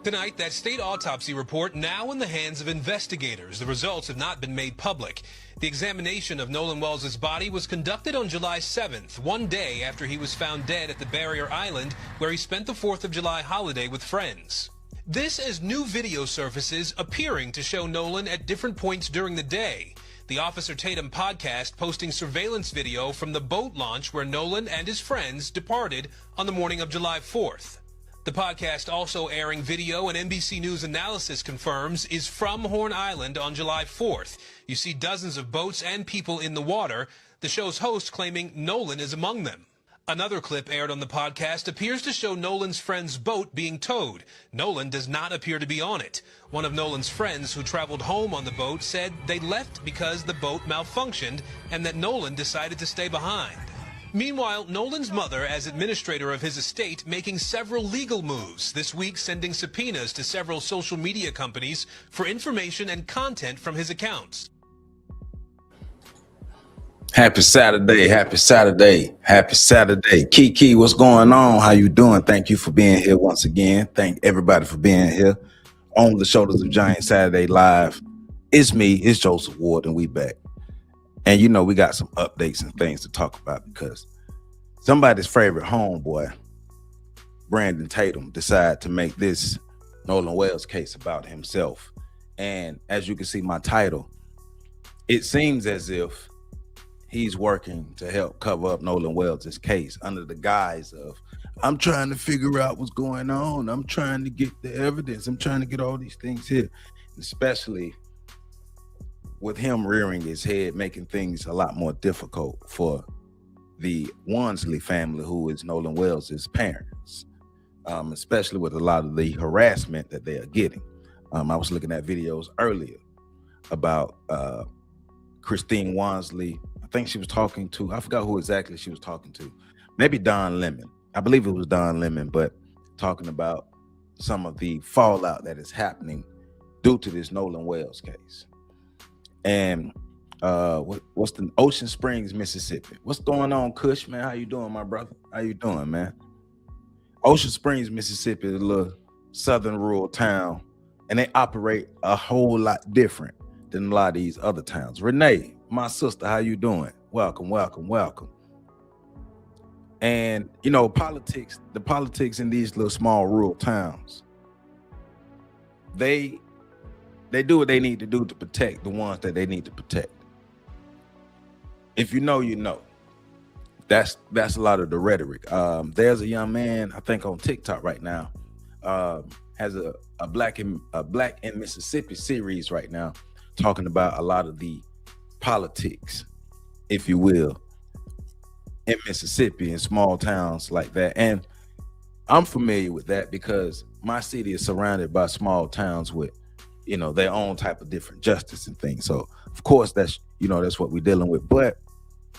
Tonight, that state autopsy report now in the hands of investigators. The results have not been made public. The examination of Nolan Wells' body was conducted on July 7th, one day after he was found dead at the Barrier Island, where he spent the 4th of July holiday with friends. This as new video surfaces appearing to show Nolan at different points during the day. The Officer Tatum podcast posting surveillance video from the boat launch where Nolan and his friends departed on the morning of July 4th. The podcast also airing video and NBC News analysis confirms is from Horn Island on July 4th. You see dozens of boats and people in the water, the show's host claiming Nolan is among them. Another clip aired on the podcast appears to show Nolan's friend's boat being towed. Nolan does not appear to be on it. One of Nolan's friends who traveled home on the boat said they left because the boat malfunctioned and that Nolan decided to stay behind. Meanwhile, Nolan's mother, as administrator of his estate, making several legal moves, this week sending subpoenas to several social media companies for information and content from his accounts. Happy Saturday, happy Saturday, happy Saturday. Kiki, what's going on? How you doing? Thank you for being here once again. Thank everybody for being here on the Shoulders of Giants Saturday Live. It's me, it's Joseph Ward, and we back. And you know, we got some updates and things to talk about because somebody's favorite homeboy, Brandon Tatum, decided to make this Nolan Wells case about himself. And as you can see my title, it seems as if he's working to help cover up Nolan Wells' case under the guise of, I'm trying to figure out what's going on. I'm trying to get the evidence. I'm trying to get all these things here, especially with him rearing his head, making things a lot more difficult for the Wansley family, who is Nolan Wells' parents, especially with a lot of the harassment that they are getting. I was looking at videos earlier about Christine Wansley. I think she was talking to, I forgot who exactly she was talking to. Maybe Don Lemon. I believe it was Don Lemon, but talking about some of the fallout that is happening due to this Nolan Wells case. And what's the Ocean Springs, Mississippi? What's going on, Kush, man? How you doing, my brother? How you doing, man? Ocean Springs, Mississippi is a little southern rural town, and they operate a whole lot different than a lot of these other towns. Renee, my sister, how you doing? Welcome, welcome, welcome. And you know, the politics in these little small rural towns, they do what they need to do to protect the ones that they need to protect. If you know, you know. That's a lot of the rhetoric. There's a young man, I think on TikTok right now, has a Black in Mississippi series right now, talking about a lot of the politics, if you will, in Mississippi and small towns like that. And I'm familiar with that because my city is surrounded by small towns with, you know, their own type of different justice and things. So of course that's, you know, that's what we're dealing with. But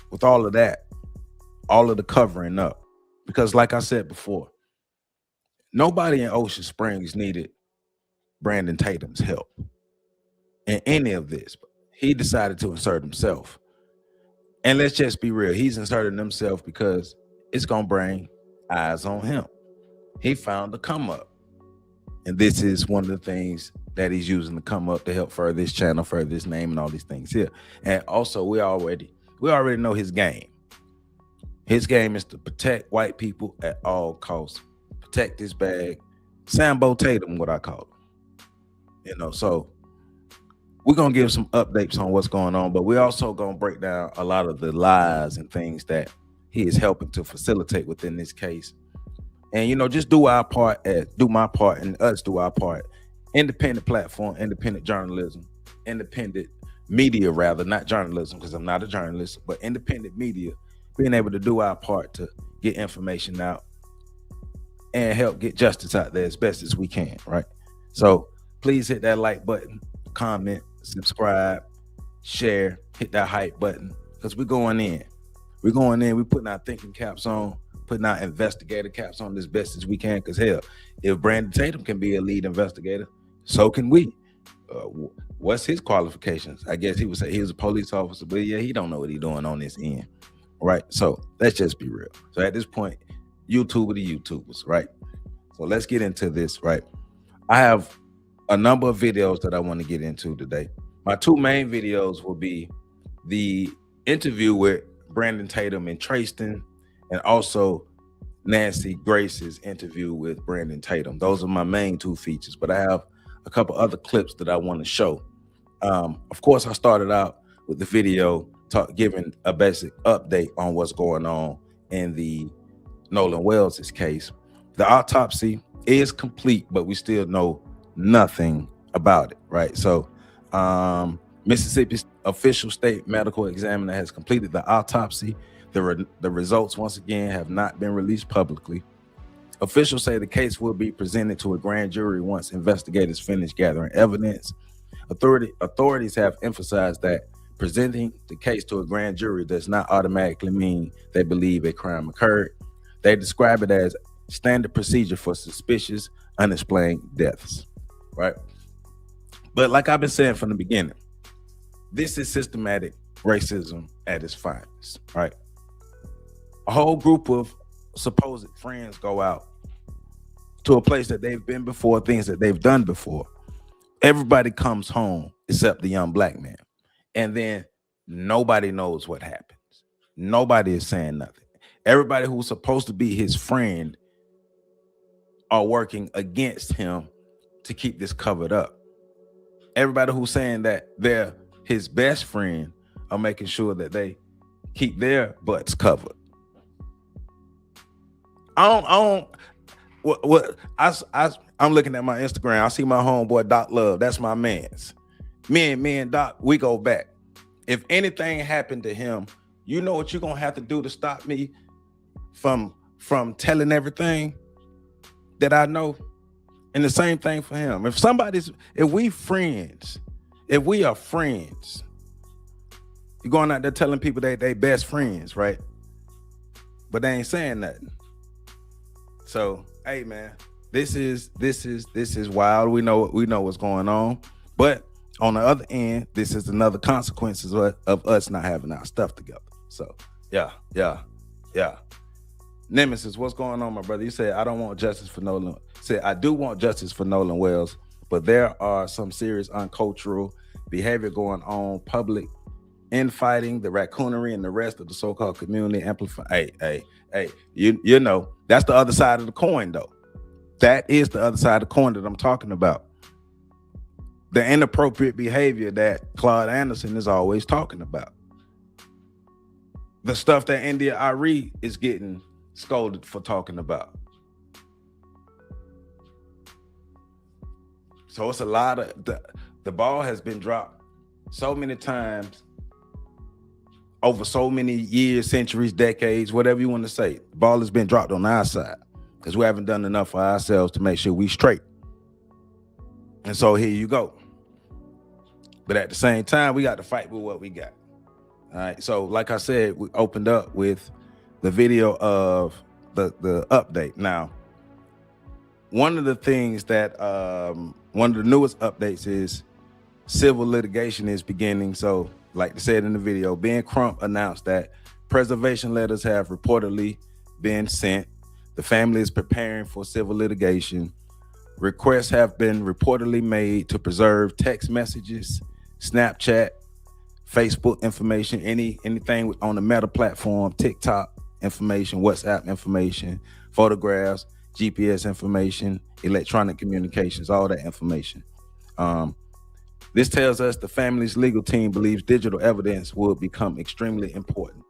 with all of that, all of the covering up, because like I said before, nobody in Ocean Springs needed Brandon Tatum's help in any of this. He decided to insert himself. And let's just be real, he's inserting himself because it's gonna bring eyes on him. He found the come up. And this is one of the things that he's using to come up to help further his channel, further his name, and all these things here. And also, we already know his game. His game is to protect white people at all costs. Protect his bag. Sambo Tatum, what I call him. You know, so we're gonna give some updates on what's going on, but we're also gonna break down a lot of the lies and things that he is helping to facilitate within this case. And you know, just do our part, do my part, and us do our part. Independent platform, independent journalism, independent media, rather, not journalism, because I'm not a journalist, but independent media, being able to do our part to get information out and help get justice out there as best as we can, right? So please hit that like button, comment, subscribe, share, hit that hype button, because we're going in. We're going in, we're putting our thinking caps on, putting our investigator caps on as best as we can, because hell, if Brandon Tatum can be a lead investigator, so can we. What's his qualifications? I guess he would say he was a police officer, but yeah, he don't know what he's doing on this end, right? So let's just be real. So at this point, YouTube are the YouTubers, right? So let's get into this, right? I have a number of videos that I want to get into today. My two main videos will be the interview with Brandon Tatum and Tristan, and also Nancy Grace's interview with Brandon Tatum. Those are my main two features, but I have a couple other clips that I want to show. Of course, I started out with the video giving a basic update on what's going on in the Nolan Wells' case. The autopsy is complete, but we still know nothing about it, right? So Mississippi's official state medical examiner has completed the autopsy. The results, once again, have not been released publicly. Officials say the case will be presented to a grand jury once investigators finish gathering evidence. Authorities have emphasized that presenting the case to a grand jury does not automatically mean they believe a crime occurred. They describe it as standard procedure for suspicious, unexplained deaths, right? But like I've been saying from the beginning, this is systematic racism at its finest, right? A whole group of supposed friends go out to a place that they've been before, things that they've done before. Everybody comes home except the young black man. And then nobody knows what happens. Nobody is saying nothing. Everybody who's supposed to be his friend are working against him to keep this covered up. Everybody who's saying that they're his best friend are making sure that they keep their butts covered. I'm looking at my Instagram. I see my homeboy Doc Love. That's my man's. Me and Doc, we go back. If anything happened to him, you know what you're gonna have to do to stop me from telling everything that I know. And the same thing for him. If we are friends, you're going out there telling people they best friends, right? But they ain't saying nothing. So, hey man, this is wild. We know what's going on. But on the other end, this is another consequences of us not having our stuff together. So, yeah. Nemesis, what's going on, my brother? You said I don't want justice for Nolan. Said I do want justice for Nolan Wells, but there are some serious uncultural behavior going on, public infighting, the raccoonery, and the rest of the so-called community amplify. Hey, you know that's the other side of the coin, though. That is the other side of the coin that I'm talking about. The inappropriate behavior that Claude Anderson is always talking about. The stuff that India Ari is getting scolded for talking about. So it's a lot of the ball has been dropped so many times over so many years, centuries, decades, whatever you want to say. The ball has been dropped on our side because we haven't done enough for ourselves to make sure we straight. And so here you go. But at the same time, we got to fight with what we got. All right. So like I said, we opened up with the video of the update. Now, one of the things that one of the newest updates is civil litigation is beginning. So like I said in the video, Ben Crump announced that preservation letters have reportedly been sent. The family is preparing for civil litigation. Requests have been reportedly made to preserve text messages, Snapchat, Facebook information, anything on the Meta platform, TikTok information, WhatsApp information, photographs, GPS information, electronic communications, all that information. This tells us the family's legal team believes digital evidence will become extremely important.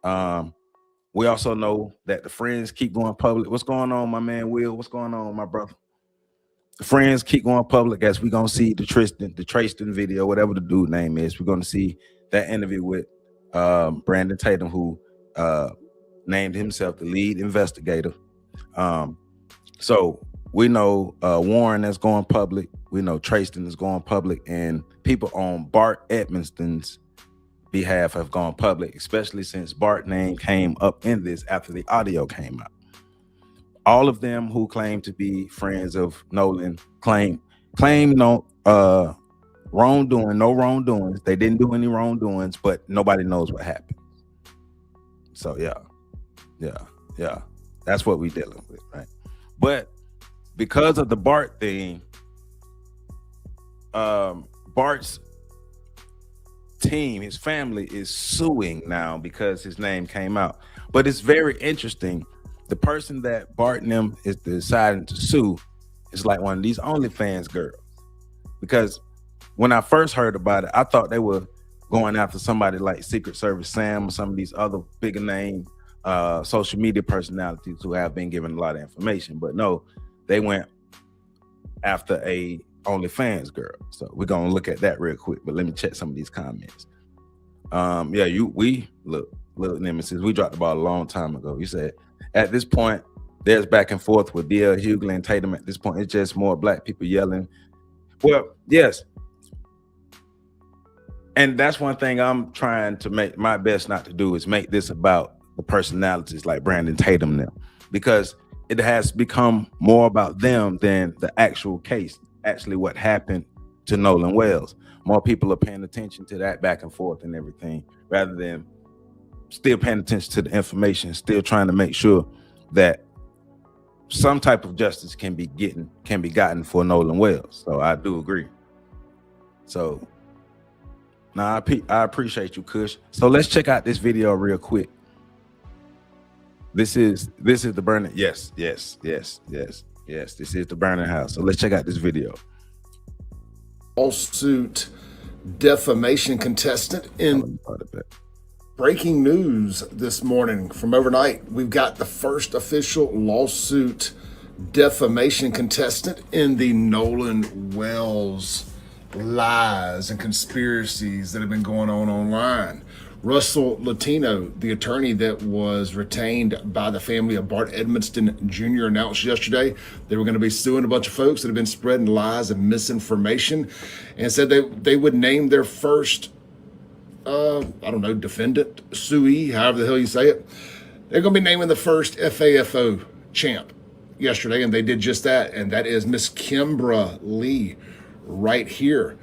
We also know that the friends keep going public. What's going on, my man Will? What's going on, my brother? The friends keep going public as we're gonna see the Tristan video, whatever the dude name is. We're gonna see that interview with Brandon Tatum, who named himself the lead investigator. So we know Warren is going public. We know Tristan is going public, and people on Bart Edmonston's behalf have gone public, especially since Bart's name came up in this after the audio came out. All of them who claim to be friends of Nolan claim no wrongdoing, no wrongdoings. They didn't do any wrongdoings, but nobody knows what happened. So yeah, that's what we're dealing with, right? But because of the Bart thing, Bart's team, his family is suing now because his name came out. But it's very interesting. The person that Bart and them is deciding to sue is like one of these OnlyFans girls. Because when I first heard about it, I thought they were going after somebody like Secret Service Sam or some of these other bigger name social media personalities who have been given a lot of information. But no, they went after a OnlyFans girl. So we're gonna look at that real quick. But let me check some of these comments. We look, Nemesis, we dropped the ball a long time ago. You said at this point, there's back and forth with D.L. Hughley and Tatum. At this point, it's just more black people yelling. Well, yes. And that's one thing I'm trying to make my best not to do is make this about the personalities like Brandon Tatum now, because it has become more about them than the actual case, actually what happened to Nolan Wells. More people are paying attention to that back and forth and everything, rather than still paying attention to the information, still trying to make sure that some type of justice can be gotten for Nolan Wells. So I do agree. So now I appreciate you, Kush. So let's check out this video real quick. This is the burning. Yes. This is the burning house. So let's check out this video. Lawsuit defamation contestant in breaking news this morning from overnight. We've got the first official lawsuit defamation contestant in the Nolan Wells lies and conspiracies that have been going on online. Russell Latino, the attorney that was retained by the family of Bart Edmiston Jr., announced yesterday they were going to be suing a bunch of folks that have been spreading lies and misinformation, and said they would name their first, defendant, suee, however the hell you say it. They're going to be naming the first FAFO champ yesterday, and they did just that, and that is Miss Kimbra Lee right here.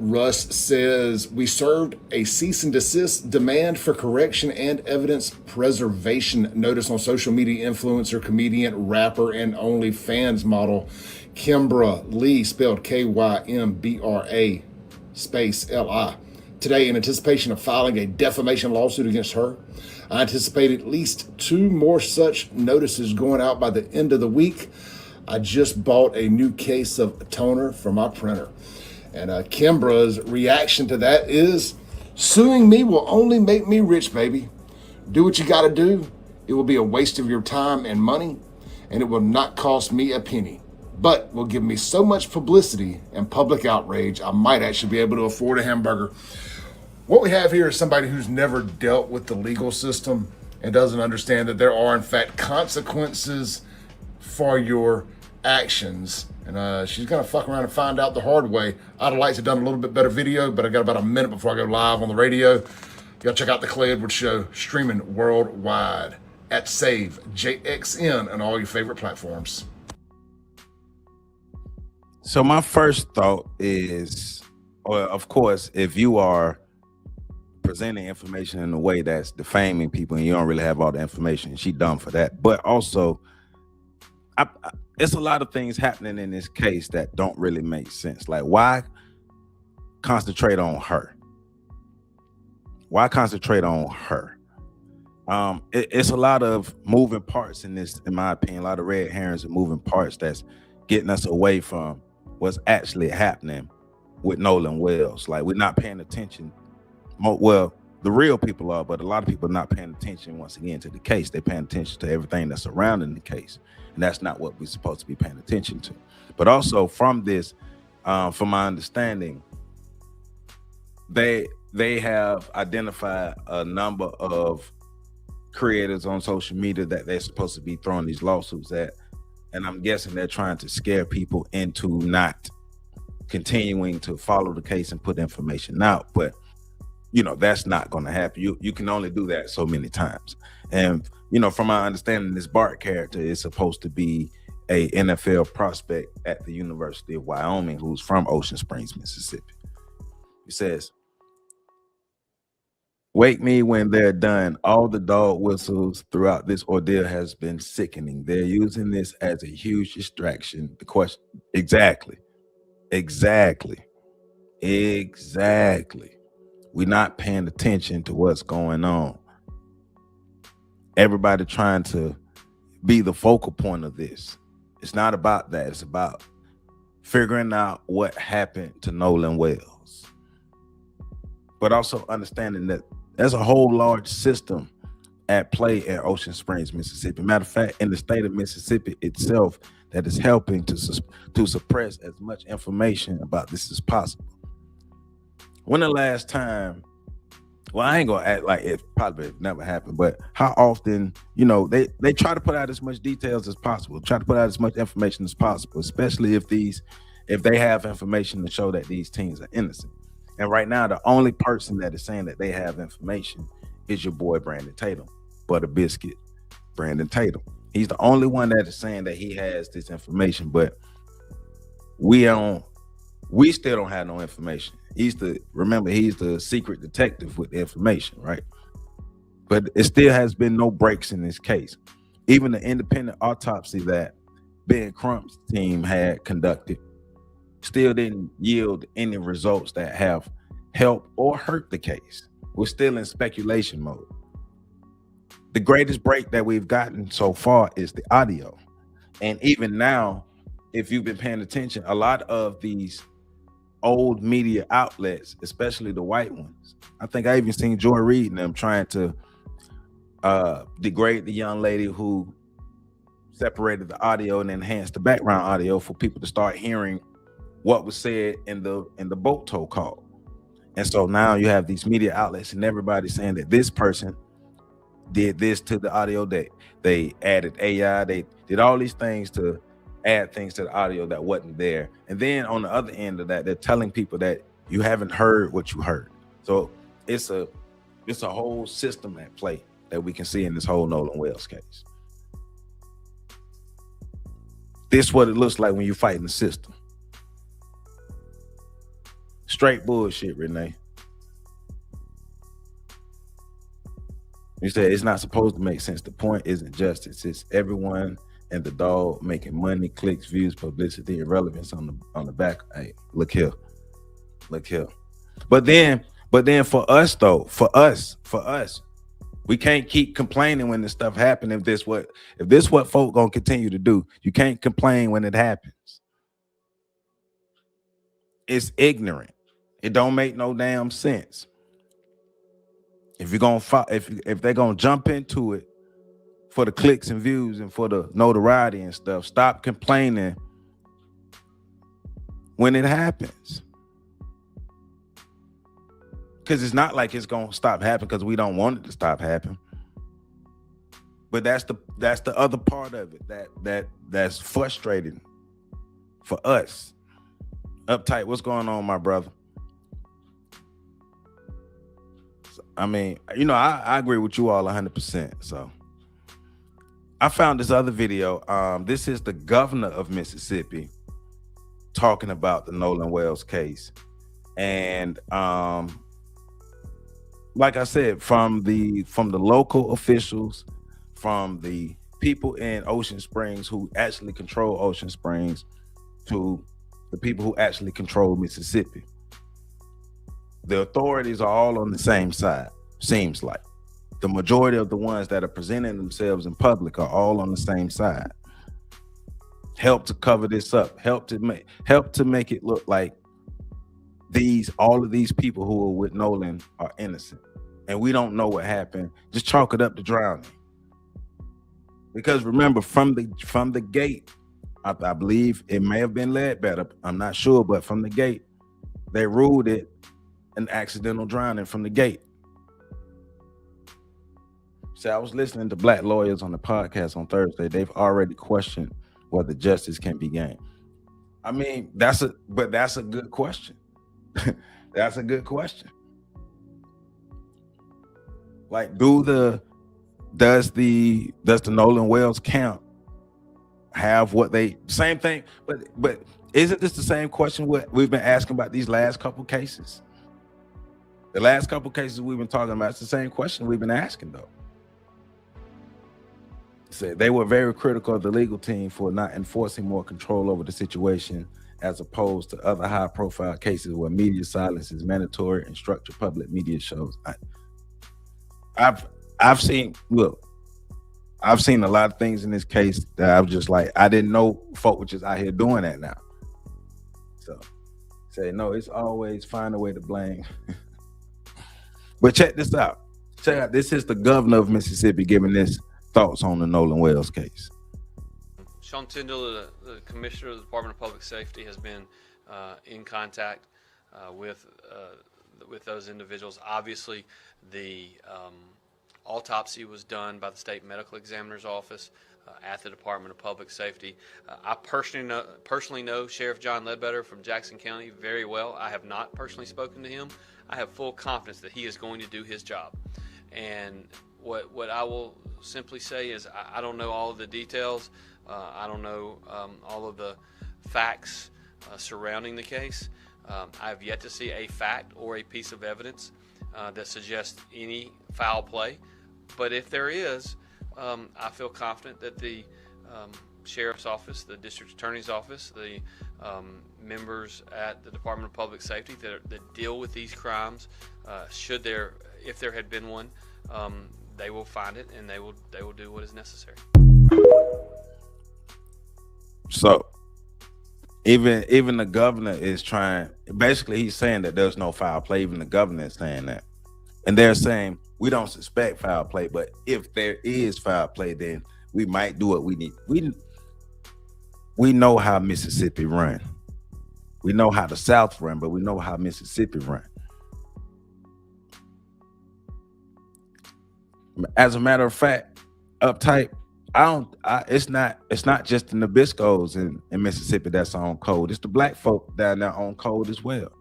Russ says, we served a cease and desist demand for correction and evidence preservation notice on social media influencer, comedian, rapper, and OnlyFans model Kimbra Lee, spelled Kymbra space Li. Today, in anticipation of filing a defamation lawsuit against her, I anticipate at least 2 more such notices going out by the end of the week. I just bought a new case of toner for my printer. And Kimbra's reaction to that is, suing me will only make me rich, baby. Do what you got to do. It will be a waste of your time and money, and it will not cost me a penny, but will give me so much publicity and public outrage, I might actually be able to afford a hamburger. What we have here is somebody who's never dealt with the legal system and doesn't understand that there are, in fact, consequences for your actions. And she's gonna fuck around and find out the hard way. I'd have liked to have done a little bit better video, but I got about a minute before I go live on the radio. Y'all check out the Clay Edwards Show, streaming worldwide at SaveJXN and all your favorite platforms. So my first thought is, well, of course, if you are presenting information in a way that's defaming people and you don't really have all the information, she dumb for that. But also, it's a lot of things happening in this case that don't really make sense. Like, why concentrate on her? Why concentrate on her? It's a lot of moving parts in this, in my opinion, a lot of red herrings and moving parts that's getting us away from what's actually happening with Nolan Wells. Like, we're not paying attention. Well, the real people are, but a lot of people are not paying attention once again to the case. They're paying attention to everything that's surrounding the case. And that's not what we're supposed to be paying attention to. But also from this, from my understanding, they have identified a number of creators on social media that they're supposed to be throwing these lawsuits at. And I'm guessing they're trying to scare people into not continuing to follow the case and put information out. But, you know, that's not going to happen. You can only do that so many times. And, you know, from my understanding, this Bart character is supposed to be a NFL prospect at the University of Wyoming who's from Ocean Springs, Mississippi. He says, wake me when they're done. All the dog whistles throughout this ordeal has been sickening. They're using this as a huge distraction. The question, exactly. Exactly. We're not paying attention to what's going on. Everybody trying to be the focal point of this. It's not about that. It's about figuring out what happened to Nolan Wells, but also understanding that there's a whole large system at play at Ocean Springs, Mississippi. Matter of fact, in the state of Mississippi itself, that is helping to suppress as much information about this as possible. When the last time, well, I ain't gonna act like it probably never happened, but how often, you know, they try to put out as much details as possible, try to put out as much information as possible, especially if they have information to show that these teens are innocent. And right now, the only person that is saying that they have information is your boy Brandon Tatum, Butter Biscuit Brandon Tatum. He's the only one that is saying that he has this information, but we still don't have no information. He's the secret detective with the information, right? But it still has been no breaks in this case. Even the independent autopsy that Ben Crump's team had conducted still didn't yield any results that have helped or hurt the case. We're still in speculation mode. The greatest break that we've gotten so far is the audio. And even now, if you've been paying attention, a lot of these old media outlets, especially the white ones, I think I even seen Joy Reid and them trying to degrade the young lady who separated the audio and enhanced the background audio for people to start hearing what was said in the boat tow call. And so now you have these media outlets and everybody saying that this person did this to the audio, they added AI, they did all these things to add things to the audio that wasn't there. And then on the other end of that, they're telling people that you haven't heard what you heard. So it's a whole system at play that we can see in this whole Nolan Wells case. This is what it looks like when you're fighting the system. Straight bullshit, Renee. You said it's not supposed to make sense. The point isn't justice. It's everyone and the dog making money, clicks, views, publicity, and relevance on the back. Hey, look here. But then for us though, for us, we can't keep complaining when this stuff happens. If this what folk gonna continue to do, you can't complain when it happens. It's ignorant. It don't make no damn sense. If you're gonna if they're gonna jump into it for the clicks and views and for the notoriety and stuff, stop complaining when it happens. Because it's not like it's gonna stop happening because we don't want it to stop happening. But that's the other part of it that's frustrating for us. Uptight, what's going on, my brother? I mean, you know, I agree with you all 100%. So I found this other video. This is the governor of Mississippi talking about the Nolan Wells case. And like I said, from the local officials, from the people in Ocean Springs who actually control Ocean Springs, to the people who actually control Mississippi. The authorities are all on the same side, seems like. The majority of the ones that are presenting themselves in public are all on the same side. Help to cover this up, help to make it look like all of these people who are with Nolan are innocent. And we don't know what happened. Just chalk it up to drowning. Because remember, from the gate, I believe it may have been Ledbetter, I'm not sure, but from the gate, they ruled it an accidental drowning from the gate. So I was listening to black lawyers on the podcast on Thursday. They've already questioned whether justice can be gained. I mean, that's a good question. That's a good question. Like, does the Nolan Wells camp have what they same thing? But isn't this the same question what we've been asking about these last couple cases? The last couple cases we've been talking about, it's the same question we've been asking though. said they were very critical of the legal team for not enforcing more control over the situation, as opposed to other high-profile cases where media silence is mandatory and structured public media shows. I've seen a lot of things in this case that I was just like, I didn't know folk were just out here doing that now. So say no, it's always find a way to blame. But check this out. Check out. This is the governor of Mississippi giving this thoughts on the Nolan Wells case. Sean Tyndall, the commissioner of the Department of Public Safety, has been in contact with those individuals. Obviously, the autopsy was done by the state medical examiner's office at the Department of Public Safety. I personally know Sheriff John Ledbetter from Jackson County very well. I have not personally spoken to him. I have full confidence that he is going to do his job. And what I will simply say is I don't know all of the details. I don't know all of the facts surrounding the case. I have yet to see a fact or a piece of evidence that suggests any foul play. But if there is, I feel confident that the sheriff's office, the district attorney's office, the members at the Department of Public Safety that deal with these crimes, if there had been one, they will find it and they will do what is necessary. So even the governor is trying, basically he's saying that there's no foul play. Even the governor is saying that. And they're saying we don't suspect foul play, but if there is foul play, then we might do what we need. We know how Mississippi run. We know how the South run, but we know how Mississippi run. As a matter of fact, uptight, it's not just the Nabiscos in Mississippi that's on code. It's the black folk down there on code as well.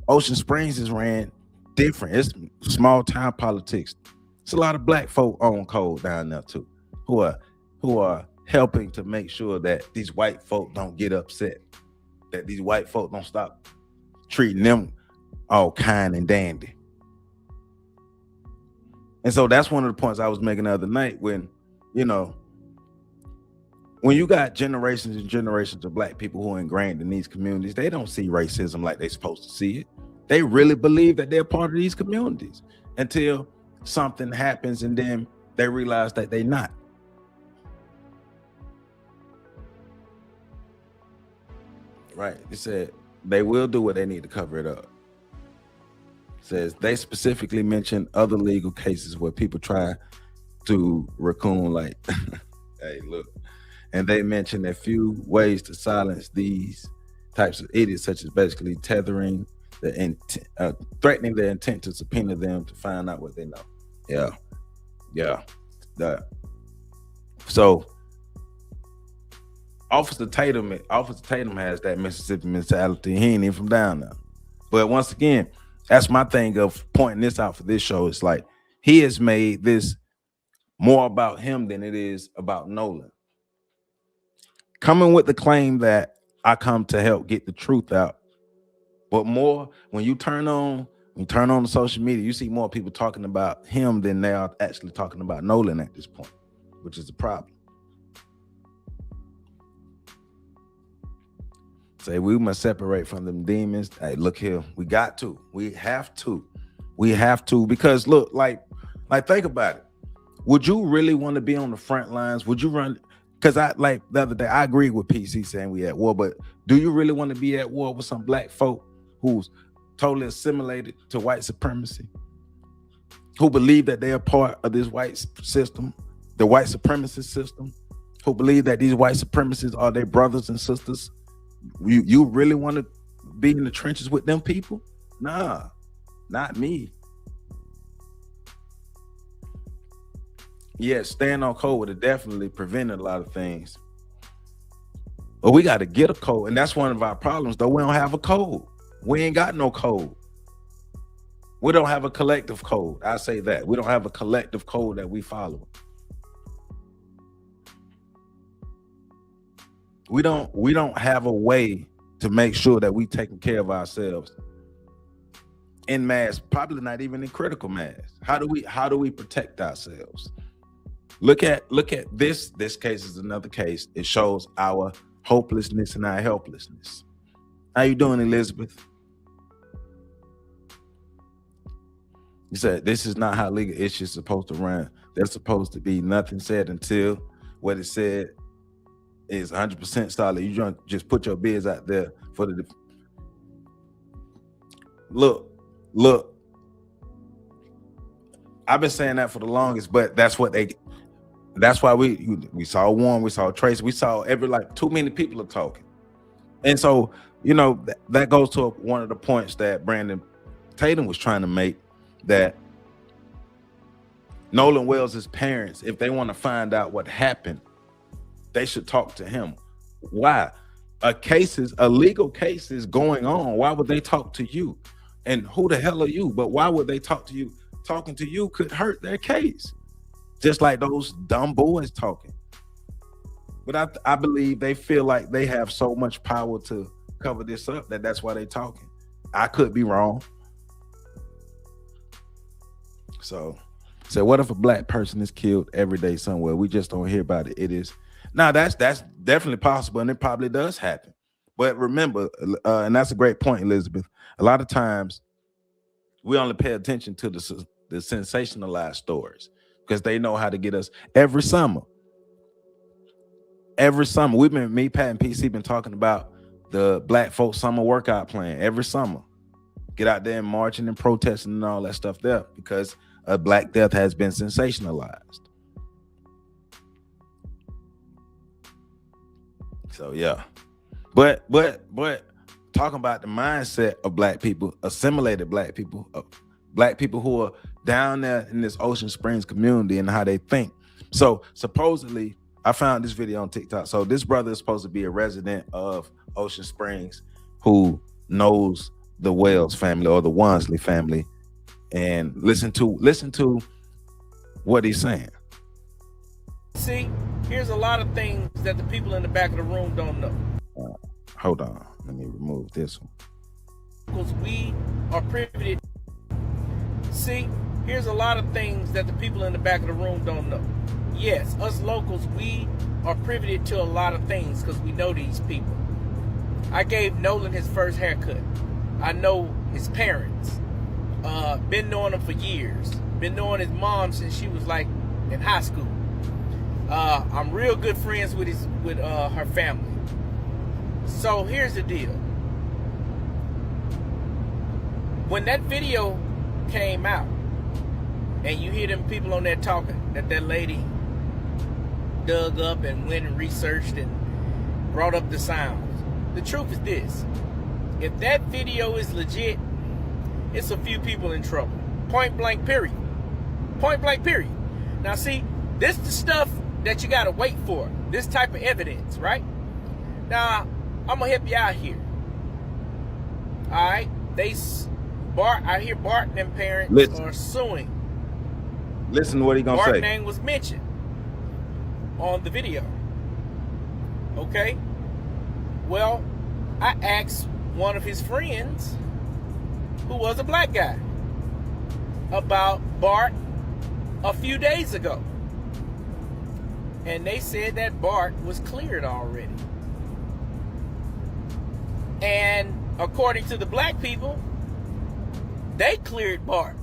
Ocean Springs is ran different. It's small town politics. It's a lot of black folk on code down there too, who are helping to make sure that these white folk don't get upset, that these white folk don't stop treating them all kind and dandy. And so that's one of the points I was making the other night when, when you got generations and generations of black people who are ingrained in these communities, they don't see racism like they're supposed to see it. They really believe that they're part of these communities until something happens and then they realize that they're not. Right. It said they will do what they need to cover it up. It says they specifically mentioned other legal cases where people try to raccoon like, hey, look. And they mentioned a few ways to silence these types of idiots, such as basically threatening the intent to subpoena them to find out what they know. Yeah. So Officer Tatum has that Mississippi mentality. He ain't even from down there. But once again, that's my thing of pointing this out for this show. It's like he has made this more about him than it is about Nolan. Coming with the claim that I come to help get the truth out. But more when you turn on the social media, you see more people talking about him than they are actually talking about Nolan at this point, which is a problem. Say we must separate from them demons. Hey, look here, we have to, because look, like think about it. Would you really want to be on the front lines? Would you run? Because the other day, I agree with PC saying we at war, but do you really want to be at war with some black folk who's totally assimilated to white supremacy, who believe that they are part of this white system, the white supremacist system, who believe that these white supremacists are their brothers and sisters? You really want to be in the trenches with them people? Nah, not me. Yes, staying on code would have definitely prevented a lot of things. But we got to get a code. And that's one of our problems, though. We don't have a code. We ain't got no code. We don't have a collective code. I say that. We don't have a collective code that we follow. We don't have a way to make sure that we taking care of ourselves in mass, probably not even in critical mass. How do we protect ourselves? Look at this. This case is another case. It shows our hopelessness and our helplessness. How you doing, Elizabeth? You said this is not how legal issues supposed to run. There's supposed to be nothing said until what it said is 100% solid. You don't just put your bids out there for the look. I've been saying that for the longest, but that's why we saw Warren, we saw Tracy, we saw too many people are talking. And so, that goes to one of the points that Brandon Tatum was trying to make, that Nolan Wells' parents, if they want to find out what happened, they should talk to him. Why? A legal case is going on. Why would they talk to you? And who the hell are you? But why would they talk to you? Talking to you could hurt their case, just like those dumb boys talking. But I believe they feel like they have so much power to cover this up that's why they talking. I could be wrong. So what if a black person is killed every day somewhere? We just don't hear about it. It is now that's definitely possible, and it probably does happen. But remember, and that's a great point, Elizabeth. A lot of times we only pay attention to the sensationalized stories because they know how to get us every summer. We've been, me, Pat, and PC been talking about the Black Folk Summer Workout Plan every summer. Get out there and marching and protesting and all that stuff there because a black death has been sensationalized. So yeah, but talking about the mindset of black people, assimilated black people who are down there in this Ocean Springs community and how they think. So supposedly, I found this video on TikTok. So this brother is supposed to be a resident of Ocean Springs who knows the Wells family or the Wansley family, and listen to what he's saying. See, here's a lot of things that the people in the back of the room don't know. Hold on, let me remove this one. Because we are privy to. See, here's a lot of things that the people in the back of the room don't know. Yes, us locals, we are privy to a lot of things because we know these people. I gave Nolan his first haircut. I know his parents. Been knowing him for years. Been knowing his mom since she was like in high school. I'm real good friends with her family. So here's the deal. When that video came out, and you hear them people on there talking that lady dug up and went and researched and brought up the sounds. The truth is this: if that video is legit, it's a few people in trouble. Point blank, period. Point blank, period. Now see, this is the stuff that you gotta wait for. This type of evidence, right? Now, I'm gonna help you out here. Alright? I hear Bart and them parents are suing. Listen to what he gonna say. Bart's name was mentioned on the video. Okay? Well, I asked one of his friends, who was a black guy, about Bart a few days ago. And they said that Bart was cleared already. And according to the black people, they cleared Bart.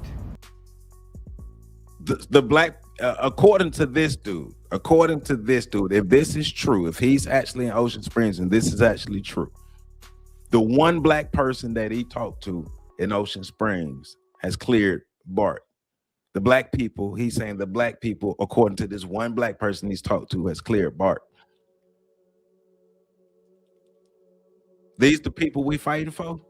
The black, according to this dude, if this is true, if he's actually in Ocean Springs and this is actually true, the one black person that he talked to in Ocean Springs has cleared Bart. The black people, he's saying the black people, according to this one black person he's talked to, has cleared Bart. These the people we fighting for?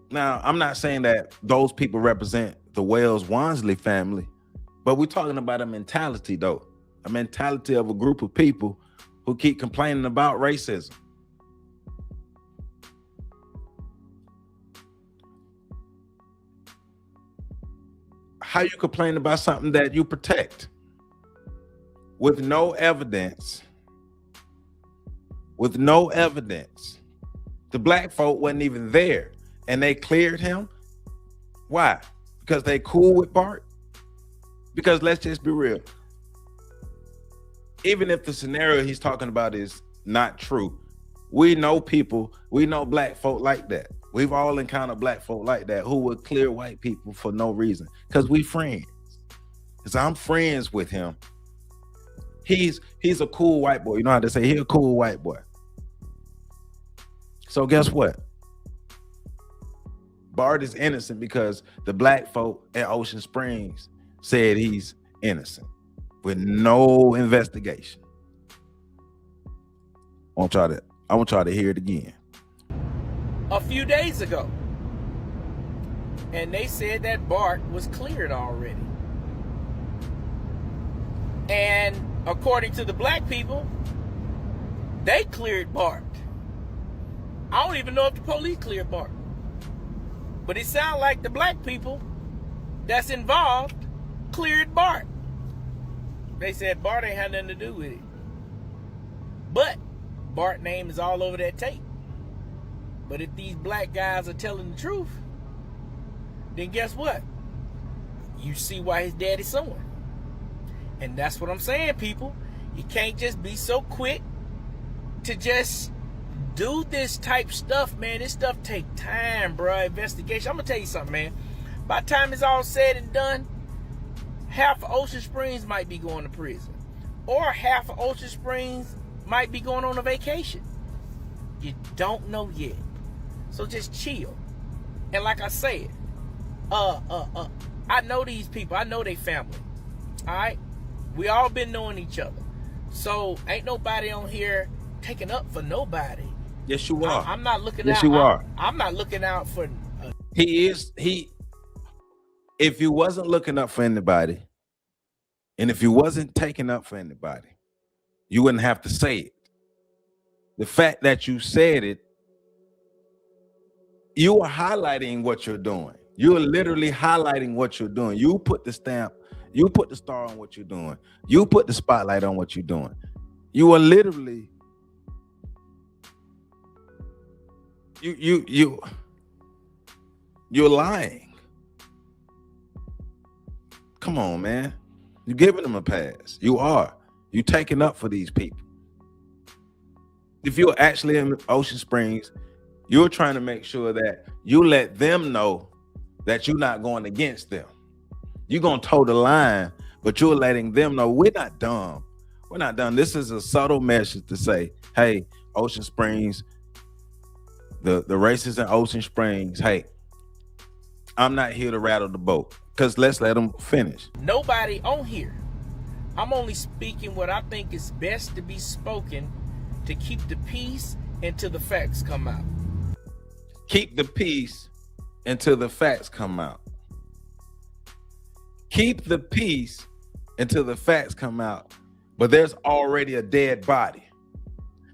Now, I'm not saying that those people represent the Wells Wansley family, but we're talking about a mentality, though. A mentality of a group of people who keep complaining about racism. How you complain about something that you protect with no evidence? With no evidence. The black folk wasn't even there and they cleared him. Why? Because they cool with Bart? Because let's just be real. Even if the scenario he's talking about is not true, we know people, we know black folk like that. We've all encountered black folk like that who would clear white people for no reason. Because we friends. Because I'm friends with him. He's a cool white boy. You know how to say he's a cool white boy. So guess what? Bart is innocent because the black folk at Ocean Springs said he's innocent with no investigation. I want y'all to hear it again. A few days ago, and they said that Bart was cleared already. And according to the black people, they cleared Bart. I don't even know if the police cleared Bart. But it sounds like the black people that's involved cleared Bart. They said Bart ain't had nothing to do with it. But Bart's name is all over that tape. But if these black guys are telling the truth, then guess what? You see why his daddy's suing. And that's what I'm saying, people. You can't just be so quick to just do this type stuff, man. This stuff take time, bro. Investigation. I'm gonna tell you something, man. By the time it's all said and done, half of Ocean Springs might be going to prison, or half of Ocean Springs might be going on a vacation. You don't know yet, so just chill. And like I said, I know these people. I know they family. All right, we all been knowing each other, so ain't nobody on here taking up for nobody. Yes, you are. I'm not looking yes, out. You are. I'm not looking out for. If you wasn't looking up for anybody, and if you wasn't taking up for anybody, you wouldn't have to say it. The fact that you said it, you are highlighting what you're doing. You are literally highlighting what you're doing. You put the stamp, you put the star on what you're doing. You put the spotlight on what you're doing. You are literally you're lying. Come on, man. You're giving them a pass. You are. You're taking up for these people. If you're actually in Ocean Springs, you're trying to make sure that you let them know that you're not going against them. You're going to toe the line, but you're letting them know we're not dumb. We're not dumb. This is a subtle message to say, hey, Ocean Springs, the races in Ocean Springs, hey, I'm not here to rattle the boat, because let's let them finish. Nobody on here. I'm only speaking what I think is best to be spoken to keep the peace until the facts come out. Keep the peace until the facts come out. Keep the peace until the facts come out. But there's already a dead body.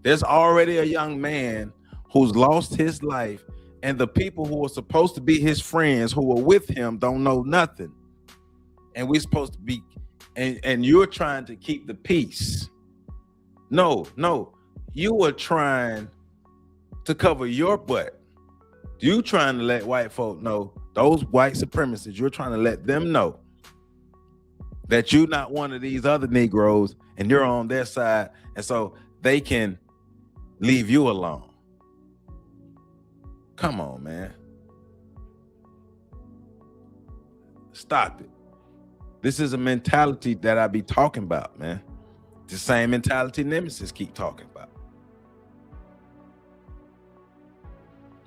There's already a young man who's lost his life, and the people who are supposed to be his friends who are with him don't know nothing. And we're supposed to be, and you're trying to keep the peace. No, you are trying to cover your butt. You trying to let white folk know, those white supremacists, you're trying to let them know that you're not one of these other Negroes and you're on their side, and so they can leave you alone. Come on, man. Stop it. This is a mentality that I be talking about, man. The same mentality Nemesis keep talking about.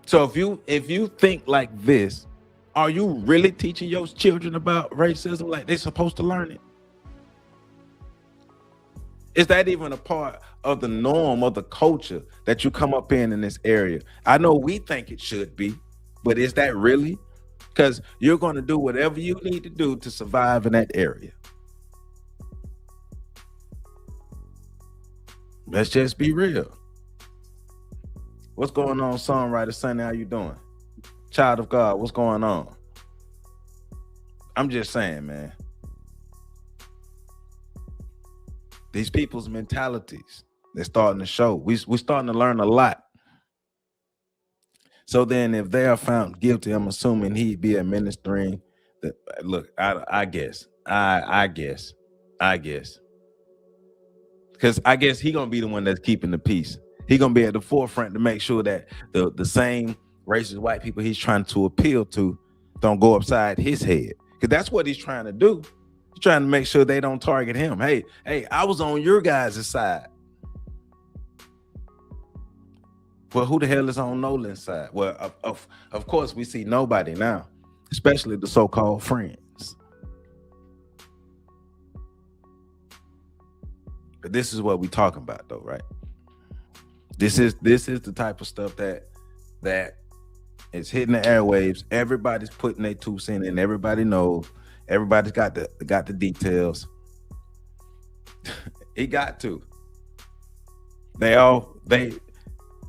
So if you think like this, are you really teaching your children about racism like they're supposed to learn it? Is that even a part of the norm of the culture that you come up in this area? I know we think it should be, but is that really? Because you're going to do whatever you need to do to survive in that area. Let's just be real. What's going on, Songwriter Sonny? How you doing? Child of God, what's going on? I'm just saying, man. These people's mentalities, they're starting to show. We're starting to learn a lot. So then if they are found guilty, I'm assuming he'd be administering Look, I guess, because I guess he gonna be the one that's keeping the peace. He gonna be at the forefront to make sure that the same racist white people he's trying to appeal to don't go upside his head, because that's what he's trying to do. He's trying to make sure they don't target him. Hey, I was on your guys' side. Well, who the hell is on Nolan's side? Well, of course, we see nobody now, especially the so-called friends. But this is what we talking about, though, right? This is the type of stuff that is hitting the airwaves. Everybody's putting their 2 cents in. Everybody knows. Everybody's got the details. He got to. They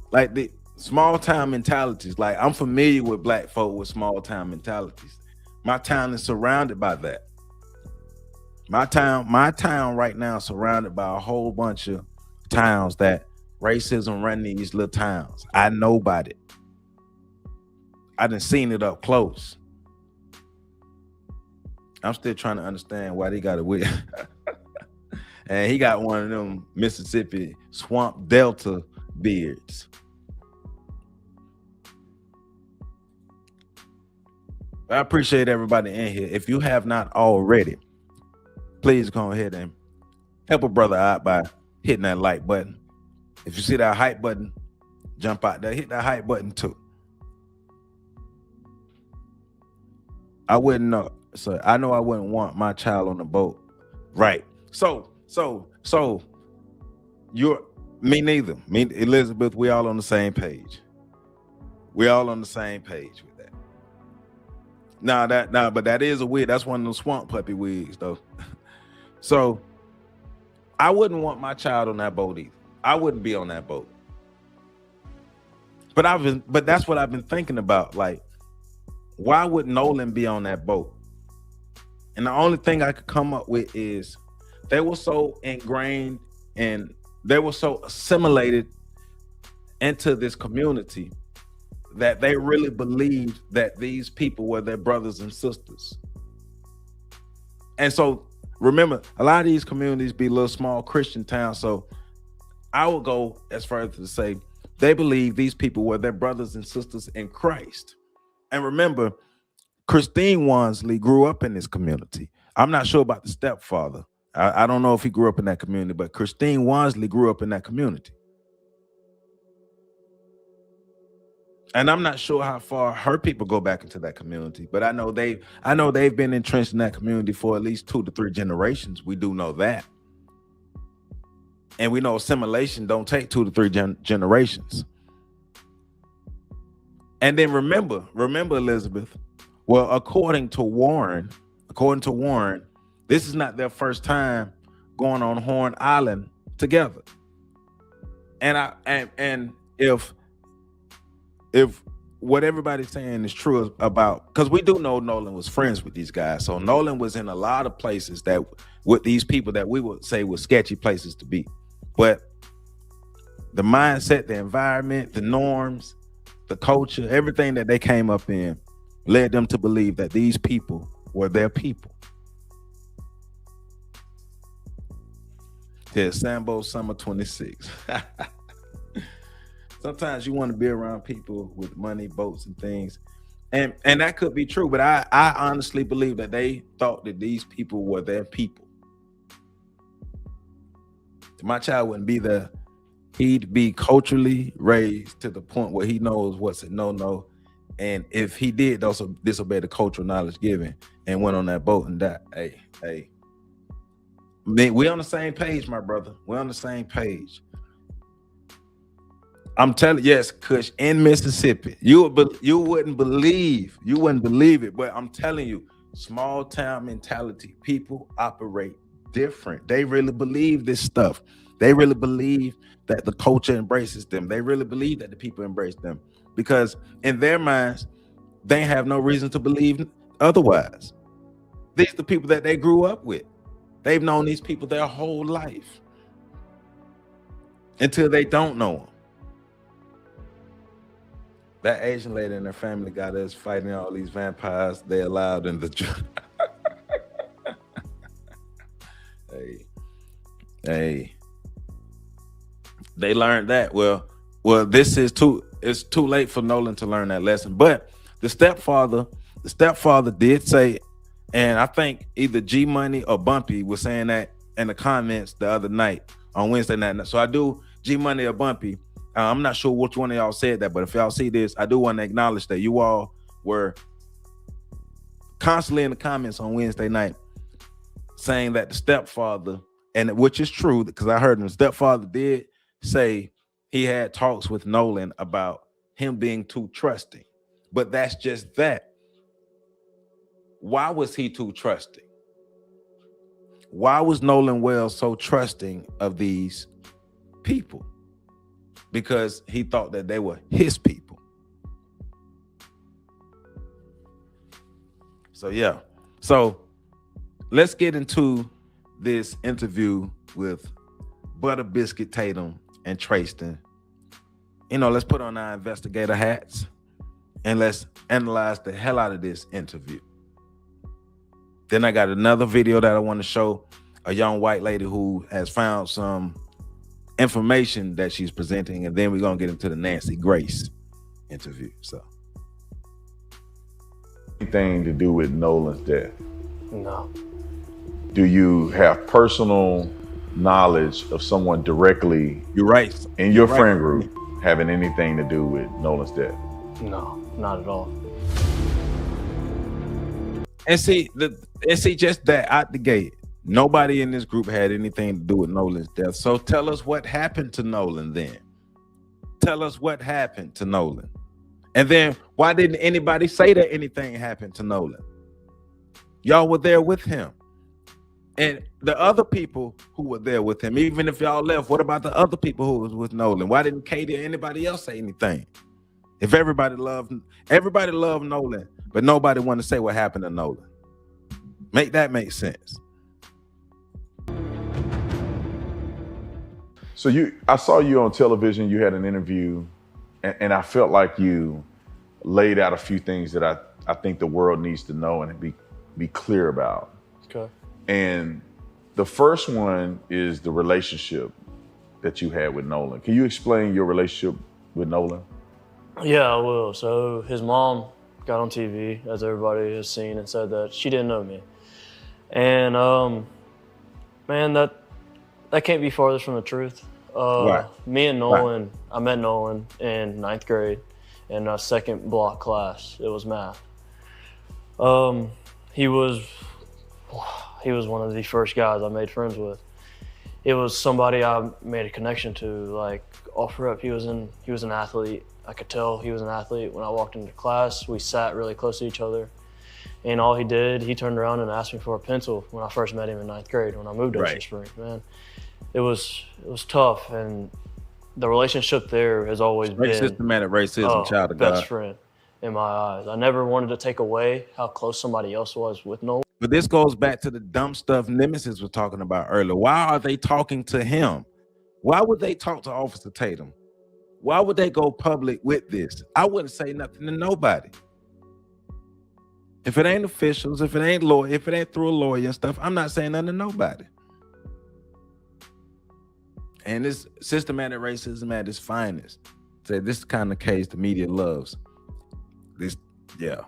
like the small town mentalities. Like, I'm familiar with black folk with small town mentalities. My town is surrounded by that. My town right now is surrounded by a whole bunch of towns that racism run these little towns. I know about it. I done seen it up close. I'm still trying to understand why they got a wig. And he got one of them Mississippi swamp delta beards. I appreciate everybody in here. If you have not already, please go ahead and help a brother out by hitting that like button. If you see that hype button, jump out there, hit that hype button too. I wouldn't know. So I know I wouldn't want my child on the boat. Right. So you're me neither. Me, Elizabeth, we all on the same page. We all on the same page with that. But that is a wig. That's one of those swamp puppy wigs, though. So I wouldn't want my child on that boat either. I wouldn't be on that boat. But that's what I've been thinking about. Like, why would Nolan be on that boat? And the only thing I could come up with is they were so ingrained and they were so assimilated into this community that they really believed that these people were their brothers and sisters. And so remember, a lot of these communities be little small Christian towns. So I would go as far as to say they believe these people were their brothers and sisters in Christ. And remember, Christine Wansley grew up in this community. I'm not sure about the stepfather. I don't know if he grew up in that community, but Christine Wansley grew up in that community. And I'm not sure how far her people go back into that community, but I know they've been entrenched in that community for at least 2 to 3 generations. We do know that. And we know assimilation don't take 2 to 3 generations. And then remember, Elizabeth, well, according to Warren, this is not their first time going on Horn Island together. And if what everybody's saying is true about, because we do know Nolan was friends with these guys. So Nolan was in a lot of places that with these people that we would say were sketchy places to be. But the mindset, the environment, the norms, the culture, everything that they came up in led them to believe that these people were their people. Yeah, Sambo Summer 26. Sometimes you want to be around people with money, boats, and things. And that could be true, but I honestly believe that they thought that these people were their people. My child wouldn't be there. He'd be culturally raised to the point where he knows what's a no-no. And if he did also disobey the cultural knowledge given and went on that boat and died, hey. We're on the same page, my brother. We're on the same page. I'm telling you, yes, Kush, in Mississippi. You wouldn't believe it, but I'm telling you, small town mentality, people operate different. They really believe this stuff. They really believe that the culture embraces them. They really believe that the people embrace them, because in their minds, they have no reason to believe otherwise. These are the people that they grew up with. They've known these people their whole life until they don't know them. That Asian lady and her family got us fighting all these vampires they allowed in the hey. They learned that. Well, it's too late for Nolan to learn that lesson. But the stepfather did say, and I think either G Money or Bumpy was saying that in the comments the other night on Wednesday night. So I do G Money or Bumpy. I'm not sure which one of y'all said that, but if y'all see this, I do want to acknowledge that you all were constantly in the comments on Wednesday night saying that the stepfather, and which is true because I heard him, the stepfather did say he had talks with Nolan about him being too trusting. But that's just that. Why was he too trusting? Why was Nolan Wells so trusting of these people? Because he thought that they were his people. So yeah. So let's get into this interview with Butter Biscuit Tatum and Tristan. You know, let's put on our investigator hats and let's analyze the hell out of this interview. Then I got another video that I want to show, a young white lady who has found some information that she's presenting, and then we're gonna get into the Nancy Grace interview. So, anything to do with Nolan's death? No. Do you have personal knowledge of someone directly you're right in your friend group having anything to do with Nolan's death? No, not at all. And see, just that out the gate, nobody in this group had anything to do with Nolan's death. So tell us what happened to Nolan then. Tell us what happened to Nolan. And then why didn't anybody say that anything happened to Nolan? Y'all were there with him. And the other people who were there with him, even if y'all left, what about the other people who was with Nolan? Why didn't Katie or anybody else say anything? If everybody loved Nolan, but nobody wanted to say what happened to Nolan. Make that make sense. So I saw you on television, you had an interview, and I felt like you laid out a few things that I think the world needs to know and be clear about. Okay. And the first one is the relationship that you had with Nolan. Can you explain your relationship with Nolan? Yeah, I will. So his mom got on TV, as everybody has seen, and said that she didn't know me. And man, that can't be farthest from the truth. Right. Me and Nolan, I met Nolan in 9th grade in a second block class. It was math. He was one of the first guys I made friends with. It was somebody I made a connection to, like off rip. He was an athlete. I could tell he was an athlete. When I walked into class, we sat really close to each other. And all he did, he turned around and asked me for a pencil when I first met him in 9th grade when I moved to Ocean Spring. Man, it was tough, and the relationship there has always been systematic racism, child of God. Best friend in my eyes. I never wanted to take away how close somebody else was with Nolan. But this goes back to the dumb stuff Nemesis was talking about earlier. Why are they talking to him? Why would they talk to Officer Tatum? Why would they go public with this? I wouldn't say nothing to nobody. If it ain't officials, if it ain't lawyer, if it ain't through a lawyer and stuff, I'm not saying nothing to nobody. And this systematic racism at its finest. So this is the kind of case the media loves. This, yeah.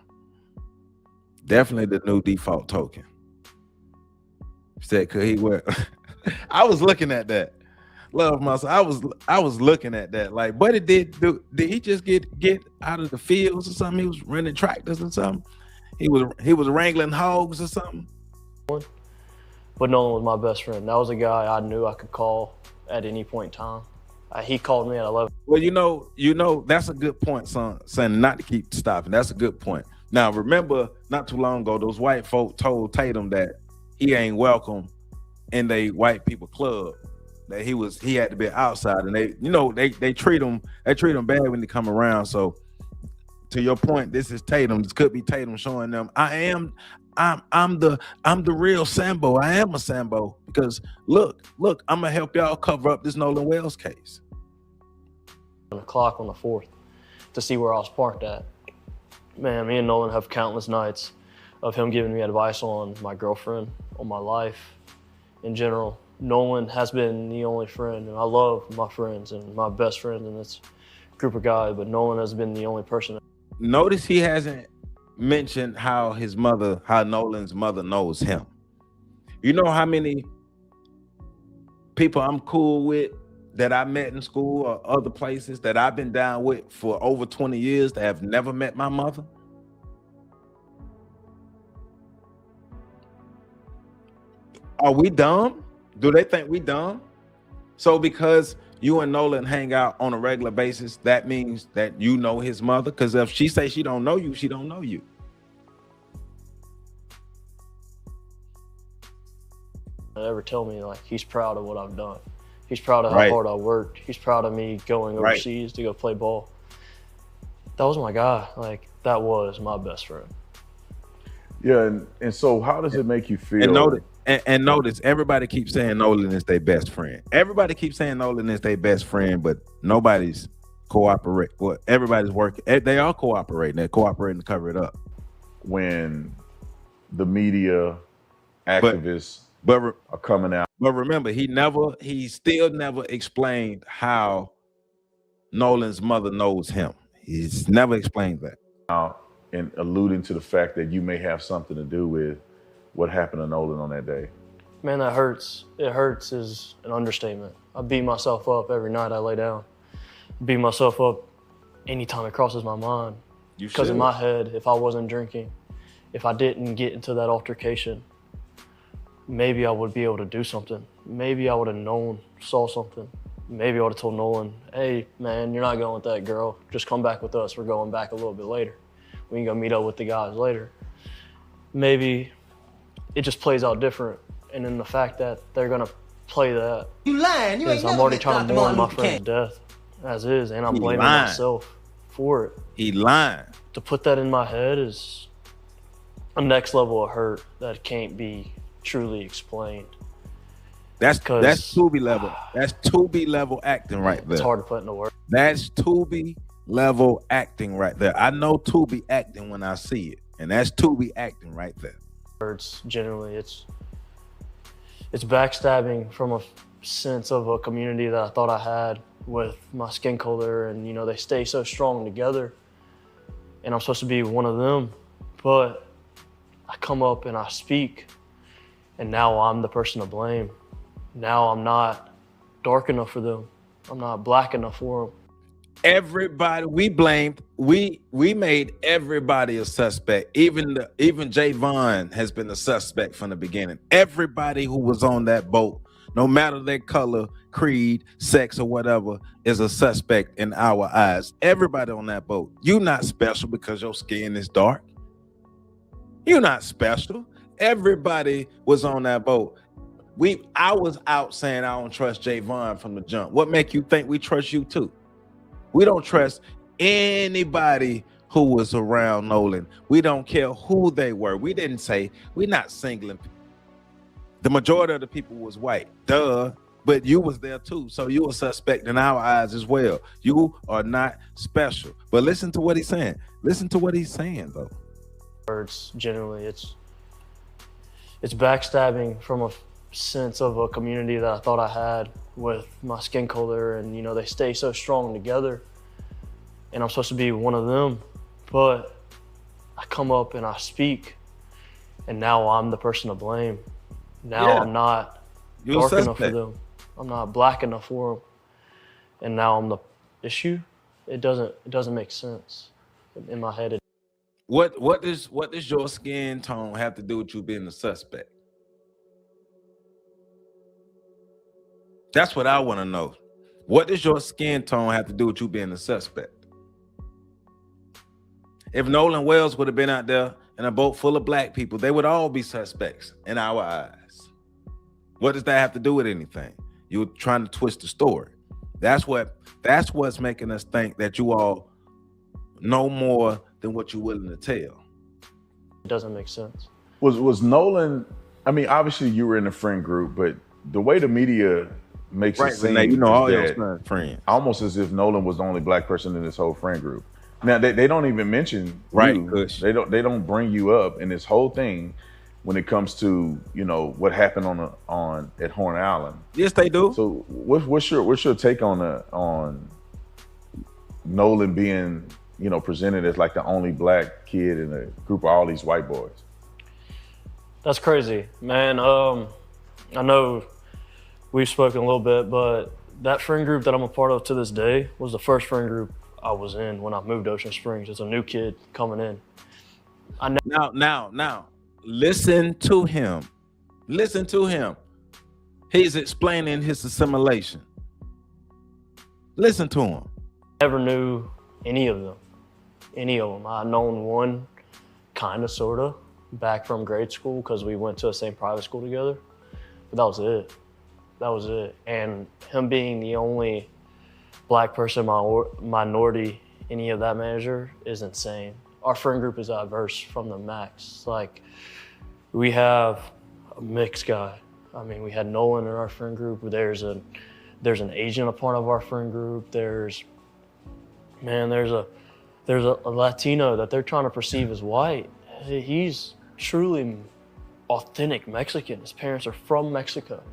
Definitely the new default token. Said, could he wear? I was looking at that. Love muscle. I was looking at that. Like, but it did he just get out of the fields or something? He was running tractors or something. He was wrangling hogs or something. But Nolan was my best friend. That was a guy I knew I could call at any point in time. He called me at 11. Well, you know, that's a good point, son. Not to keep stopping. That's a good point. Now, remember, not too long ago, those white folk told Tatum that he ain't welcome in the white people club. That he had to be outside, and they treat him bad when they come around. So, to your point, this is Tatum. This could be Tatum showing them I'm the real Sambo. I am a Sambo because look, I'm gonna help y'all cover up this Nolan Wells case. On the clock on the 4th to see where I was parked at. Man, me and Nolan have countless nights of him giving me advice on my girlfriend, on my life in general. Nolan has been the only friend, and I love my friends and my best friends in this group of guys, but Nolan has been the only person. Notice he hasn't mentioned how Nolan's mother knows him. You know how many people I'm cool with that I met in school or other places that I've been down with for over 20 years that have never met my mother? Are we dumb? Do they think we dumb? So because you and Nolan hang out on a regular basis, that means that you know his mother? Because if she say she don't know you, she don't know you. Ever tell me like he's proud of what I've done. He's proud of how hard I worked. He's proud of me going overseas to go play ball. That was my guy. Like, that was my best friend. Yeah, and so how does it make you feel? And notice, everybody keeps saying Nolan is their best friend. Everybody keeps saying Nolan is their best friend, but nobody's cooperating. Well, everybody's working. They are cooperating. They're cooperating to cover it up. When the media activists are coming out. But remember, he still never explained how Nolan's mother knows him. He's never explained that. And alluding to the fact that you may have something to do with what happened to Nolan on that day. Man, that hurts. It hurts is an understatement. I beat myself up every night I lay down. Beat myself up anytime it crosses my mind. Because in my head, if I wasn't drinking, if I didn't get into that altercation, maybe I would be able to do something. Maybe I would have saw something. Maybe I would have told Nolan, hey, man, you're not going with that girl. Just come back with us. We're going back a little bit later. We can go meet up with the guys later. Maybe it just plays out different. And then the fact that they're going to play that. You lying. You ain't I'm already trying to mourn my friend's death as is, and I'm blaming myself for it. He lying. To put that in my head is a next level of hurt that can't be truly explained. That's Tubi level. That's Tubi level acting right there. It's hard to put into words. That's Tubi level acting right there. I know Tubi acting when I see it, and that's Tubi acting right there. Words generally, it's backstabbing from a sense of a community that I thought I had with my skin color, and they stay so strong together, and I'm supposed to be one of them, but I come up and I speak, and now I'm the person to blame. Now I'm not dark enough for them. I'm not black enough for them. Everybody we made everybody a suspect. Even Javon has been a suspect from the beginning. Everybody who was on that boat, no matter their color, creed, sex, or whatever, is a suspect in our eyes. Everybody on that boat. You're not special because your skin is dark. You're not special. Everybody was on that boat. I was out saying I don't trust Javon from the jump. What make you think we trust you too? We don't trust anybody who was around Nolan. We don't care who they were. We didn't say, we're not singling. The majority of the people was white, duh, but you was there too. So you a suspect in our eyes as well. You are not special. But listen to what he's saying. Listen to what he's saying though. Words generally, it's backstabbing from a sense of a community that I thought I had with my skin color, and they stay so strong together, and I'm supposed to be one of them, but I come up and I speak, and now I'm the person to blame. Now I'm not dark enough for them. I'm not black enough for them, and now I'm the issue. It doesn't make sense in my head. What does your skin tone have to do with you being the suspect? That's what I want to know. What does your skin tone have to do with you being a suspect? If Nolan Wells would have been out there in a boat full of black people, they would all be suspects in our eyes. What does that have to do with anything? You're trying to twist the story. That's what's making us think that you all know more than what you're willing to tell. It doesn't make sense. Was Nolan, I mean, obviously you were in a friend group, but the way the media makes it seem all your friends. Almost as if Nolan was the only black person in this whole friend group. Now they don't even mention Right, you. Kush. They don't bring you up in this whole thing when it comes to, you know, what happened on at Horn Island. Yes, they do. So what's your take on Nolan being, you know, presented as like the only black kid in a group of all these white boys? That's crazy, man. I know we've spoken a little bit, but that friend group that I'm a part of to this day was the first friend group I was in when I moved to Ocean Springs. It's a new kid coming in. Now, listen to him. Listen to him. He's explaining his assimilation. Listen to him. Never knew any of them. I known one, kind of, sort of, back from grade school because we went to the same private school together. But that was it. And him being the only black person, minority, any of that manager is insane. Our friend group is diverse from the max. Like, we have a mixed guy. I mean, we had Nolan in our friend group. There's an Asian a part of our friend group. There's a Latino that they're trying to perceive as white. He's truly authentic Mexican. His parents are from Mexico.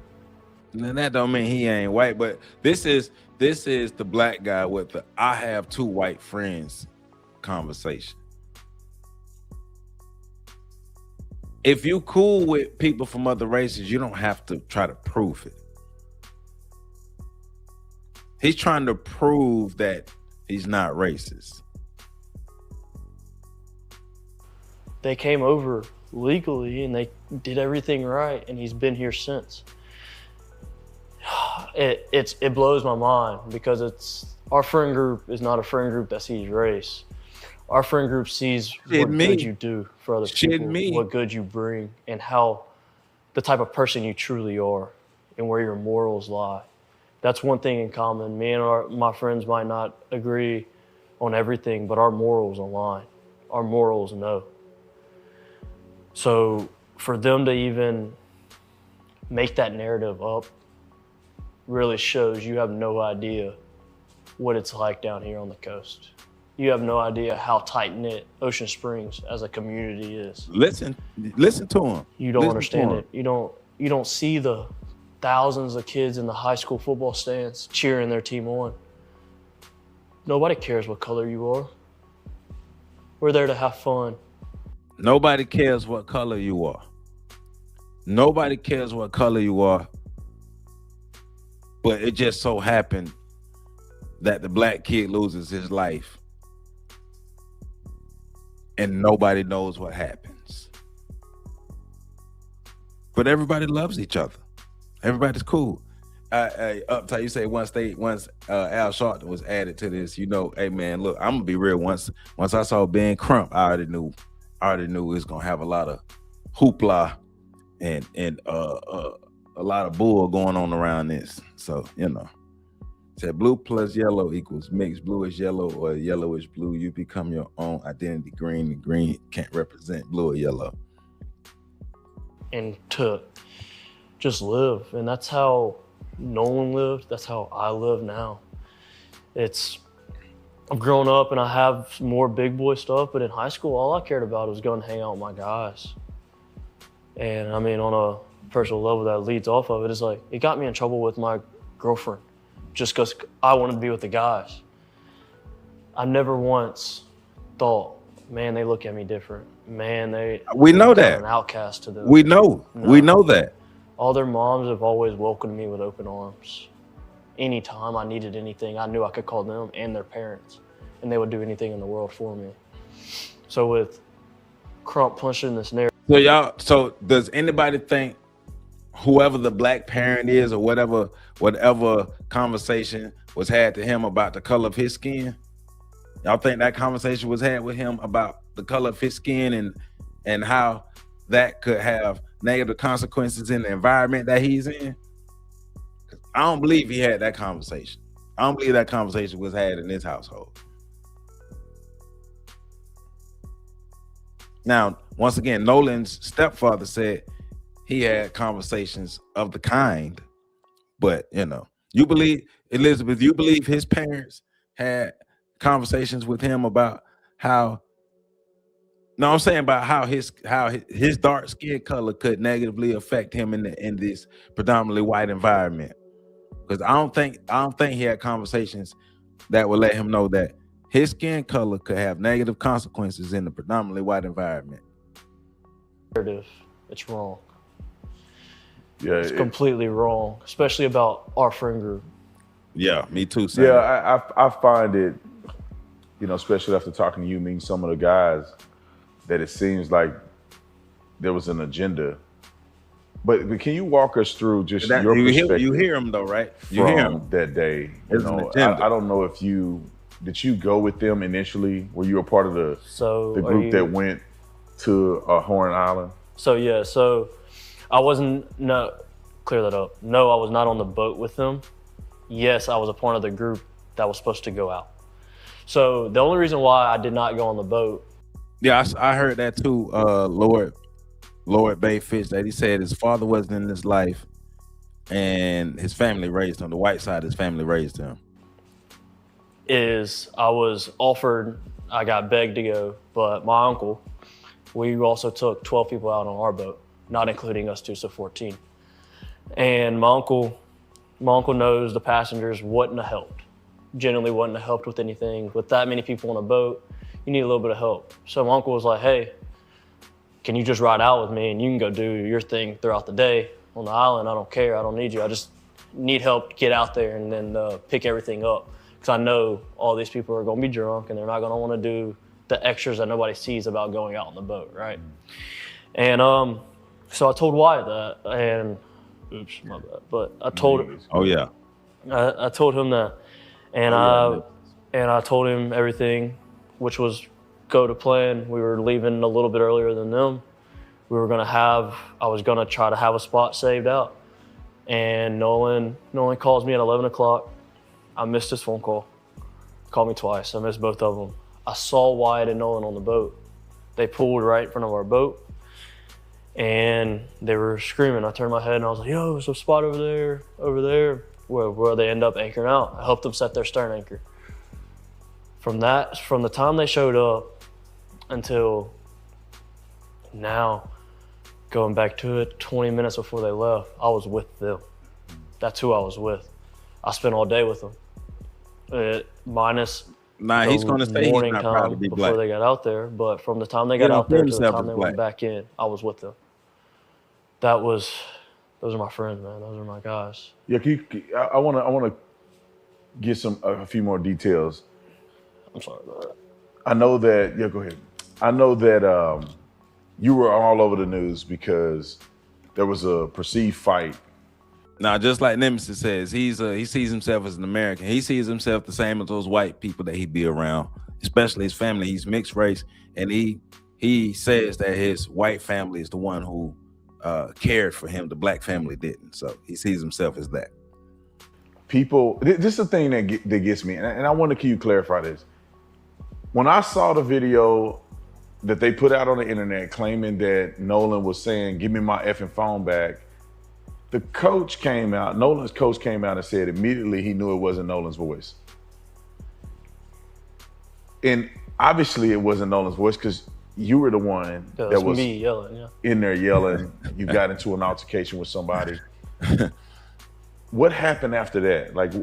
And that don't mean he ain't white, but this is the black guy with the "I have two white friends" conversation. If you cool with people from other races, you don't have to try to prove it. He's trying to prove that he's not racist. They came over legally and they did everything right, and he's been here since. It blows my mind because our friend group is not a friend group that sees race. Our friend group sees what good you do for other people, what good you bring, and how the type of person you truly are and where your morals lie. That's one thing in common. Me and my friends might not agree on everything, but our morals align. Our morals know. So for them to even make that narrative up really shows you have no idea what it's like down here on the coast. You have no idea how tight-knit Ocean Springs as a community is. Listen to him. You don't understand it. You don't see the thousands of kids in the high school football stands cheering their team on. Nobody cares what color you are. We're there to have fun. Nobody cares what color you are. Nobody cares what color you are. But it just so happened that the black kid loses his life and nobody knows what happens. But everybody loves each other. Everybody's cool. Uptight, you say once Al Sharpton was added to this, you know, hey man, look, I'm gonna be real. Once I saw Ben Crump, I already knew it was gonna have a lot of hoopla and a lot of bull going on around this. So, you know, said blue plus yellow equals mixed. Blue is yellow or yellow is blue. You become your own identity. Green and green can't represent blue or yellow. And to just live. And that's how Nolan lived. That's how I live now. I've grown up and I have more big boy stuff, but in high school, all I cared about was going to hang out with my guys. And I mean, on a personal level that leads off of it, is like, it got me in trouble with my girlfriend just because I wanted to be with the guys. I never once thought, man, they look at me different. Man, we know that. An outcast to them. We know that. All their moms have always welcomed me with open arms. Anytime I needed anything, I knew I could call them and their parents, and they would do anything in the world for me. So with Crump punching this narrative. So does anybody think whoever the black parent is or whatever conversation was had to him about the color of his skin? Y'all think that conversation was had with him about the color of his skin and how that could have negative consequences in the environment that he's in? I don't believe he had that conversation. I don't believe that conversation was had in his household. Now, once again, Nolan's stepfather said he had conversations of the kind, but you know, you believe, Elizabeth, you believe his parents had conversations with him about how? No, I'm saying about how his dark skin color could negatively affect him in this predominantly white environment. Because I don't think he had conversations that would let him know that his skin color could have negative consequences in the predominantly white environment. It's wrong. Yeah, it's completely wrong, especially about our friend group. Yeah, me too. Sam. Yeah, I find it, you know, especially after talking to you, meeting some of the guys, that it seems like there was an agenda. But can you walk us through just your perspective? You hear him though, right? You hear him that day. You know, I don't know if did you go with them initially? Were you a part of the group that went to Horn Island? So I wasn't. No, clear that up. No, I was not on the boat with them. Yes, I was a part of the group that was supposed to go out. So the only reason why I did not go on the boat. Yeah, I heard that too. Lord Bay Fish, that he said his father wasn't in his life and his family raised him. The white side of his family raised him. I was offered, I got begged to go, but my uncle, we also took 12 people out on our boat, not including us two, so 14. And my uncle knows the passengers wouldn't have helped. Generally wouldn't have helped with anything. With that many people on a boat, you need a little bit of help. So my uncle was like, hey, can you just ride out with me and you can go do your thing throughout the day on the island? I don't care, I don't need you. I just need help to get out there and then pick everything up. Because I know all these people are gonna be drunk and they're not gonna wanna do the extras that nobody sees about going out on the boat, right? And so I told Wyatt that, and oops, my bad. But I told him. Oh yeah. I told him that, and I told him everything, which was go to plan. We were leaving a little bit earlier than them. I was gonna try to have a spot saved out. And Nolan calls me at 11 o'clock. I missed his phone call. Called me twice. I missed both of them. I saw Wyatt and Nolan on the boat. They pulled right in front of our boat and they were screaming. I turned my head and I was like, yo, there's a spot over there, where they end up anchoring out. I helped them set their stern anchor. From the time they showed up until now, going back to it, 20 minutes before they left, I was with them. That's who I was with. I spent all day with them. Minus he's going to say he's not proud to be black. Before they got out there, but from the time they got out there to the time they went back in, I was with them. Those are my friends, man. Those are my guys. Yeah, I want to get a few more details. I'm sorry about that. I know that. Yeah, go ahead. I know that you were all over the news because there was a perceived fight. Now, just like Nemesis says, he sees himself as an American. He sees himself the same as those white people that he be around, especially his family. He's mixed race, and he says that his white family is the one who cared for him. The black family didn't. So he sees himself as that. People, this is the thing that gets me, and I want to clarify this. When I saw the video that they put out on the internet claiming that Nolan was saying, give me my effing phone back, Nolan's coach came out and said immediately he knew it wasn't Nolan's voice. And obviously it wasn't Nolan's voice because you were the one that was me yelling, in there yelling. You got into an altercation with somebody. What happened after that? Like,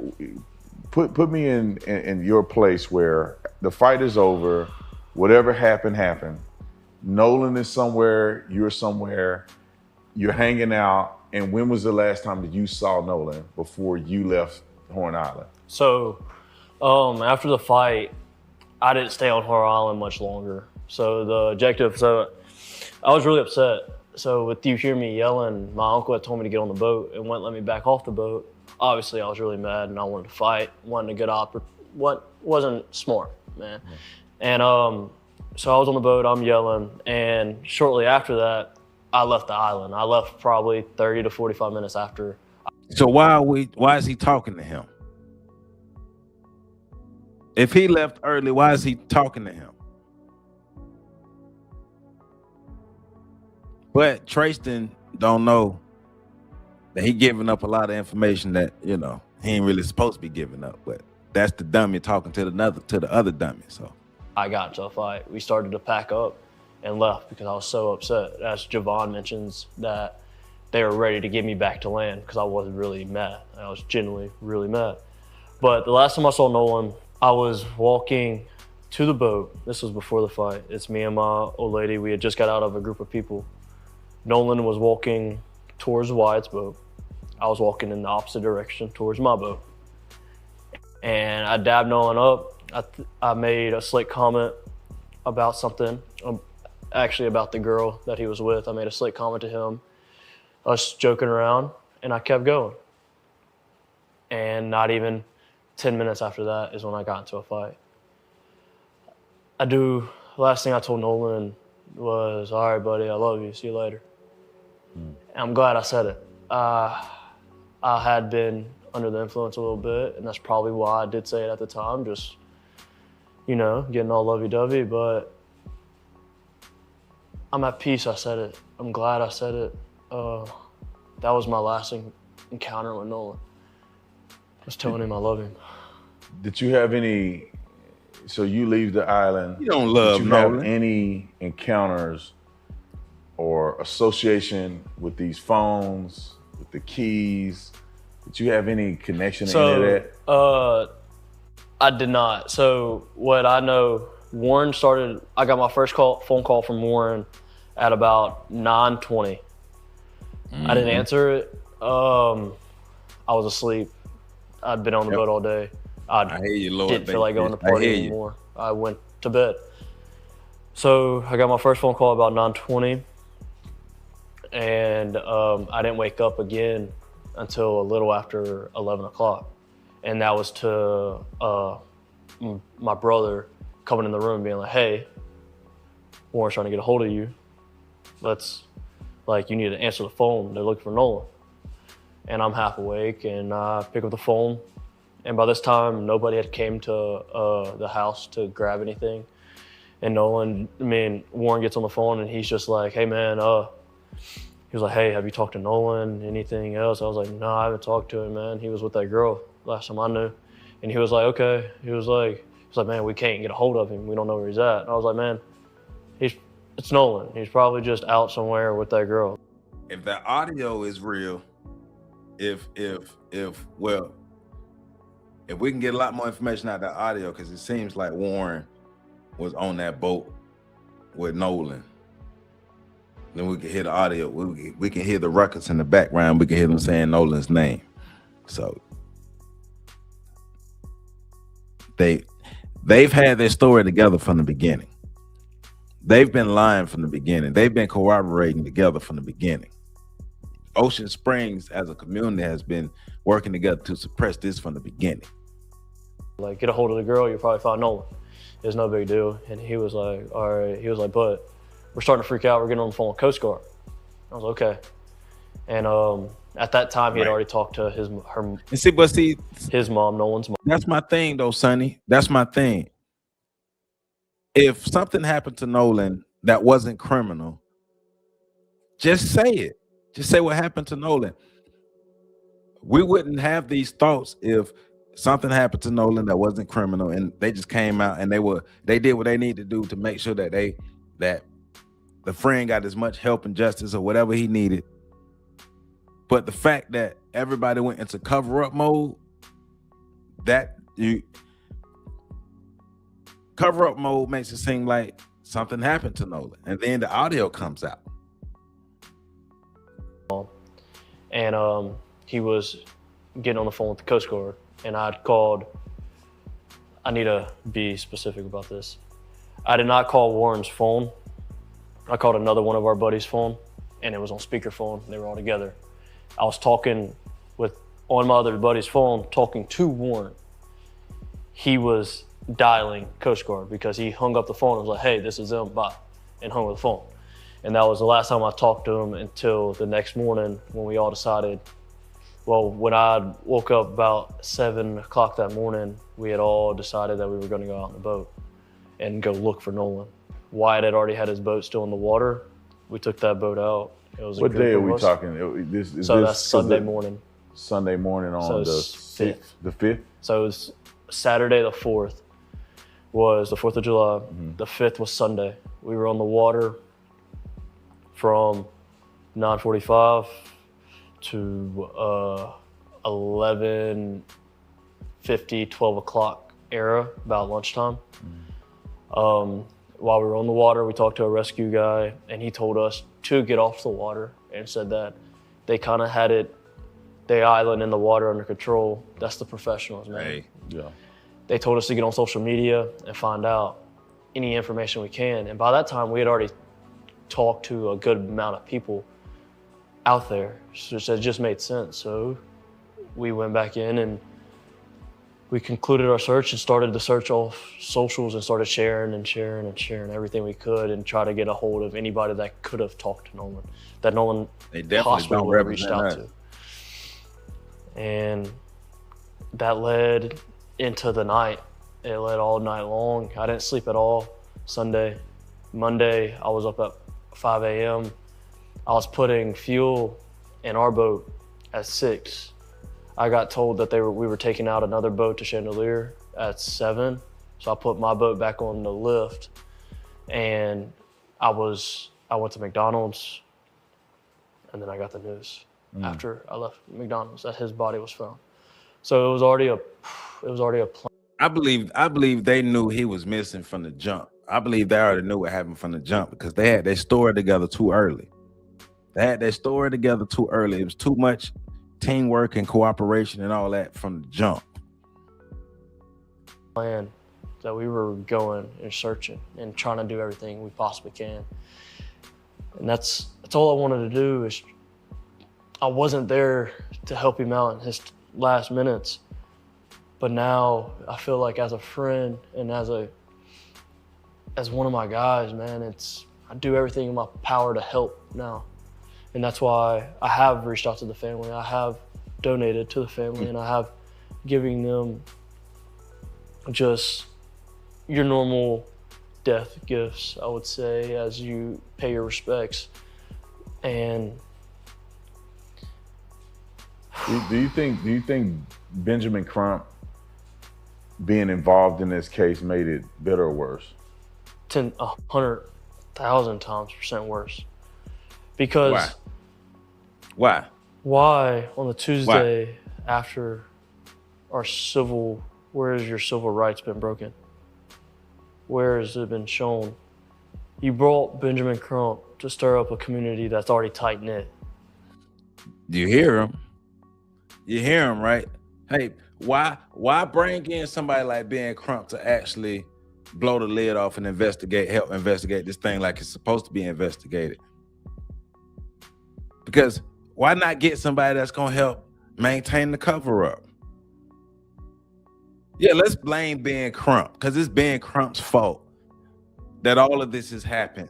put me in your place where the fight is over, whatever happened. Nolan is somewhere, you're somewhere, you're hanging out. And when was the last time that you saw Nolan before you left Horn Island? So after the fight, I didn't stay on Horn Island much longer. So the objective, I was really upset. So with you hear me yelling, my uncle had told me to get on the boat and wouldn't let me back off the boat. Obviously, I was really mad and I wanted to fight, wanted a good what wasn't smart, man. And so I was on the boat, I'm yelling, and shortly after that, I left the island. I left probably 30 to 45 minutes after. So why is he talking to him? If he left early, why is he talking to him? But Trayston don't know that he giving up a lot of information that, he ain't really supposed to be giving up. But that's the dummy talking to the other dummy. So I got into a fight. We started to pack up and left because I was so upset. As Javon mentions, that they were ready to get me back to land because I was really mad. I was genuinely really mad. But the last time I saw Nolan, I was walking to the boat. This was before the fight. It's me and my old lady. We had just got out of a group of people. Nolan was walking towards Wyatt's boat. I was walking in the opposite direction towards my boat. And I dabbed Nolan up. I made a slick comment about something, actually about the girl that he was with. I made a slick comment to him, us joking around, and I kept going. And not even 10 minutes after that is when I got into a fight. Last thing I told Nolan was, all right, buddy, I love you, see you later. And I'm glad I said it. I had been under the influence a little bit, and that's probably why I did say it at the time, just, getting all lovey-dovey, but I'm at peace I said it. I'm glad I said it. That was my last encounter with Nolan. I was telling him I love him. Did you have any, so you leave the island. You don't love Did you Nolan. have any encounters or association with these phones, with the keys? Did you have any connection to any of that? I did not. So what I know, I got my first phone call from Warren at about 9:20. I didn't answer it. I was asleep. I'd been on the boat all day. I hear you, Lord. Didn't feel like going to party anymore. I went to bed. So I got my first phone call about 9:20, and I didn't wake up again until a little after 11 o'clock. And that was to my brother coming in the room being like, hey, Warren's trying to get a hold of you. You need to answer the phone. They're looking for Nolan. And I'm half awake, and I pick up the phone. And by this time, nobody had came to the house to grab anything. And Warren gets on the phone, and he's just like, hey, man, he was like, hey, have you talked to Nolan? Anything else? I was like, no, I haven't talked to him, man. He was with that girl last time I knew. And he was like, okay. He was like, man, we can't get a hold of him. We don't know where he's at. And I was like, man, it's Nolan. He's probably just out somewhere with that girl. If that audio is real, if we can get a lot more information out of that audio, because it seems like Warren was on that boat with Nolan, then we can hear the audio. We can hear the ruckus in the background. We can hear them saying Nolan's name. So they've had their story together from the beginning. They've been lying from the beginning. They've been corroborating together from the beginning. Ocean Springs as a community has been working together to suppress this from the beginning. Like, get a hold of the girl, you'll probably find Nolan. It's no big deal. And he was like, all right. He was like, but we're starting to freak out. We're getting on the phone with Coast Guard. I was like, okay. And at that time, he had already talked to his mom, Nolan's mom. That's my thing, though, Sonny. That's my thing. If something happened to Nolan that wasn't criminal, just say it. Just say what happened to Nolan. We wouldn't have these thoughts if something happened to Nolan that wasn't criminal, and they just came out and they did what they need to do to make sure that the friend got as much help and justice or whatever he needed. But the fact that everybody went into cover-up mode, cover-up mode makes it seem like something happened to Nolan, and then the audio comes out. And he was getting on the phone with the Coast Guard, and I'd called. I need to be specific about this. I did not call Warren's phone. I called another one of our buddies' phone, and it was on speakerphone. They were all together. I was talking on my other buddy's phone, talking to Warren. He was dialing Coast Guard because he hung up the phone and was like, hey, this is them, bye, and hung up the phone. And that was the last time I talked to him until the next morning when we all decided, when I woke up about 7 o'clock that morning, we had all decided that we were going to go out on the boat and go look for Nolan. Wyatt had already had his boat still in the water. We took that boat out. It was what day are we talking? That's Sunday morning. Sunday morning on the 5th. The 5th? So it was Saturday the 4th was the 4th of July. The 5th was Sunday. We were on the water from 9:45 to 11:50, 12 o'clock era, about lunchtime. While we were on the water, we talked to a rescue guy, and he told us to get off the water and said that they kind of had the island in the water under control. That's the professionals, man. Hey. Yeah. They told us to get on social media and find out any information we can. And by that time, we had already talked to a good amount of people out there, so it just made sense. So we went back in and we concluded our search and started the search off socials and started sharing everything we could and try to get a hold of anybody that could have talked to Nolan, that Nolan They definitely possibly don't would have reached out represent to. And that led into the night. It led all night long. I didn't sleep at all Sunday. Monday, I was up at 5 a.m. I was putting fuel in our boat at 6. I got told that we were taking out another boat to Chandelier at 7. So I put my boat back on the lift, and I went to McDonald's, and then I got the news after I left McDonald's that his body was found. So it was already a plan. I believe they knew he was missing from the jump. I believe they already knew what happened from the jump because they had their story together too early. It was too much teamwork and cooperation and all that from the jump. Plan that we were going and searching and trying to do everything we possibly can. And that's all I wanted to do. Is I wasn't there to help him out in his last minutes, but now I feel like as a friend and as one of my guys, man, I do everything in my power to help now. And that's why I have reached out to the family. I have donated to the family, and I have giving them just your normal death gifts, I would say, as you pay your respects. And Do you think Benjamin Crump being involved in this case made it better or worse? 100,000 times % worse. Because Why? why on the Tuesday after where has your civil rights been broken? Where has it been shown? You brought Benjamin Crump to stir up a community that's already tight-knit. You hear him? You hear him, right? Hey, why bring in somebody like Ben Crump to actually blow the lid off and help investigate this thing like it's supposed to be investigated? Because why not get somebody that's gonna help maintain the cover-up? Yeah, let's blame Ben Crump because it's Ben Crump's fault that all of this has happened.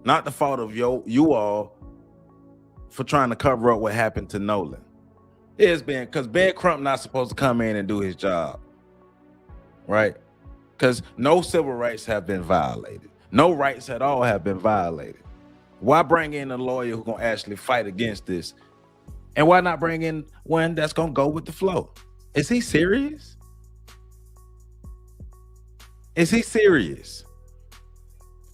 Not the fault of you all for trying to cover up what happened to Nolan. It's Ben, because Ben Crump not supposed to come in and do his job, right? Because no civil rights have been violated. No rights at all have been violated. Why bring in a lawyer who's gonna actually fight against this? And why not bring in one that's gonna go with the flow? Is he serious? Is he serious?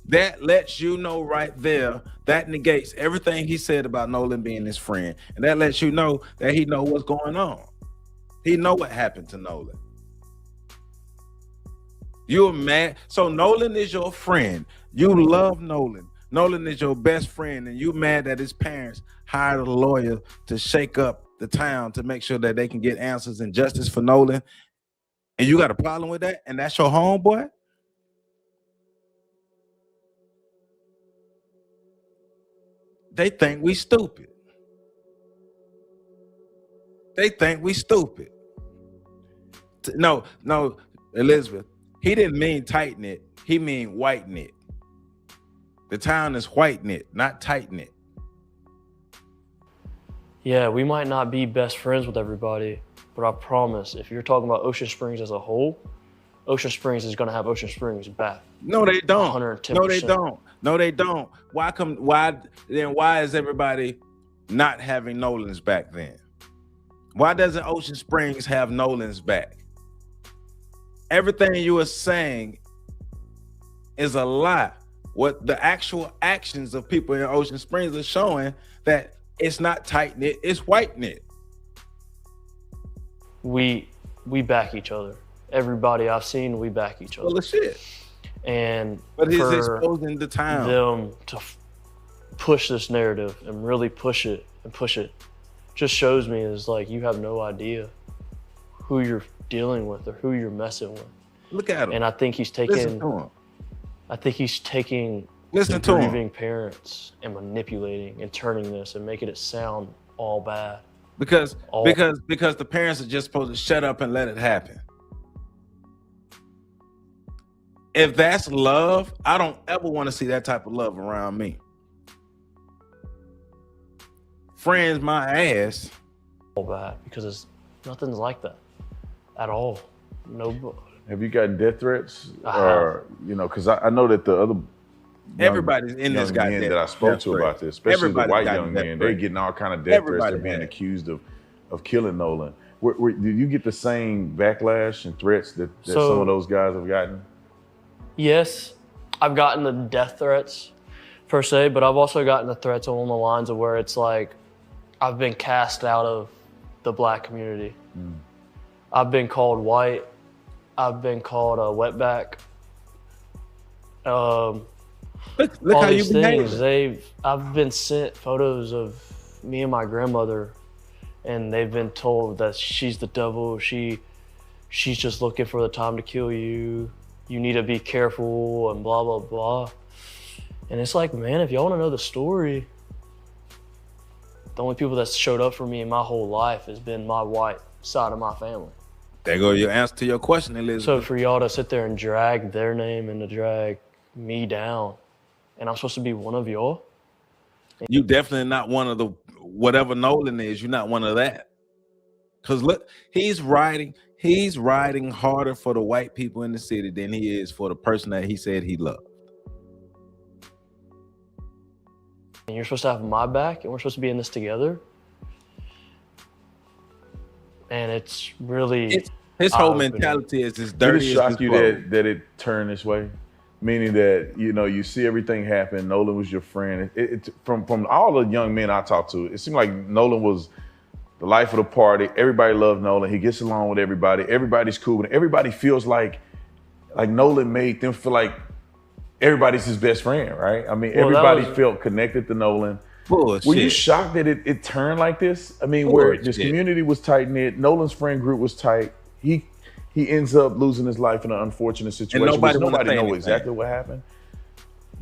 That lets you know right there, that negates everything he said about Nolan being his friend. And that lets you know that he know what's going on. He know what happened to Nolan. You're mad. So Nolan is your friend. You love Nolan. Nolan is your best friend, and you mad that his parents hired a lawyer to shake up the town to make sure that they can get answers and justice for Nolan. And you got a problem with that? And that's your homeboy? They think we stupid. They think we stupid. No, Elizabeth, he didn't mean tight knit. He mean white knit. The town is white knit, not tight knit. Yeah, we might not be best friends with everybody, but I promise, if you're talking about Ocean Springs as a whole, Ocean Springs is going to have Ocean Springs back. No, they don't. 110%. No, they don't. No, they don't. Why is everybody not having Nolan's back then? Why doesn't Ocean Springs have Nolan's back? Everything you were saying is a lie. What the actual actions of people in Ocean Springs are showing that it's not tight knit, it's white knit. We back each other. Everybody I've seen, we back each other. Well, shit. And but he's for exposing the town. Them to push this narrative and really push it just shows me is like you have no idea who you're dealing with or who you're messing with. Look at him. And I think he's taking. Listen to him. I think he's taking. Listen to grieving him. Parents and manipulating and turning this and making it sound all bad. Because the parents are just supposed to shut up and let it happen. If that's love, I don't ever want to see that type of love around me. Friends, my ass. All bad because nothing's like that at all. No. Have you gotten death threats, or because I know that the other everybody's in this guy that I spoke to about this, especially the white young men, they're getting all kind of death threats for being accused of killing Nolan. Did you get the same backlash and threats that some of those guys have gotten? Yes, I've gotten the death threats per se, but I've also gotten the threats along the lines of where it's like I've been cast out of the black community. I've been called white. I've been called a wetback. Look all how these you things. I've been sent photos of me and my grandmother, and they've been told that she's the devil. She's just looking for the time to kill you. You need to be careful and blah, blah, blah. And it's like, man, if y'all want to know the story, the only people that showed up for me in my whole life has been my white side of my family. There go your answer to your question, Elizabeth. So for y'all to sit there and drag their name and to drag me down, and I'm supposed to be one of y'all? You definitely not one of the, whatever Nolan is, you're not one of that. Because look, he's riding harder for the white people in the city than he is for the person that he said he loved. And you're supposed to have my back, and we're supposed to be in this together. And it's really... His whole mentality is as dirty as Did it shock you that it turned this way? Meaning that, you see everything happen. Nolan was your friend. From all the young men I talked to, it seemed like Nolan was the life of the party. Everybody loved Nolan. He gets along with everybody. Everybody's cool. And everybody feels like Nolan made them feel like everybody's his best friend, right? I mean, everybody felt connected to Nolan. Bullshit. Were you shocked that it turned like this? I mean, where this community was tight-knit, Nolan's friend group was tight. He ends up losing his life in an unfortunate situation. And nobody knows exactly what happened.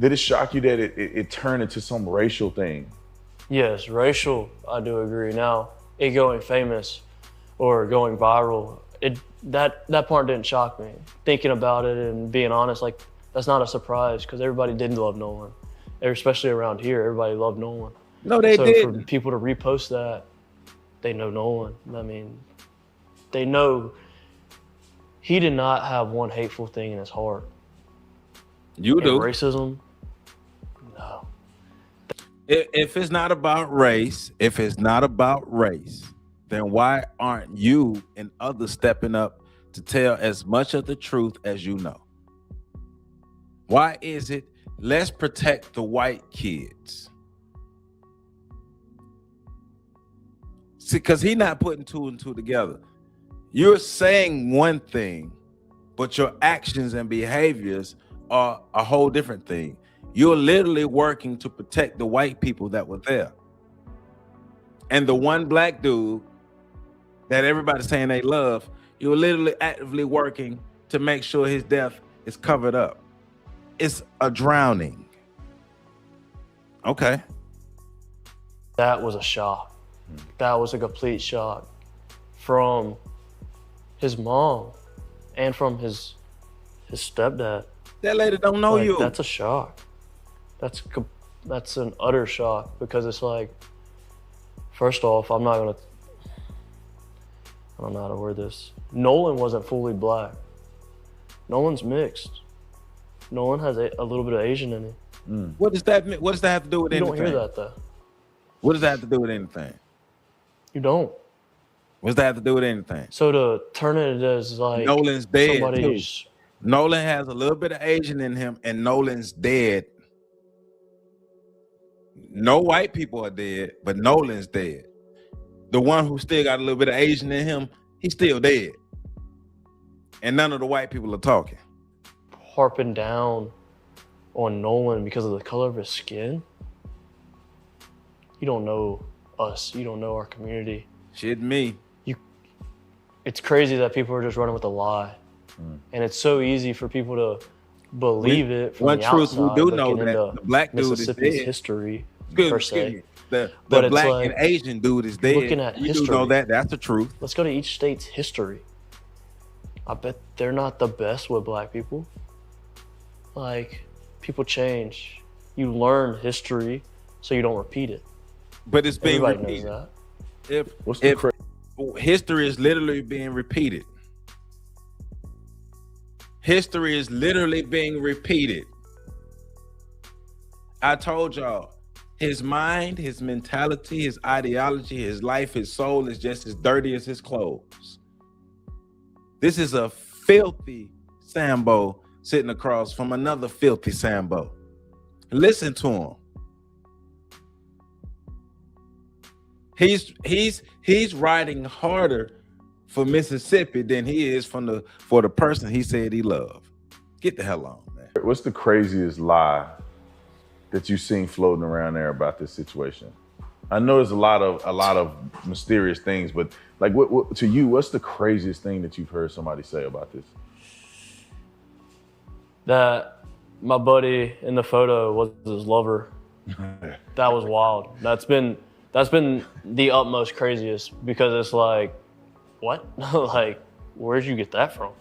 Did it shock you that it turned into some racial thing? Yes, racial, I do agree. Now, it going famous or going viral, that part didn't shock me. Thinking about it and being honest, like, that's not a surprise because everybody did love Nolan. Especially around here, everybody loved Nolan. No, they did. For people to repost that, they know Nolan. I mean, they know he did not have one hateful thing in his heart. You do. Racism? No. If it's not about race, then why aren't you and others stepping up to tell as much of the truth as you know? Why is it, let's protect the white kids? See, because he's not putting two and two together. You're saying one thing, but your actions and behaviors are a whole different thing. You're literally working to protect the white people that were there. And the one black dude that everybody's saying they love, you're literally actively working to make sure his death is covered up. It's a drowning. Okay. That was a shock. That was a complete shock from his mom and from his stepdad. That lady don't know you. That's a shock. That's an utter shock because it's like, first off, I don't know how to word this. Nolan wasn't fully black. Nolan's mixed. Nolan has a little bit of Asian in it. What does that mean? What does that have to do with anything? You don't hear that though. What does that have to do with anything? You don't. What's that have to do with anything? So to turn it as like Nolan's dead too. somebody's Nolan has a little bit of Asian in him, and Nolan's dead. No white people are dead, but Nolan's dead. The one who still got a little bit of Asian in him, he's still dead. And none of the white people are talking. harping down on Nolan because of the color of his skin. You don't know us. You don't know our community. Shit me. It's crazy that people are just running with a lie. And it's so easy for people to believe it from One the truth outside, we do know looking that into the black dude is Mississippi's dead. history, Excuse per me. se. The But it's black like, and Asian dude is dead. looking at You do history. know that. That's the truth. Let's go to each state's history. I bet they're not the best with black people. Like, people change. You learn history so you don't repeat it. But it's being Everybody knows repeated. that. If history is literally being repeated. History is literally being repeated. I told y'all, his mind, his mentality, his ideology, his life, his soul is just as dirty as his clothes. This is a filthy Sambo sitting across from another filthy Sambo. Listen to him. He's riding harder for Mississippi than he is for the person he said he loved. Get the hell on, man. What's the craziest lie that you've seen floating around there about this situation? I know there's a lot of mysterious things, but like, what to you, what's the craziest thing that you've heard somebody say about this? That my buddy in the photo was his lover. That was wild. That's been the utmost craziest, because it's like, what? Like, where'd you get that from?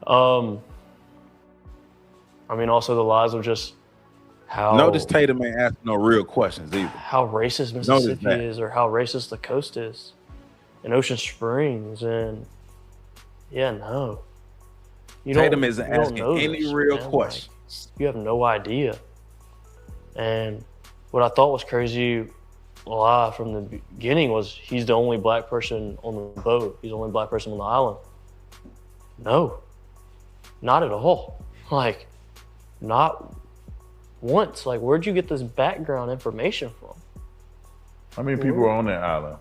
Yeah. I mean, also the lies of just how. Notice Tatum ain't asking no real questions either. How racist Mississippi is, or how racist the coast is, and Ocean Springs, and yeah, no. Tatum isn't asking any real questions. Like, you have no idea. And what I thought was crazy lie from the beginning was he's the only black person on the boat. He's the only black person on the island. No, not at all. Like, not once. Like, where'd you get this background information from? How many people are on that island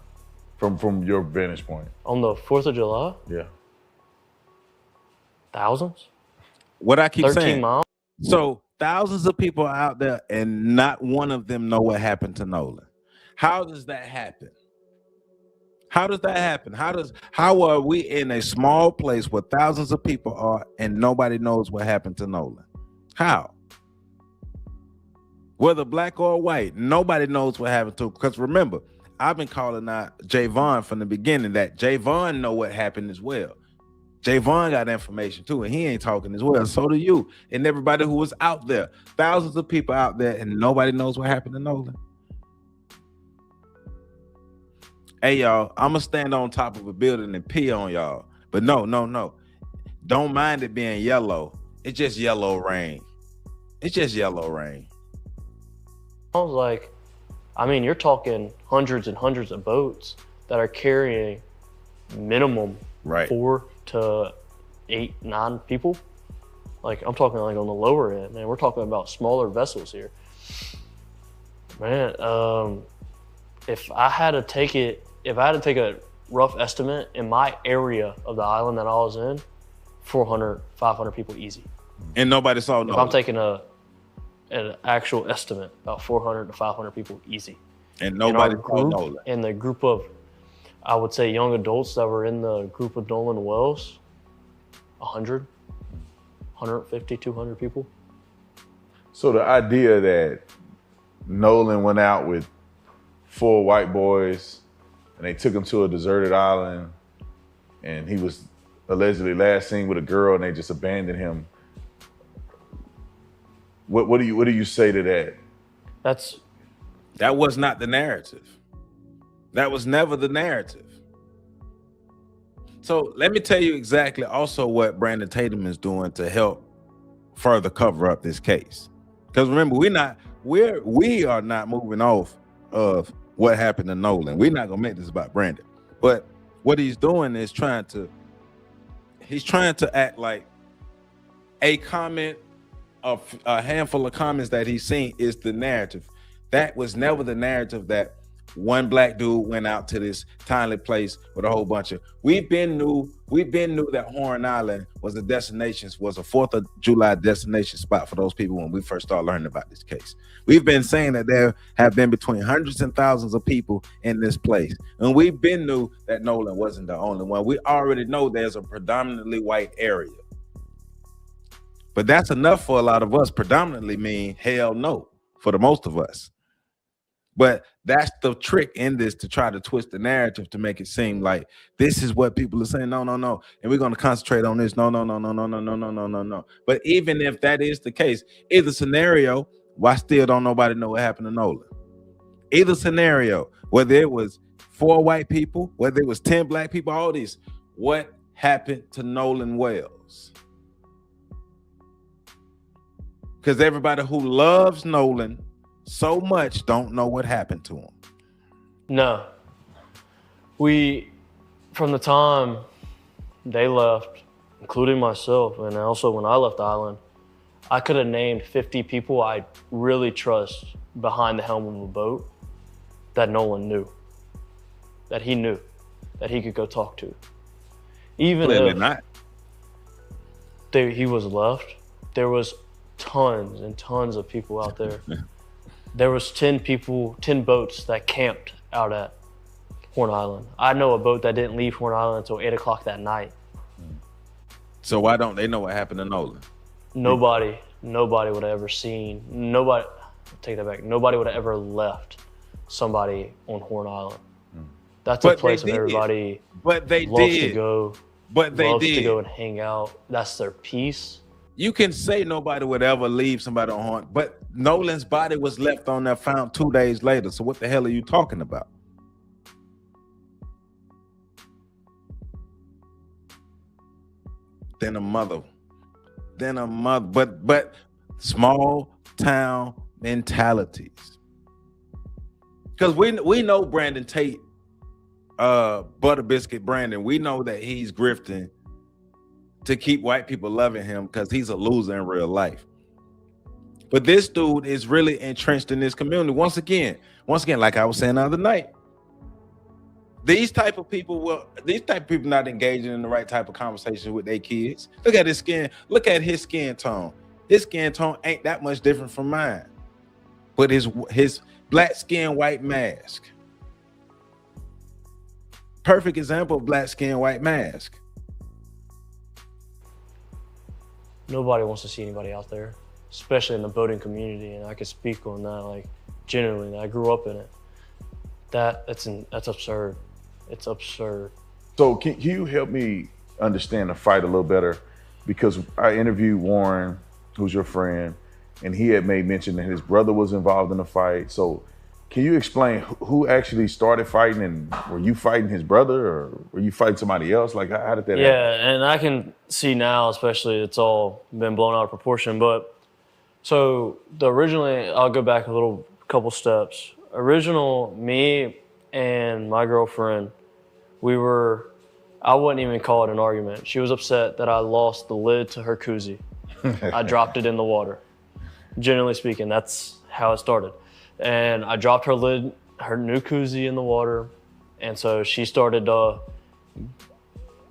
from your vantage point? On the 4th of July? Yeah. Thousands? What I keep 13 saying. miles? So thousands of people are out there and not one of them know what happened to Nolan. How does that happen? How does that happen? How are we in a small place where thousands of people are and nobody knows what happened to Nolan? How? Whether black or white, nobody knows what happened to him. Because remember, I've been calling out Javon from the beginning that Javon know what happened as well. Javon got information too, and he ain't talking as well. So do you and everybody who was out there. Thousands of people out there, and nobody knows what happened to Nolan. Hey, y'all, I'm going to stand on top of a building and pee on y'all. But no. Don't mind it being yellow. It's just yellow rain. It's just yellow rain. I was like, I mean, you're talking hundreds and hundreds of boats that are carrying minimum 4 to 8, 9 people. Like, I'm talking like on the lower end, man. We're talking about smaller vessels here. Man, if I had to take a rough estimate in my area of the island that I was in, 400, 500 people easy. And nobody saw Nolan. If I'm taking an actual estimate, about 400 to 500 people easy. And nobody saw Nolan. And the group of, I would say, young adults that were in the group of Nolan Wells, 100, 150, 200 people. So the idea that Nolan went out with 4 white boys and they took him to a deserted island and he was allegedly last seen with a girl and they just abandoned him. What do you say to that? That was not the narrative. That was never the narrative. So let me tell you exactly also what Brandon Tatum is doing to help further cover up this case. Because remember, we are not moving off of what happened to Nolan. We're not gonna make this about Brandon. But what he's doing is he's trying to act like a comment of a handful of comments that he's seen is the narrative. That was never the narrative that one black dude went out to this tiny place with a whole bunch of. We've been knew that Horn Island was a 4th of July destination spot for those people when we first started learning about this case. We've been saying that there have been between hundreds and thousands of people in this place, and we've been knew that Nolan wasn't the only one. We already know there's a predominantly white area, but that's enough for a lot of us. Predominantly mean hell no for the most of us. But that's the trick in this, to try to twist the narrative to make it seem like this is what people are saying. No, and we're going to concentrate on this. No. But even if that is the case, either scenario, why still don't nobody know what happened to Nolan? Either scenario, whether it was 4 white people, whether it was 10 black people, all these, what happened to Nolan Wells? Because everybody who loves Nolan so much don't know what happened to him. No. From the time they left, including myself, and also when I left the island, I could have named 50 people I really trust behind the helm of a boat that Nolan knew, that he knew, that he could go talk to. Even Clearly if not. he was left, there was tons and tons of people out there. There was 10 boats that camped out at Horn Island. I know a boat that didn't leave Horn Island until 8 o'clock that night. So why don't they know what happened to Nolan? Nobody would have ever seen, take that back, nobody would have ever left somebody on Horn Island. That's a place of everybody loves to go. But they loves did. to go and hang out. That's their peace. You can say nobody would ever leave somebody on Horn, but Nolan's body was left on there, found 2 days later. So what the hell are you talking about? Then a mother, but small town mentalities. Because we know Brandon Tate, Butter Biscuit Brandon. We know that he's grifting to keep white people loving him because he's a loser in real life. But this dude is really entrenched in this community. Once again, like I was saying the other night, these type of people not engaging in the right type of conversation with their kids. Look at his skin. Look at his skin tone. His skin tone ain't that much different from mine. But his black skin, white mask. Perfect example of black skin, white mask. Nobody wants to see anybody out there, especially in the boating community. And I can speak on that, like, genuinely. I grew up in it. That's absurd. It's absurd. So can you help me understand the fight a little better? Because I interviewed Warren, who's your friend, and he had made mention that his brother was involved in the fight. So can you explain who actually started fighting, and were you fighting his brother or were you fighting somebody else? Like, how did that happen? Yeah, and I can see now, especially, it's all been blown out of proportion. But so originally, I'll go back a couple steps. Me and my girlfriend, I wouldn't even call it an argument. She was upset that I lost the lid to her koozie. I dropped it in the water. Generally speaking, that's how it started. And I dropped her new koozie in the water. And so she started to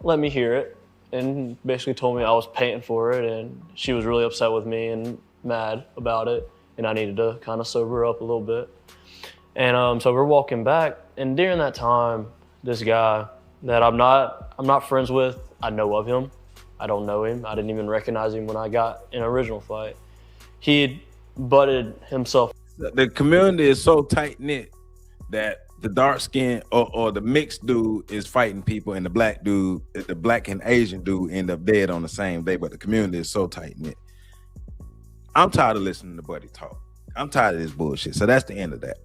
let me hear it and basically told me I was paying for it. And she was really upset with me and mad about it. And I needed to kind of sober up a little bit. And so we're walking back. And during that time, this guy that I'm not friends with, I know of him. I don't know him. I didn't even recognize him when I got in an original fight. He had butted himself. The community is so tight knit that the dark skin or the mixed dude is fighting people, and the black and Asian dude end up dead on the same day. But the community is so tight knit. I'm tired of listening to Buddy talk. I'm tired of this bullshit. So that's the end of that.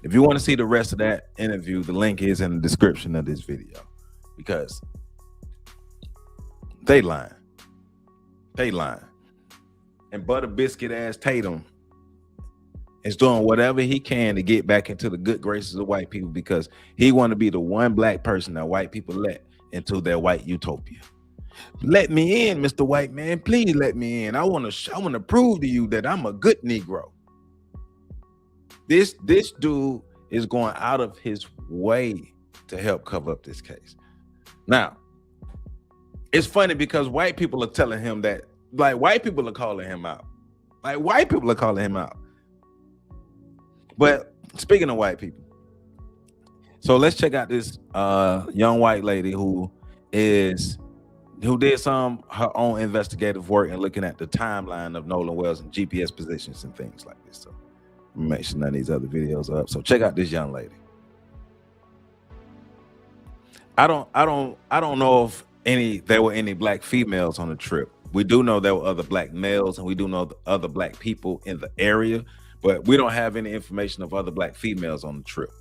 If you want to see the rest of that interview, the link is in the description of this video, because they lying. And Butter Biscuit ass Tatum is doing whatever he can to get back into the good graces of white people because he want to be the one black person that white people let into their white utopia. Let me in, Mr. White Man. Please let me in. I want to prove to you that I'm a good Negro. This dude is going out of his way to help cover up this case. Now, it's funny because white people are telling him that, like, white people are calling him out. Like, white people are calling him out. But speaking of white people, so let's check out this young white lady who did her own investigative work and looking at the timeline of Nolan Wells and GPS positions and things like this. So make sure none of these other videos are up. So check out this young lady. I don't know if there were any black females on the trip. We do know there were other black males, and we do know other black people in the area, but we don't have any information of other black females on the trip.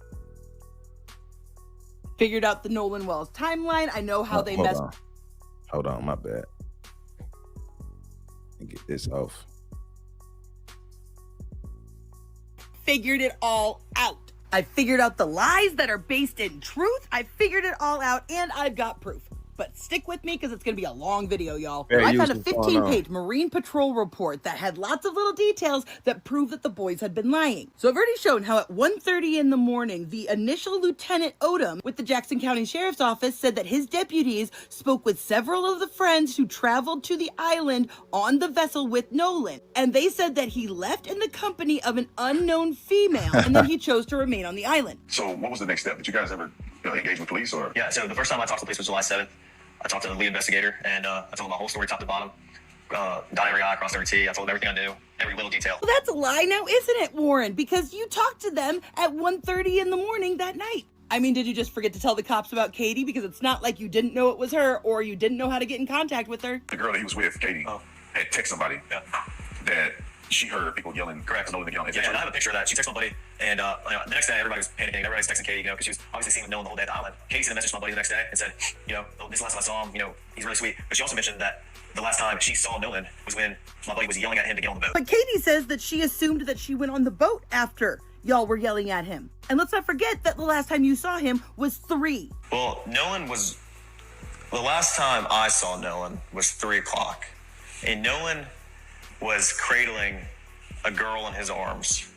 Figured out the Nolan Wells timeline. I know how they messed. Hold on, my bad. Let me get this off. Figured it all out. I figured out the lies that are based in truth. I figured it all out, and I've got proof. But stick with me because it's going to be a long video, y'all. Yeah, I found a 15-page Marine Patrol report that had lots of little details that prove that the boys had been lying. So I've already shown how at 1:30 in the morning, the initial Lieutenant Odom with the Jackson County Sheriff's Office said that his deputies spoke with several of the friends who traveled to the island on the vessel with Nolan. And they said that he left in the company of an unknown female and that he chose to remain on the island. So what was the next step? Did you guys ever engage with police? Or Yeah, so the first time I talked to police was July 7th. I talked to the lead investigator, and I told him my whole story, top to bottom. Dot every I, crossed every T. I told him everything I knew, every little detail. Well, that's a lie now, isn't it, Warren? Because you talked to them at 1:30 in the morning that night. I mean, did you just forget to tell the cops about Katie? Because it's not like you didn't know it was her, or you didn't know how to get in contact with her. the girl that he was with, Katie, had texted somebody that she heard people yelling. Correct. Nolan yelling. Yeah, and I have a picture of that. She texted my buddy, and the next day everybody was panicking. Everybody's texting Katie, because she was obviously seeing Nolan the whole day at the island. Katie sent a message to my buddy the next day and said, this last time I saw him, he's really sweet. But she also mentioned that the last time she saw Nolan was when my buddy was yelling at him to get on the boat. But Katie says that she assumed that she went on the boat after y'all were yelling at him. And let's not forget that the last time you saw him was 3. Well, the last time I saw Nolan was 3 o'clock. And Nolan was cradling a girl in his arms.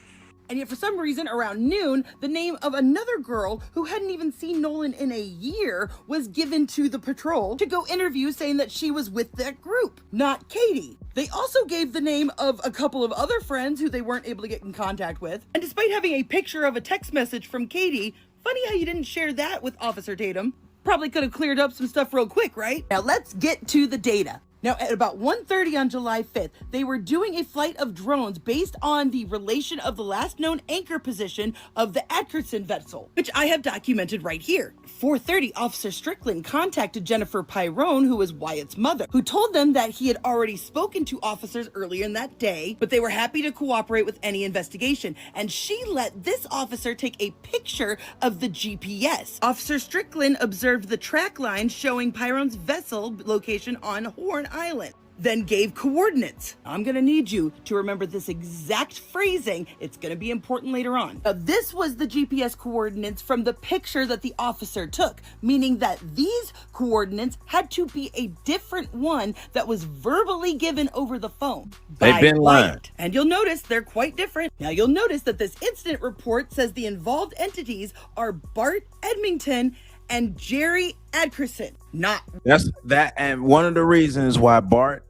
And yet for some reason around noon, the name of another girl who hadn't even seen Nolan in a year was given to the patrol to go interview, saying that she was with that group, not Katie. They also gave the name of a couple of other friends who they weren't able to get in contact with. And despite having a picture of a text message from Katie, funny how you didn't share that with Officer Tatum. Probably could have cleared up some stuff real quick, right? Now let's get to the data. Now, at about 1:30 on July 5th, they were doing a flight of drones based on the relation of the last known anchor position of the Atkinson vessel, which I have documented right here. 4:30, Officer Strickland contacted Jennifer Pyrone, who was Wyatt's mother, who told them that he had already spoken to officers earlier in that day, but they were happy to cooperate with any investigation. And she let this officer take a picture of the GPS. Officer Strickland observed the track line showing Pyrone's vessel location on Horn Island, then gave coordinates. I'm gonna need you to remember this exact phrasing. It's gonna be important later on. Now, this was the GPS coordinates from the picture that the officer took, meaning that these coordinates had to be a different one that was verbally given over the phone. They've been lying. And you'll notice they're quite different. Now, you'll notice that this incident report says the involved entities are Bart Edmington and Jerry Adkerson. Not That's that, and one of the reasons why Bart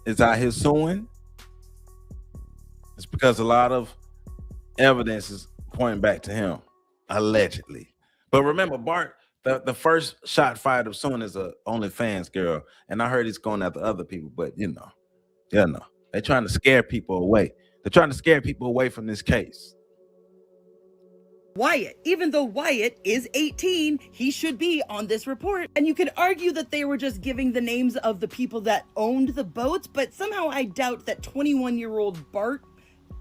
is out here suing is because a lot of evidence is pointing back to him, allegedly. But remember, Bart, the first shot fired of suing is a OnlyFans girl, and I heard he's going after other people. But they're trying to scare people away. They're trying to scare people away from this case. Wyatt. Even though Wyatt is 18, he should be on this report. And you could argue that they were just giving the names of the people that owned the boats, but somehow I doubt that 21-year-old Bart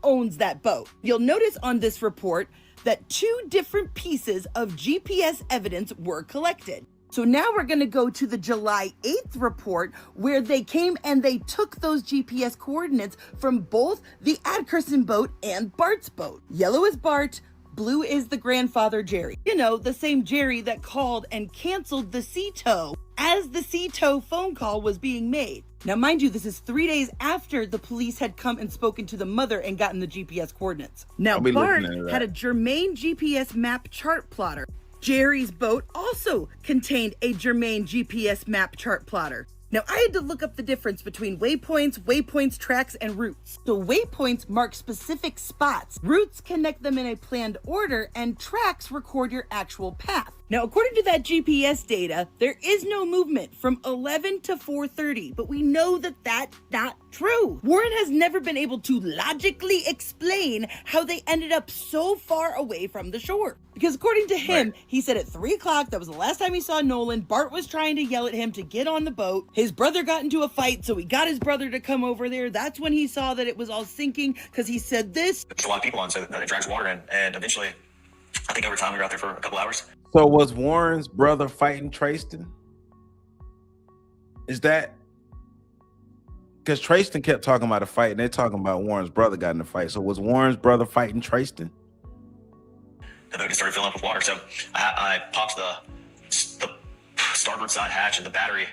owns that boat. You'll notice on this report that 2 different pieces of GPS evidence were collected. So now we're going to go to the July 8th report where they came and they took those GPS coordinates from both the Adkerson boat and Bart's boat. Yellow is Bart, blue is the grandfather Jerry. You know, the same Jerry that called and canceled the sea tow as the sea tow phone call was being made. Now, mind you, this is 3 days after the police had come and spoken to the mother and gotten the GPS coordinates. Now, Bart had a germane GPS map chart plotter. Jerry's boat also contained a germane GPS map chart plotter. Now, I had to look up the difference between waypoints, tracks, and routes. So waypoints mark specific spots. Routes connect them in a planned order, and tracks record your actual path. Now, according to that GPS data, there is no movement from 11 to 4:30, but we know that that's not true. Warren has never been able to logically explain how they ended up so far away from the shore. Because according to him, he said at 3 o'clock, that was the last time he saw Nolan. Bart was trying to yell at him to get on the boat. His brother got into a fight, so he got his brother to come over there. That's when he saw that it was all sinking, because he said this. There's a lot of people on, so it drags water in, and eventually, I think over time, we were out there for a couple hours. So was Warren's brother fighting Trayston? Is that because Trayston kept talking about a fight and they're talking about Warren's brother got in a fight? So was Warren's brother fighting Trayston? The boat just started filling up with water, so I popped the starboard side hatch, and the battery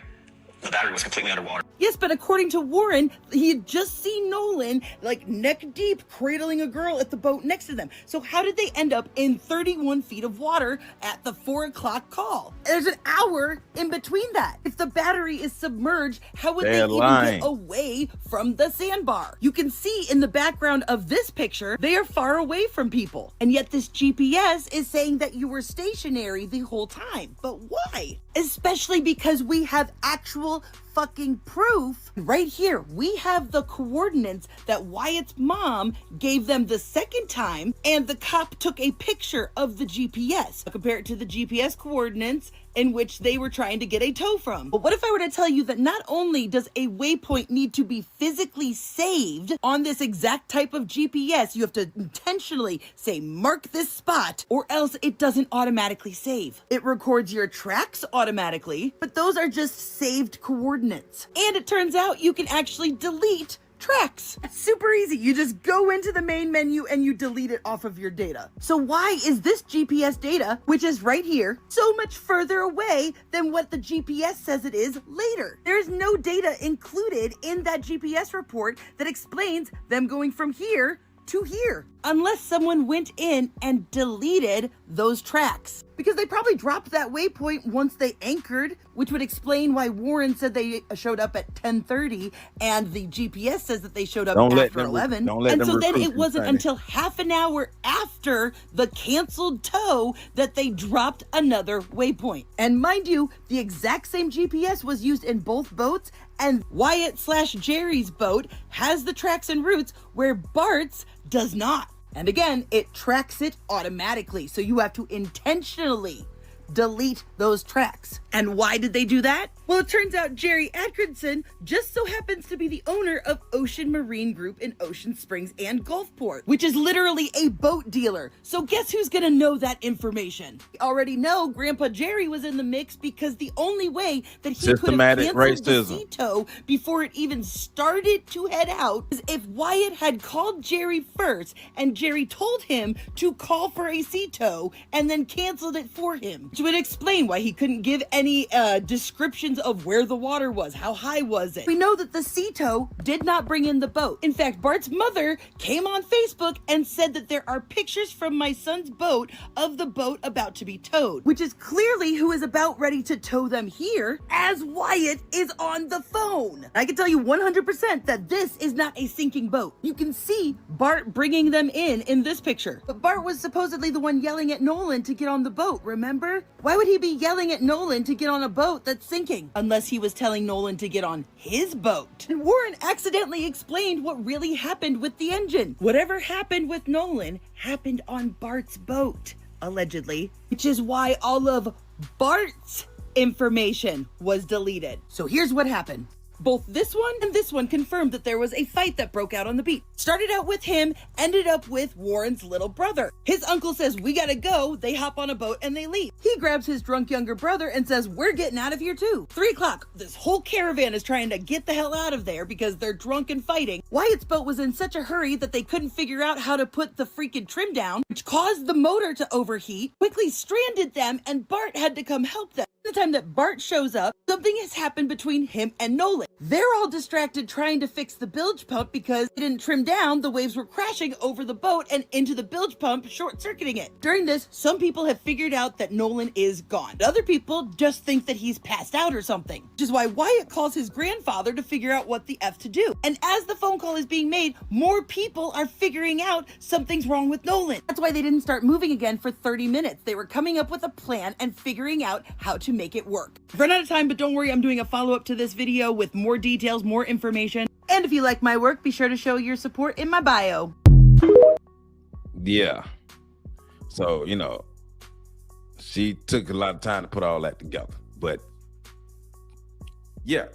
was completely underwater. Yes, but according to Warren, he had just seen Nolan like neck deep cradling a girl at the boat next to them. So how did they end up in 31 feet of water at the 4 o'clock call? There's an hour in between that. If the battery is submerged, how would they even get away from the sandbar? You can see in the background of this picture, they are far away from people. And yet this GPS is saying that you were stationary the whole time. But why? Especially because we have actual fucking proof right here. We have the coordinates that Wyatt's mom gave them the second time, and the cop took a picture of the GPS. Compare it to the GPS coordinates in which they were trying to get a tow from. But what if I were to tell you that not only does a waypoint need to be physically saved on this exact type of GPS, you have to intentionally say, mark this spot, or else it doesn't automatically save. It records your tracks automatically, but those are just saved coordinates. And it turns out you can actually delete tracks. It's super easy. You just go into the main menu and you delete it off of your data. So why is this GPS data, which is right here, so much further away than what the GPS says it is later? There's no data included in that GPS report that explains them going from here to here, unless someone went in and deleted those tracks. Because they probably dropped that waypoint once they anchored, which would explain why Warren said they showed up at 10:30 and the GPS says that they showed up after 11. And so then it wasn't until half an hour after the canceled tow that they dropped another waypoint. And mind you, the exact same GPS was used in both boats, and Wyatt/Jerry's boat has the tracks and routes where Bart's does not. And again, it tracks it automatically. So you have to intentionally delete those tracks. And why did they do that? Well, it turns out Jerry Atkinson just so happens to be the owner of Ocean Marine Group in Ocean Springs and Gulfport, which is literally a boat dealer. So guess who's gonna know that information? We already know Grandpa Jerry was in the mix, because the only way that he could have canceled the sea tow before it even started to head out is if Wyatt had called Jerry first and Jerry told him to call for a sea tow and then canceled it for him, which would explain why he couldn't give any descriptions of where the water was. How high was it? We know that the sea tow did not bring in the boat. In fact, Bart's mother came on Facebook and said that there are pictures from my son's boat of the boat about to be towed, which is clearly who is about ready to tow them here, as Wyatt is on the phone. I can tell you 100% that this is not a sinking boat. You can see Bart bringing them in this picture. But Bart was supposedly the one yelling at Nolan to get on the boat, remember? Why would he be yelling at Nolan to get on a boat that's sinking? Unless he was telling Nolan to get on his boat. And Warren accidentally explained what really happened with the engine. Whatever happened with Nolan happened on Bart's boat, allegedly, which is why all of Bart's information was deleted. So here's what happened. Both this one and this one confirmed that there was a fight that broke out on the beach. Started out with him, ended up with Warren's little brother. His uncle says, we gotta go. They hop on a boat and they leave. He grabs his drunk younger brother and says, we're getting out of here too. 3 o'clock, this whole caravan is trying to get the hell out of there because they're drunk and fighting. Wyatt's boat was in such a hurry that they couldn't figure out how to put the freaking trim down, which caused the motor to overheat, quickly stranded them, and Bart had to come help them. The time that Bart shows up, something has happened between him and Nolan. They're all distracted trying to fix the bilge pump because it didn't trim down. The waves were crashing over the boat and into the bilge pump, short-circuiting it. During this, some people have figured out that Nolan is gone. Other people just think that he's passed out or something, which is why Wyatt calls his grandfather to figure out what the F to do. And as the phone call is being made, more people are figuring out something's wrong with Nolan. That's why they didn't start moving again for 30 minutes. They were coming up with a plan and figuring out how to make it work. I've run out of time, but don't worry, I'm doing a follow-up to this video with more details, more information. And if you like my work, be sure to show your support in my bio. Yeah. So, you know, she took a lot of time to put all that together. But yeah,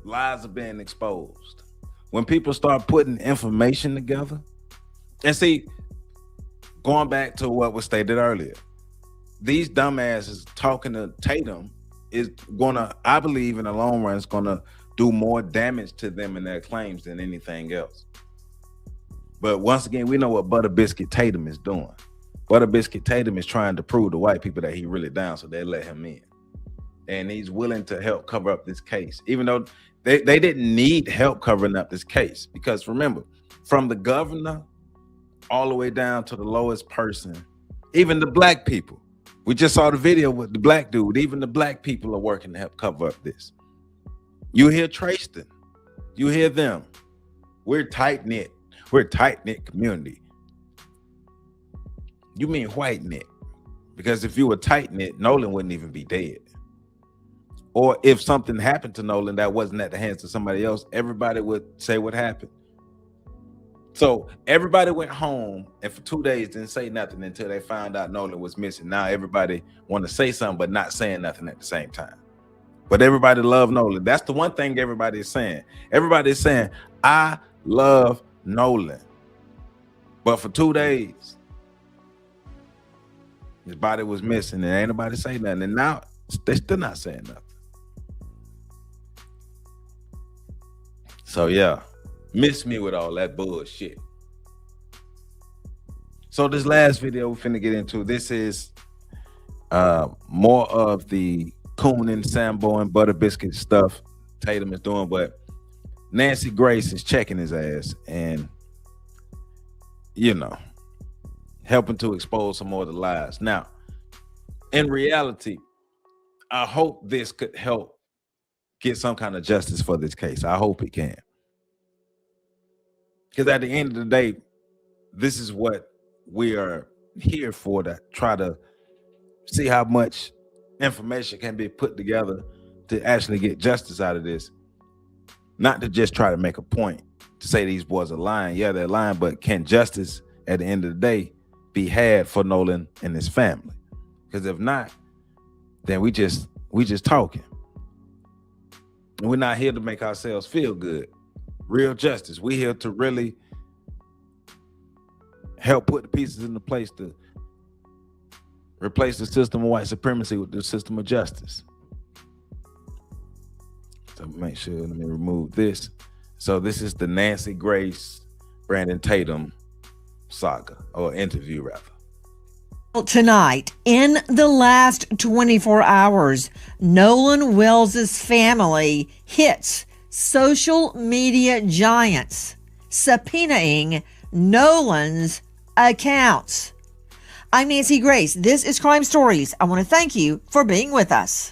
lies are being exposed. When people start putting information together, and see, going back to what was stated earlier, these dumbasses talking to Tatum is gonna, I believe in the long run, is gonna do more damage to them and their claims than anything else. But once again, we know what Butter Biscuit Tatum is doing. Butter Biscuit Tatum is trying to prove to white people that he really down, so they let him in. And he's willing to help cover up this case, even though they didn't need help covering up this case. Because remember, from the governor all the way down to the lowest person, even the black people. We just saw the video with the black dude. Even the black people are working to help cover up this. You hear Trayston. You hear them. We're tight-knit. We're a tight-knit community. You mean white-knit. Because if you were tight-knit, Nolan wouldn't even be dead. Or if something happened to Nolan that wasn't at the hands of somebody else, everybody would say what happened. So everybody went home and for 2 days didn't say nothing until they found out Nolan was missing. Now everybody want to say something but not saying nothing at the same time. But everybody love Nolan. That's the one thing everybody is saying. Everybody is saying, I love Nolan. But for 2 days, his body was missing and ain't nobody say nothing. And now they're still not saying nothing. So yeah. Miss me with all that bullshit. So this last video we're finna get into, this is more of the Coon and Sambo and Butter Biscuit stuff Tatum is doing, but Nancy Grace is checking his ass and, you know, helping to expose some more of the lies. Now, in reality, I hope this could help get some kind of justice for this case. I hope it can. Because at the end of the day, this is what we are here for, to try to see how much information can be put together to actually get justice out of this. Not to just try to make a point to say these boys are lying. Yeah, they're lying, but can justice at the end of the day be had for Nolan and his family? Because if not, then we just talking. And we're not here to make ourselves feel good. Real justice. We're here to really help put the pieces into place to replace the system of white supremacy with the system of justice. So make sure, let me remove this. So this is the Nancy Grace, Brandon Tatum saga, or interview rather. Tonight, in the last 24 hours, Nolan Wells' family hits social media giants, subpoenaing Nolan's accounts. I'm Nancy Grace. This is Crime Stories. I want to thank you for being with us.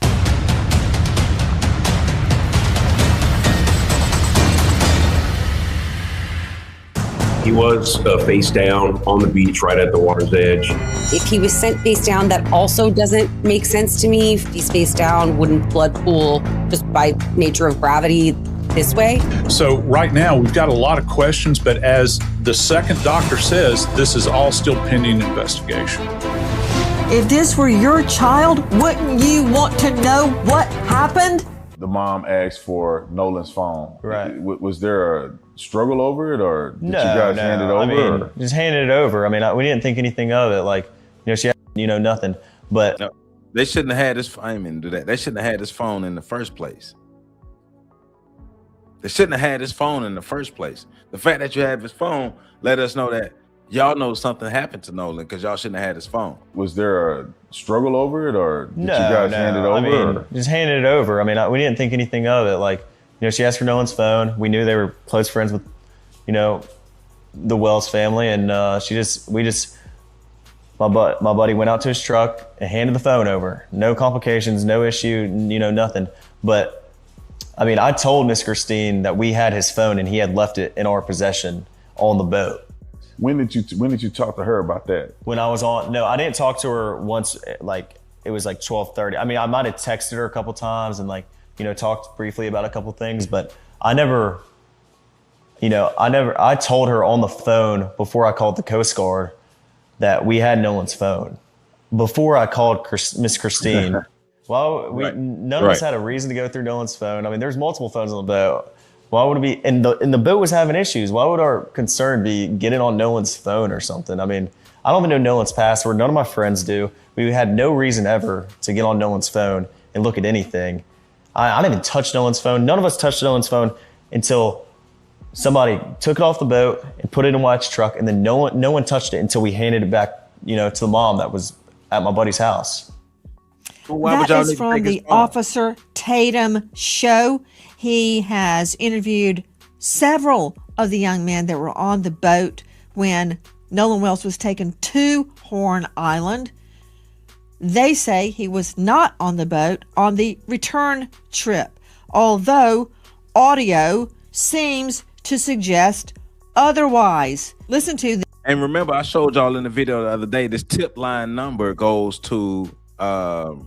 He was face down on the beach right at the water's edge. If he was sent face down, that also doesn't make sense to me. If he's face down, wouldn't blood pool just by nature of gravity this way? So right now we've got a lot of questions, but as the second doctor says, this is all still pending investigation. If this were your child, wouldn't you want to know what happened? the mom asked for Nolan's phone. Right. Was there a struggle over it, or did you guys hand it over? I mean, just handed it over. I mean, we didn't think anything of it. Like, she had, nothing. But no, they shouldn't have had this. I mean, do that. They shouldn't have had this phone in the first place. They shouldn't have had this phone in the first place. The fact that you have his phone let us know that y'all know something happened to Nolan because y'all shouldn't have had his phone. Was there a struggle over it, or did you guys hand it over? I mean, just handed it over. I mean, we didn't think anything of it. Like, she asked for Nolan's phone. We knew they were close friends with, the Wells family, and my buddy went out to his truck and handed the phone over. No complications, no issue, nothing. But I mean, I told Miss Christine that we had his phone and he had left it in our possession on the boat. When did you talk to her about that? When I was on, no, I didn't talk to her once. Like, it was like 12:30. I mean, I might have texted her a couple times and talked briefly about a couple things, but I told her on the phone before I called the Coast Guard that we had Nolan's phone before I called Miss Christine. Well, none of us had a reason to go through Nolan's phone. I mean, there's multiple phones on the boat. Why would it be? And the boat was having issues. Why would our concern be getting on Nolan's phone or something? I mean, I don't even know Nolan's password. None of my friends do. We had no reason ever to get on Nolan's phone and look at anything. I didn't even touch Nolan's phone. None of us touched Nolan's phone until somebody took it off the boat and put it in Wyatt's truck, and then no one touched it until we handed it back, to the mom that was at my buddy's house. That is from the Officer Tatum show. He has interviewed several of the young men that were on the boat when Nolan Wells was taken to Horn Island. They say he was not on the boat on the return trip, although audio seems to suggest otherwise. Listen to this. And remember, I showed y'all in the video the other day, this tip line number goes to to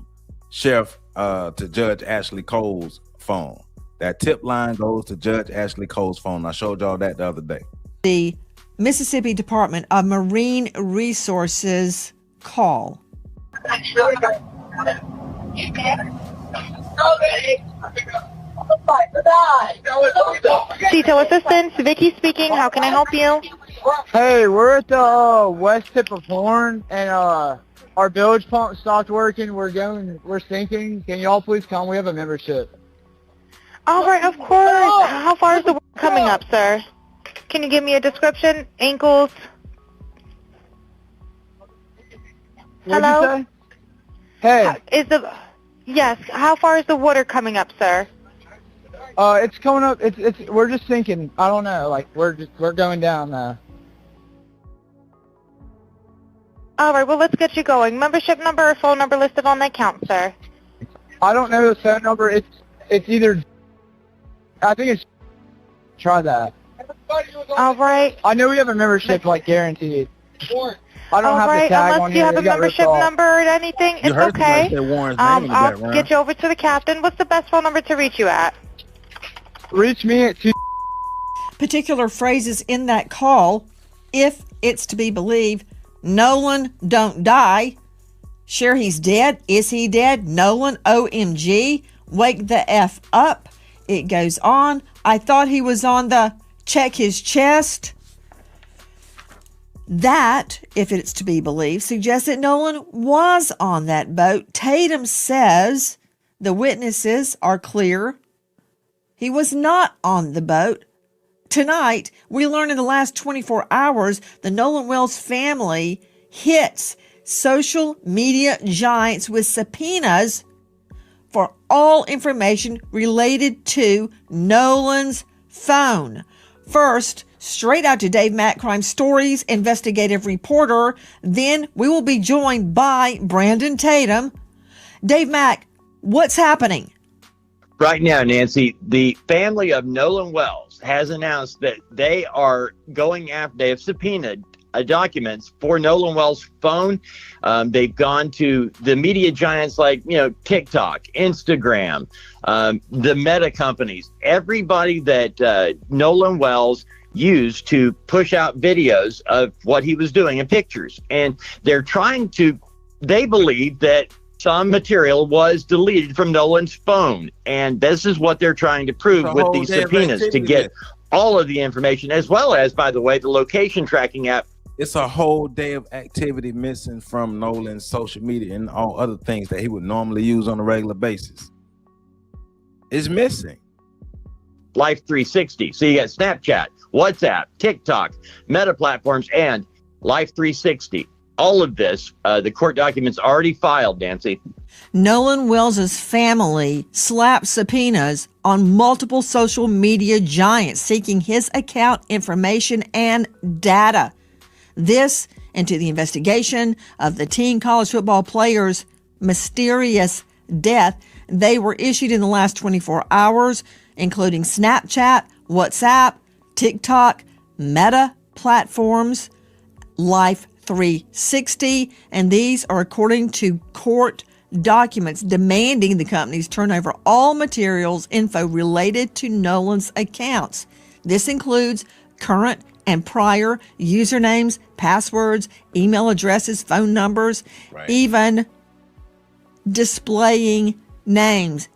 Judge Ashley Cole's phone. That tip line goes to Judge Ashley Cole's phone. I showed y'all that the other day. The Mississippi Department of Marine Resources call. Detail assistance, Vicky speaking. How can I help you? Hey, we're at the west tip of Horn, and our bilge pump stopped working. We're sinking. Can y'all please come? We have a membership. All right, of course. How far is the water coming up, sir? Can you give me a description? Ankles? Hello? What'd you say? Hey. Yes. How far is the water coming up, sir? It's coming up. We're just sinking. I don't know. Like we're going down. All right. Well, let's get you going. Membership number or phone number listed on the account, sir. I don't know the phone number. It's either. I think it's. Try that. All right. I know we have a membership, like guaranteed. I don't have the tag on unless you have a membership number or anything, it's okay. I'll get you over to the captain. What's the best phone number to reach you at? Reach me at 2. Particular phrases in that call, if it's to be believed, Nolan don't die. Sure, he's dead. Is he dead? Nolan, OMG. Wake the F up. It goes on. I thought he was on the check his chest. That, if it's to be believed, suggests that Nolan was on that boat. Tatum says the witnesses are clear. He was not on the boat. Tonight, we learned in the last 24 hours, the Nolan Wells family hits social media giants with subpoenas for all information related to Nolan's phone. First, straight out to Dave Mack, Crime Stories investigative reporter. Then we will be joined by Brandon Tatum. Dave Mack, what's happening? Right now, Nancy, the family of Nolan Wells has announced that they are going after, they have subpoenaed documents for Nolan Wells' phone. They've gone to the media giants like, TikTok, Instagram, the Meta companies, everybody that Nolan Wells used to push out videos of what he was doing and pictures. And they're trying to, they believe that some material was deleted from Nolan's phone. And this is what they're trying to prove with these subpoenas, to get all of the information, as well as, by the way, the location tracking app. It's a whole day of activity missing from Nolan's social media and all other things that he would normally use on a regular basis. It's missing. Life 360. So you got Snapchat, WhatsApp, TikTok, Meta platforms, and Life 360. All of this, the court documents already filed, Nancy. Nolan Wells's family slapped subpoenas on multiple social media giants seeking his account information and data. This into the investigation of the teen college football player's mysterious death. They were issued in the last 24 hours, including Snapchat, WhatsApp, TikTok, Meta platforms, Life 360, and these are according to court documents demanding the companies turn over all materials info related to Nolan's accounts. This includes current and prior usernames, passwords, email addresses, phone numbers, even displayed names.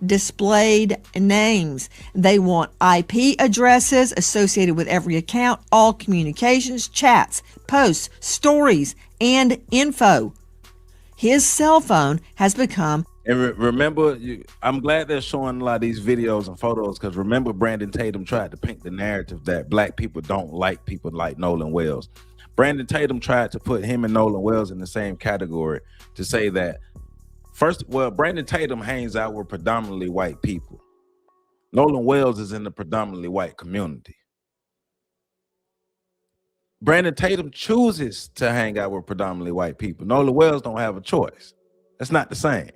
They want IP addresses associated with every account, all communications, chats, posts, stories, and info. His cell phone has become. And remember, I'm glad they're showing a lot of these videos and photos, because remember, Brandon Tatum tried to paint the narrative that black people don't like people like Nolan Wells. Brandon Tatum tried to put him and Nolan Wells in the same category to say that, Brandon Tatum hangs out with predominantly white people. Nolan Wells is in the predominantly white community. Brandon Tatum chooses to hang out with predominantly white people. Nolan Wells don't have a choice. That's not the same.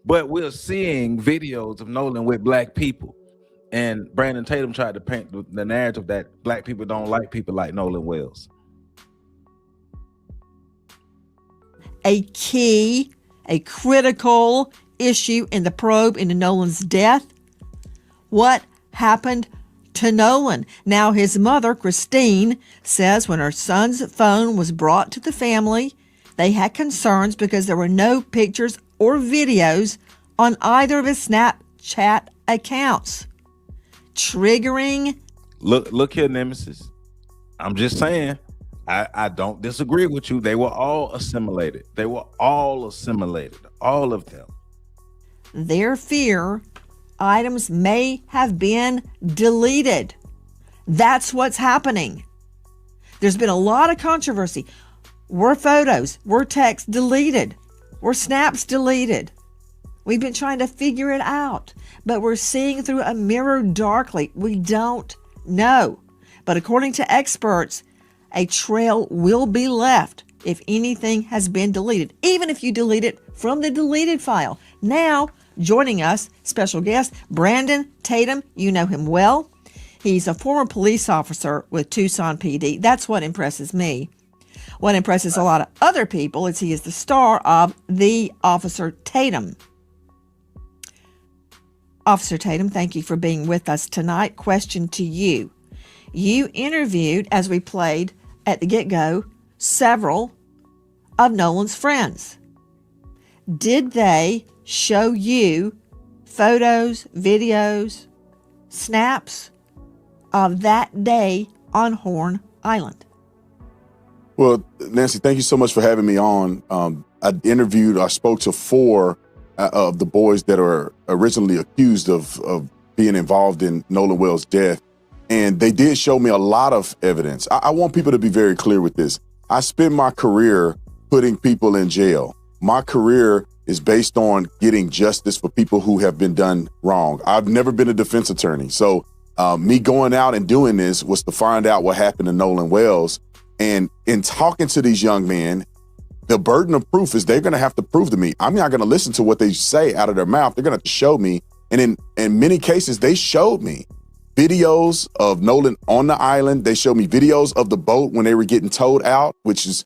But we're seeing videos of Nolan with black people, and Brandon Tatum tried to paint the narrative that black people don't like people like Nolan Wells. A critical issue in the probe into Nolan's death. What happened to Nolan? Now, his mother, Christine, says when her son's phone was brought to the family, they had concerns because there were no pictures or videos on either of his Snapchat accounts. Triggering. Look here, Nemesis. I'm just saying, I don't disagree with you. They were all assimilated. All of them. Their fear items may have been deleted. That's what's happening. There's been a lot of controversy. Were photos, were texts deleted? Were snaps deleted? We've been trying to figure it out, but we're seeing through a mirror darkly. We don't know. But according to experts, a trail will be left if anything has been deleted, even if you delete it from the deleted file. Now, joining us, special guest, Brandon Tatum. You know him well. He's a former police officer with Tucson PD. That's what impresses me. What impresses a lot of other people is he is the star of The Officer Tatum. Officer Tatum, thank you for being with us tonight. Question to you. You interviewed, as we played at the get-go, several of Nolan's friends. Did they show you photos, videos, snaps of that day on Horn Island? Well, Nancy, thank you so much for having me on. I spoke to 4 of the boys that are originally accused of being involved in Nolan Wells' death. And they did show me a lot of evidence. I want people to be very clear with this. I spent my career putting people in jail. My career is based on getting justice for people who have been done wrong. I've never been a defense attorney. So me going out and doing this was to find out what happened to Nolan Wells. And in talking to these young men, the burden of proof is they're going to have to prove to me. I'm not going to listen to what they say out of their mouth. They're going to have to show me. And in many cases, they showed me videos of Nolan on the island. They showed me videos of the boat when they were getting towed out, which is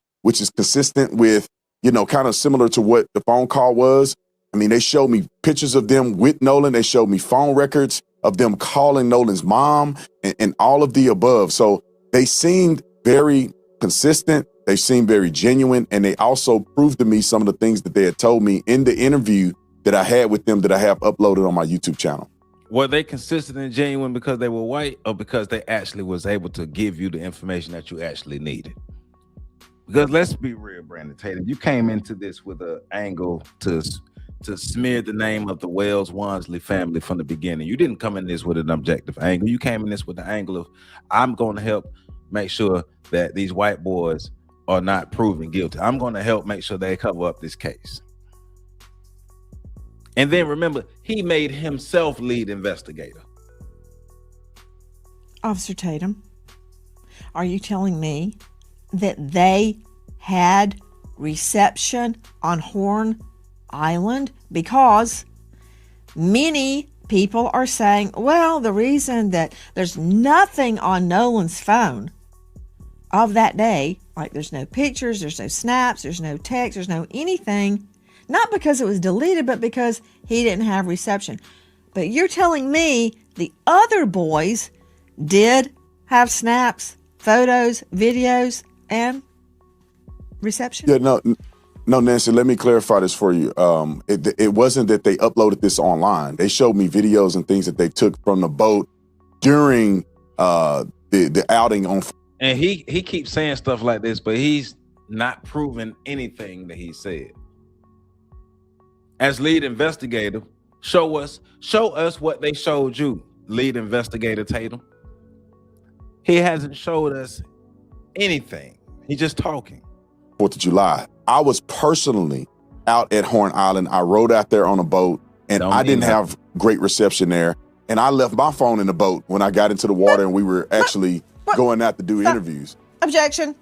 consistent with, kind of similar to what the phone call was. I mean, they showed me pictures of them with Nolan. They showed me phone records of them calling Nolan's mom and all of the above. So they seemed very consistent. They seemed very genuine, and they also proved to me some of the things that they had told me in the interview that I had with them that I have uploaded on my YouTube channel. Were they consistent and genuine because they were white, or because they actually was able to give you the information that you actually needed? Because let's be real, Brandon Tatum, you came into this with an angle to smear the name of the Wells-Wansley family from the beginning. You didn't come in this with an objective angle. You came in this with the angle of, I'm going to help make sure that these white boys are not proven guilty. I'm going to help make sure they cover up this case. And then remember, he made himself lead investigator. Officer Tatum, are you telling me that they had reception on Horn Island? Because many people are saying, well, the reason that there's nothing on Nolan's phone of that day, like there's no pictures, there's no snaps, there's no text, there's no anything, not because it was deleted, but because he didn't have reception. But you're telling me the other boys did have snaps, photos, videos, and reception? Yeah, no, Nancy, let me clarify this for you. It wasn't that they uploaded this online. They showed me videos and things that they took from the boat during the outing on. And he keeps saying stuff like this, but he's not proven anything that he said. As lead investigator, show us what they showed you, lead investigator Tatum. He hasn't showed us anything. He's just talking. 4th of July. I was personally out at Horn Island. I rode out there on a boat, and I didn't have great reception there. And I left my phone in the boat when I got into the water, and we were actually going out to do interviews. Objection.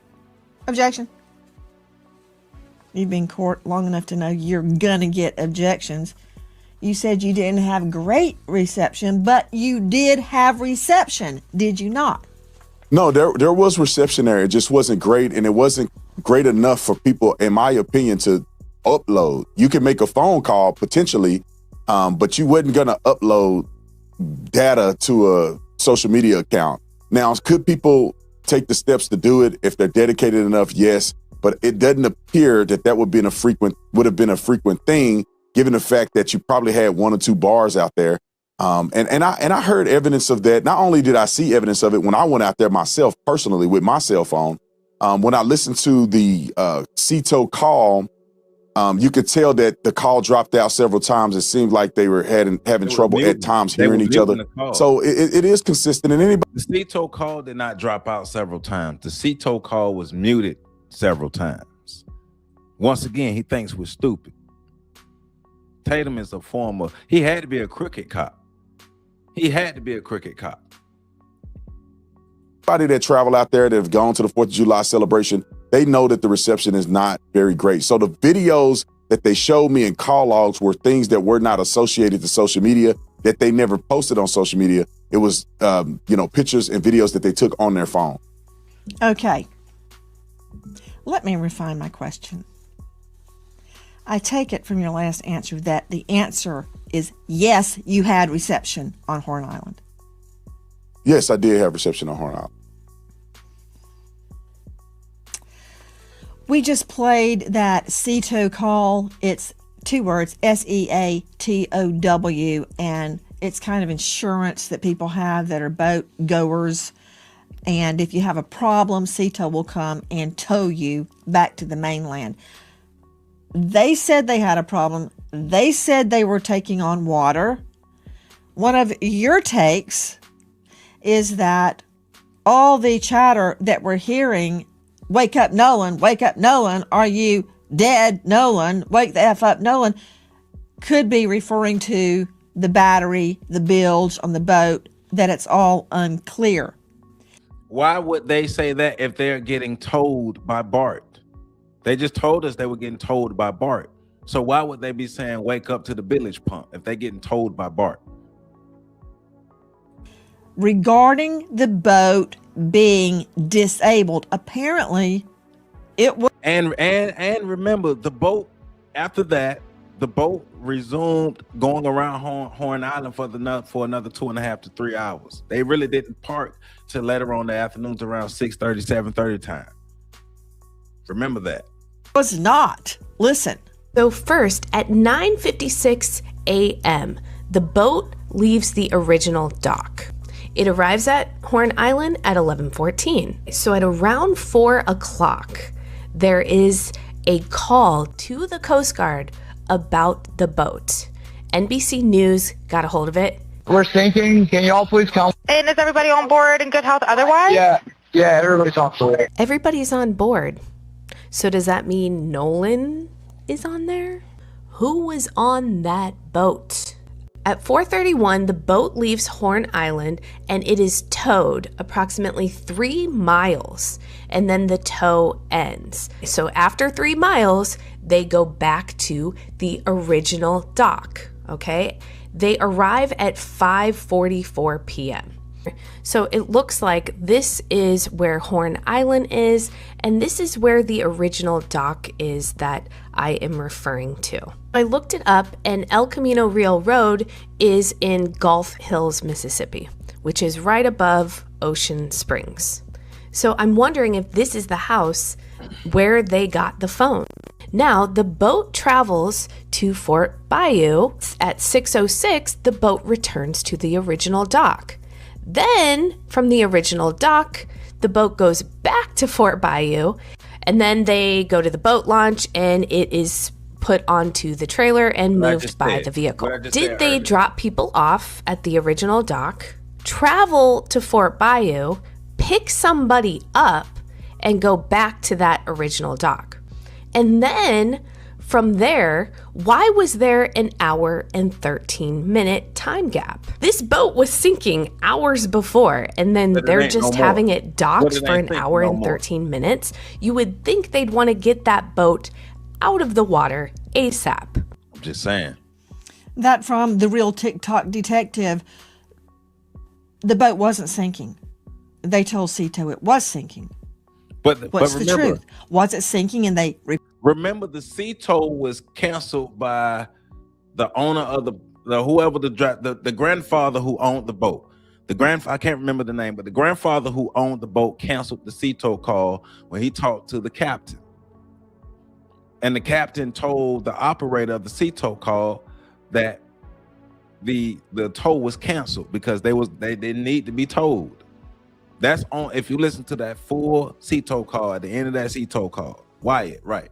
You've been in court long enough to know you're gonna get objections. You said you didn't have great reception, but you did have reception, did you not? No, there was reception there. It just wasn't great, and it wasn't great enough for people, in my opinion, to upload. You can make a phone call potentially, but you wasn't gonna upload data to a social media account. Now, could people take the steps to do it if they're dedicated enough? Yes, but it doesn't appear that would have been a frequent thing, given the fact that you probably had 1 or 2 bars out there. And I heard evidence of that. Not only did I see evidence of it when I went out there myself personally with my cell phone, when I listened to the CTO call, you could tell that the call dropped out several times. It seemed like they were having trouble at times hearing each other. So it is consistent. And anybody. The CTO call did not drop out several times. The CTO call was muted several times. Once again, he thinks we're stupid. Tatum is a former. He had to be a crooked cop. Anybody that travel out there that have gone to the 4th of July celebration, they know that the reception is not very great. So the videos that they showed me in call logs were things that were not associated to social media, that they never posted on social media. It was, pictures and videos that they took on their phone. Okay. Let me refine my question. I take it from your last answer that the answer is yes, you had reception on Horn Island. Yes, I did have reception on Horn Island. We just played that CTO call. It's 2 words, SEATOW, and it's kind of insurance that people have that are boat goers. And if you have a problem, CTO will come and tow you back to the mainland. They said they had a problem. They said they were taking on water. One of your takes is that all the chatter that we're hearing, wake up Nolan, are you dead, Nolan, wake the F up, Nolan, could be referring to the battery, the bilge on the boat, that it's all unclear. Why would they say that if they're getting told by Bart? They just told us they were getting told by Bart. So why would they be saying wake up to the bilge pump if they're getting told by Bart? Regarding the boat being disabled, apparently it was. And remember, the boat, after that, the boat resumed going around Horn Island for another 2.5 to 3 hours. They really didn't park till later on the afternoons around 6:30, 7:30 time. Remember that. Was not. Listen. So first, at 9:56 a.m., the boat leaves the original dock. It arrives at Horn Island at 11:14. So at around 4 o'clock, there is a call to the Coast Guard about the boat. NBC News got a hold of it. We're sinking. Can y'all please come? And is everybody on board in good health otherwise? Yeah, everybody's on board. Everybody's on board. So does that mean Nolan is on there? Who was on that boat? At 4:31, the boat leaves Horn Island and it is towed approximately 3 miles, and then the tow ends. So after 3 miles, they go back to the original dock, okay? They arrive at 5:44 p.m. So it looks like this is where Horn Island is, and this is where the original dock is that I am referring to. I looked it up, and El Camino Real Road is in Gulf Hills, Mississippi, which is right above Ocean Springs. So I'm wondering if this is the house where they got the phone. Now, the boat travels to Fort Bayou. At 6:06, the boat returns to the original dock. Then, from the original dock, the boat goes back to Fort Bayou, and then they go to the boat launch, and it is put onto the trailer and moved by the vehicle. Did they drop people off at the original dock, travel to Fort Bayou, pick somebody up, and go back to that original dock? And then from there, why was there an hour and 13-minute time gap? This boat was sinking hours before, and then they're just having it docked for an hour and 13 minutes. You would think they'd want to get that boat out of the water ASAP. I'm just saying. That from the real TikTok detective. The boat wasn't sinking. They told Cito it was sinking. But What's remember, the truth? Was it sinking? And they remember the sea tow was canceled by the owner of the grandfather who owned the boat. I can't remember the name, but the grandfather who owned the boat canceled the sea tow call when he talked to the captain. And the captain told the operator of the sea tow call that the tow was canceled because they didn't need to be towed. That's on if you listen to that full sea tow call at the end of that sea tow call. Wyatt, right.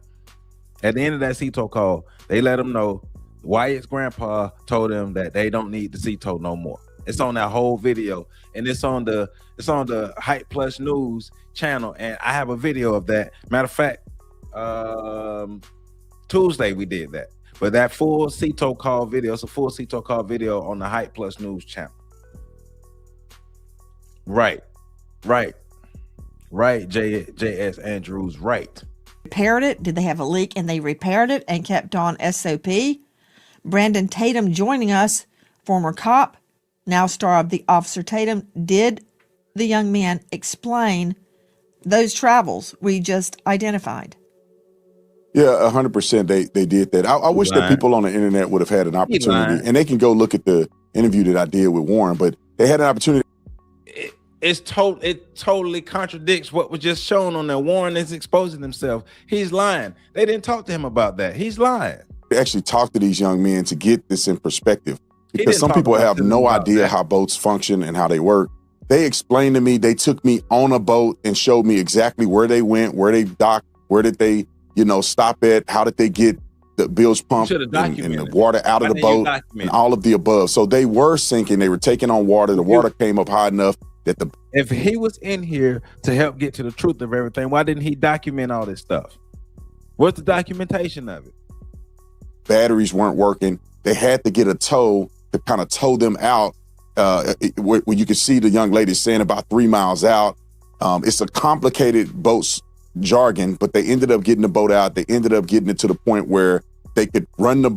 At the end of that sea tow call, they let him know Wyatt's grandpa told him that they don't need the sea tow no more. It's on that whole video, and it's on the Hype Plus News channel, and I have a video of that. Matter of fact, Tuesday we did that. But that full sea tow call video, it's a full sea tow call video on the Hype Plus News channel. Right. JS Andrews, right. repaired it. Did they have a leak and they repaired it and kept on SOP? Brandon Tatum joining us, former cop, now star of The Officer Tatum. Did the young man explain those travels we just identified? Yeah, 100% they did that. I wish that people on the internet would have had an opportunity, and they can go look at the interview that I did with Warren, but they had an opportunity. It totally contradicts what was just shown on there. Warren is exposing himself. He's lying. They didn't talk to him about that. He's lying. They actually talked to these young men to get this in perspective, because some people have no idea how boats function and how they work. They explained to me, they took me on a boat and showed me exactly where they went, where they docked, where did they, stop at, how did they get the bilge pump and the water out of the boat and all of the above. So they were sinking. They were taking on water. The water came up high enough that if he was in here to help get to the truth of everything, why didn't he document all this stuff? What's the documentation of it? Batteries weren't working. They had to get a tow to kind of tow them out. Where you could see the young lady saying about 3 miles out. It's a complicated boat's jargon, but they ended up getting the boat out. They ended up getting it to the point where they could run the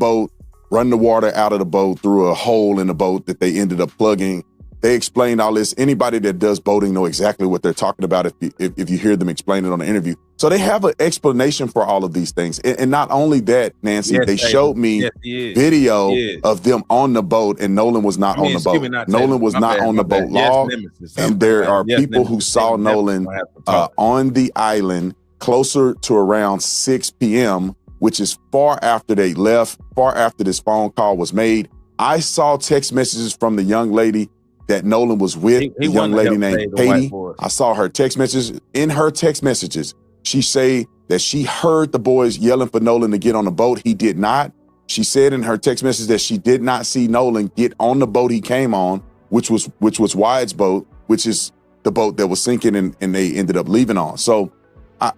water out of the boat through a hole in the boat that they ended up plugging. They explained all this. Anybody that does boating know exactly what they're talking about if you hear them explain it on the interview. So they have an explanation for all of these things. And not only that, Nancy, they showed me video of them on the boat, and Nolan was not on the boat. Nolan was not on the boat log. And there are people who saw Nolan on the island closer to around 6 p.m., which is far after they left, far after this phone call was made. I saw text messages from the young lady that Nolan was with, the young lady named Katie. I saw her text messages. In her text messages, she say that she heard the boys yelling for Nolan to get on the boat. He did not. She said in her text message that she did not see Nolan get on the boat he came on, which was Wyatt's boat, which is the boat that was sinking and they ended up leaving on. So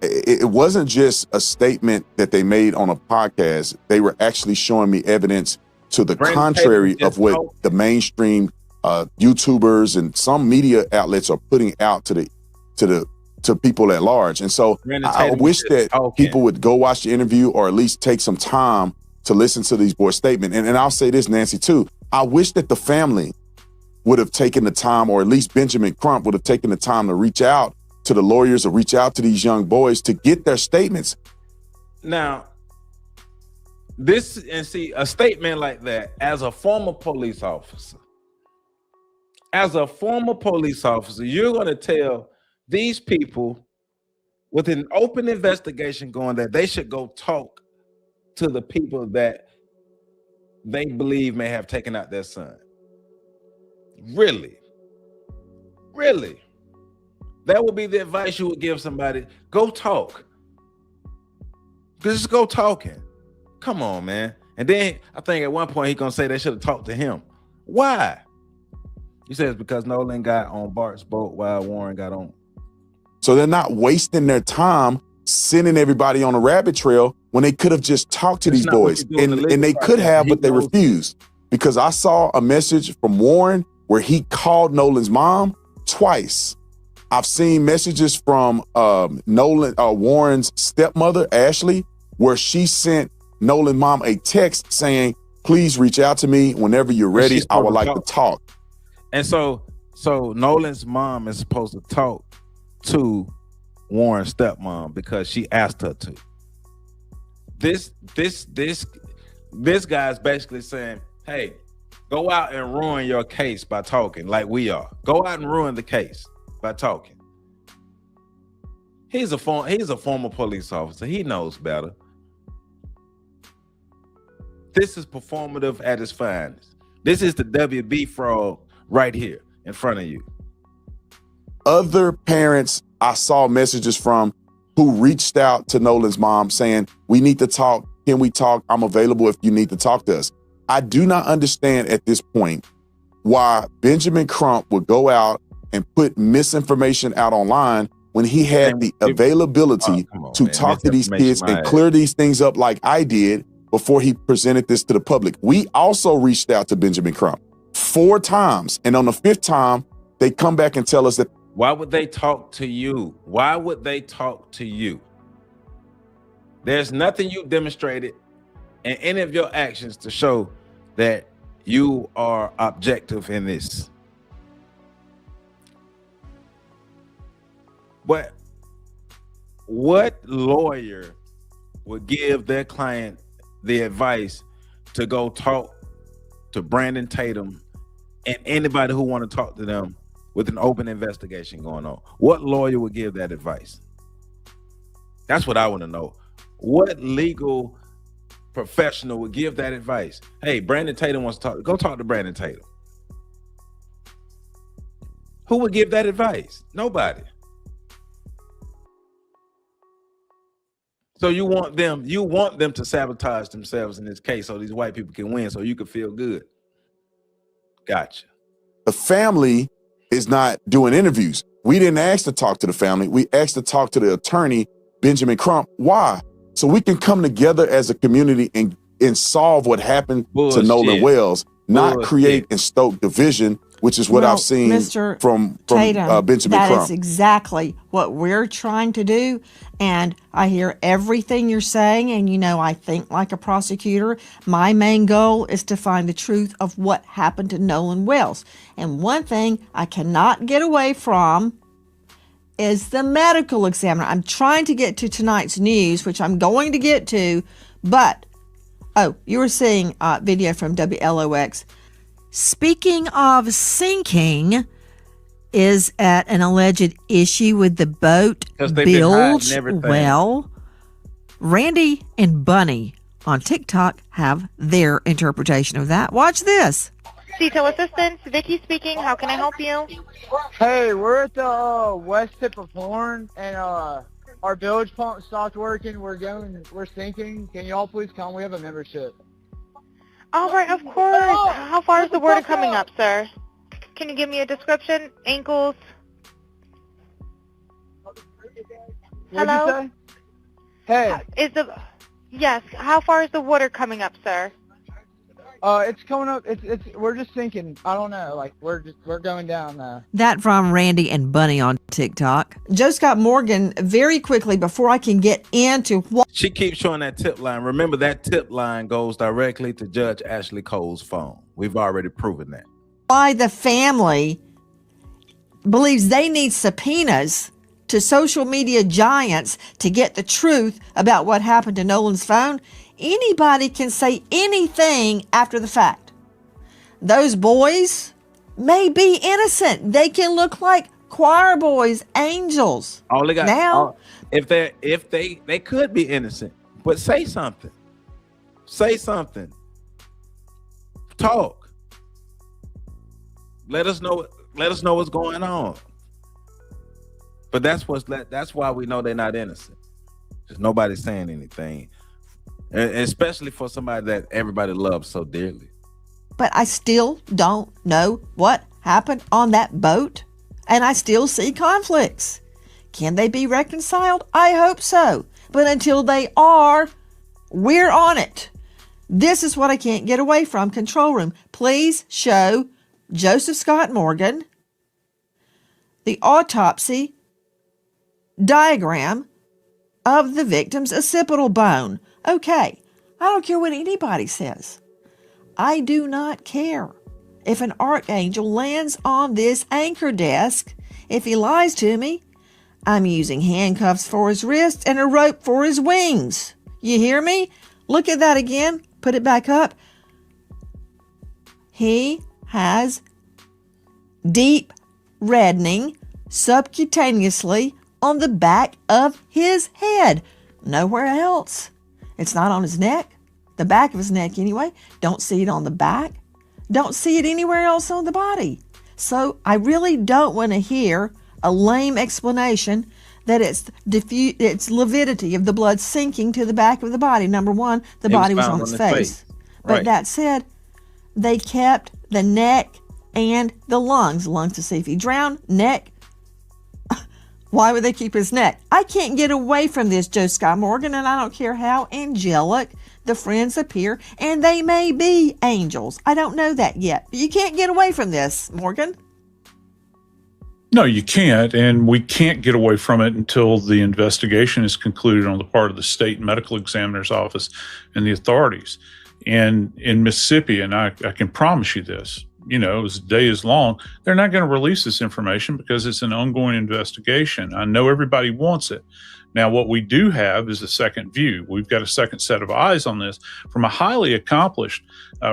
it wasn't just a statement that they made on a podcast. They were actually showing me evidence to the contrary of what the mainstream YouTubers and some media outlets are putting out to people at large. And so I wish that people would go watch the interview or at least take some time to listen to these boys' statement. And I'll say this, Nancy, too. I wish that the family would have taken the time, or at least Benjamin Crump would have taken the time to reach out to the lawyers or reach out to these young boys to get their statements. Now, a statement like that, as a former police officer, you're going to tell these people with an open investigation going that they should go talk to the people that they believe may have taken out their son. Really? That would be the advice you would give somebody. Go talk. Just go talking. Come on, man. And then I think at one point he's gonna say they should have talked to him. Why? He says because Nolan got on Bart's boat while Warren got on. So they're not wasting their time sending everybody on a rabbit trail when they could have just talked to these boys. And they could have, but they refused. Because I saw a message from Warren where he called Nolan's mom twice. I've seen messages from Warren's stepmother, Ashley, where she sent Nolan's mom a text saying, please reach out to me whenever you're ready. I would like to talk. And so Nolan's mom is supposed to talk to Warren's stepmom because she asked her to. This guy's basically saying, hey, go out and ruin your case by talking like we are. Go out and ruin the case by talking. He's a former police officer. He knows better. This is performative at its finest. This is the WB fraud right here in front of you. Other parents I saw messages from who reached out to Nolan's mom saying, we need to talk. Can we talk? I'm available if you need to talk to us. I do not understand at this point why Benjamin Crump would go out and put misinformation out online when he had the availability to talk to these kids and clear these things up like I did before he presented this to the public. We also reached out to Benjamin Crump 4 times. And on the 5th time, they come back and tell us that. Why would they talk to you? Why would they talk to you? There's nothing you demonstrated in any of your actions to show that you are objective in this. But what lawyer would give their client the advice to go talk to Brandon Tatum and anybody who want to talk to them with an open investigation going on? What lawyer would give that advice? That's what I want to know. What legal professional would give that advice? Hey, Brandon Tatum wants to talk. Go talk to Brandon Tatum. Who would give that advice? Nobody. So you want them to sabotage themselves in this case so these white people can win so you can feel good. Gotcha. The family is not doing interviews. We didn't ask to talk to the family. We asked to talk to the attorney, Benjamin Crump. Why? So we can come together as a community and solve what happened to Nolan Wells, not create and stoke division, which is what I've seen Mr. from Tatum, Benjamin Crump. That is exactly what we're trying to do. And I hear everything you're saying. And, you know, I think like a prosecutor. My main goal is to find the truth of what happened to Nolan Wells. And one thing I cannot get away from is the medical examiner. I'm trying to get to tonight's news, which I'm going to get to. But, you were seeing video from WLOX. Speaking of sinking, is at an alleged issue with the boat 'Cause they've been hiding bilge? everything. Well, Randy and Bunny on TikTok have their interpretation of that. Watch this. Detail assistance, Vicky speaking. How can I help you? Hey, we're at the west tip of Horn, and our bilge pump stopped working. We're sinking. Can y'all please come? We have a membership. All right, of course. How far is the water coming up, sir? Can you give me a description? Ankles? What'd Hello? you say? Hey. Yes. How far is the water coming up, sir? It's coming up. We're just sinking. I don't know. Like we're going down now. That from Randy and Bunny on TikTok. Joe Scott Morgan, very quickly before I can get into what She keeps showing that tip line. Remember, that tip line goes directly to Judge Ashley Cole's phone. We've already proven that. why the family believes they need subpoenas to social media giants to get the truth about what happened to Nolan's phone. Anybody can say anything after the fact. Those boys may be innocent. They can look like choir boys, angels. All they got now, if they could be innocent, but say something. Say something. Talk. Let us know what's going on. But that's why we know they're not innocent. Because nobody's saying anything. And especially for somebody that everybody loves so dearly. but I still don't know what happened on that boat, and I still see conflicts. Can they be reconciled? I hope so. But until they are, we're on it. This is what I can't get away from. Control room, please show Joseph Scott Morgan the autopsy diagram of the victim's occipital bone. Okay, I don't care what anybody says. I do not care if an archangel lands on this anchor desk. If he lies to me, I'm using handcuffs for his wrists and a rope for his wings. You hear me? Look at that again. Put it back up. He has deep reddening subcutaneously on the back of his head. Nowhere else. It's not on his neck. The back of his neck anyway. Don't see it on the back. Don't see it anywhere else on the body. So I really don't want to hear a lame explanation that it's lividity of the blood sinking to the back of the body. Number one, the body was on its face. But Right. that said, they kept the neck and the lungs. Lungs to see if he drowned. Neck. Why would they keep his neck? I can't get away from this, Joe Scott Morgan, and I don't care how angelic the friends appear, and they may be angels. I don't know that yet. But you can't get away from this, Morgan. No, you can't, and we can't get away from it until the investigation is concluded on the part of the state medical examiner's office and the authorities. And in Mississippi, and I can promise you this, as the day is long, they're not going to release this information because it's an ongoing investigation. I know everybody wants it. Now, what we do have is a second view. We've got a second set of eyes on this from a highly accomplished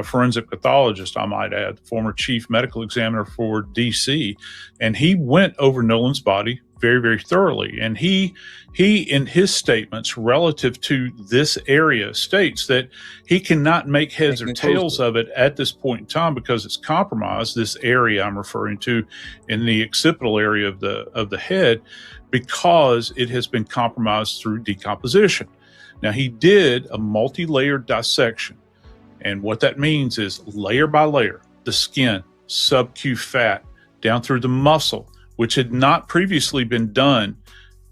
forensic pathologist, I might add, the former chief medical examiner for DC. And he went over Nolan's body very, very thoroughly. And he in his statements relative to this area states that he cannot make heads or tails of it at this point in time because it's compromised, this area I'm referring to in the occipital area of the head, because it has been compromised through decomposition. Now, he did a multi-layered dissection. And what that means is layer by layer, the skin, sub-Q fat, down through the muscle, which had not previously been done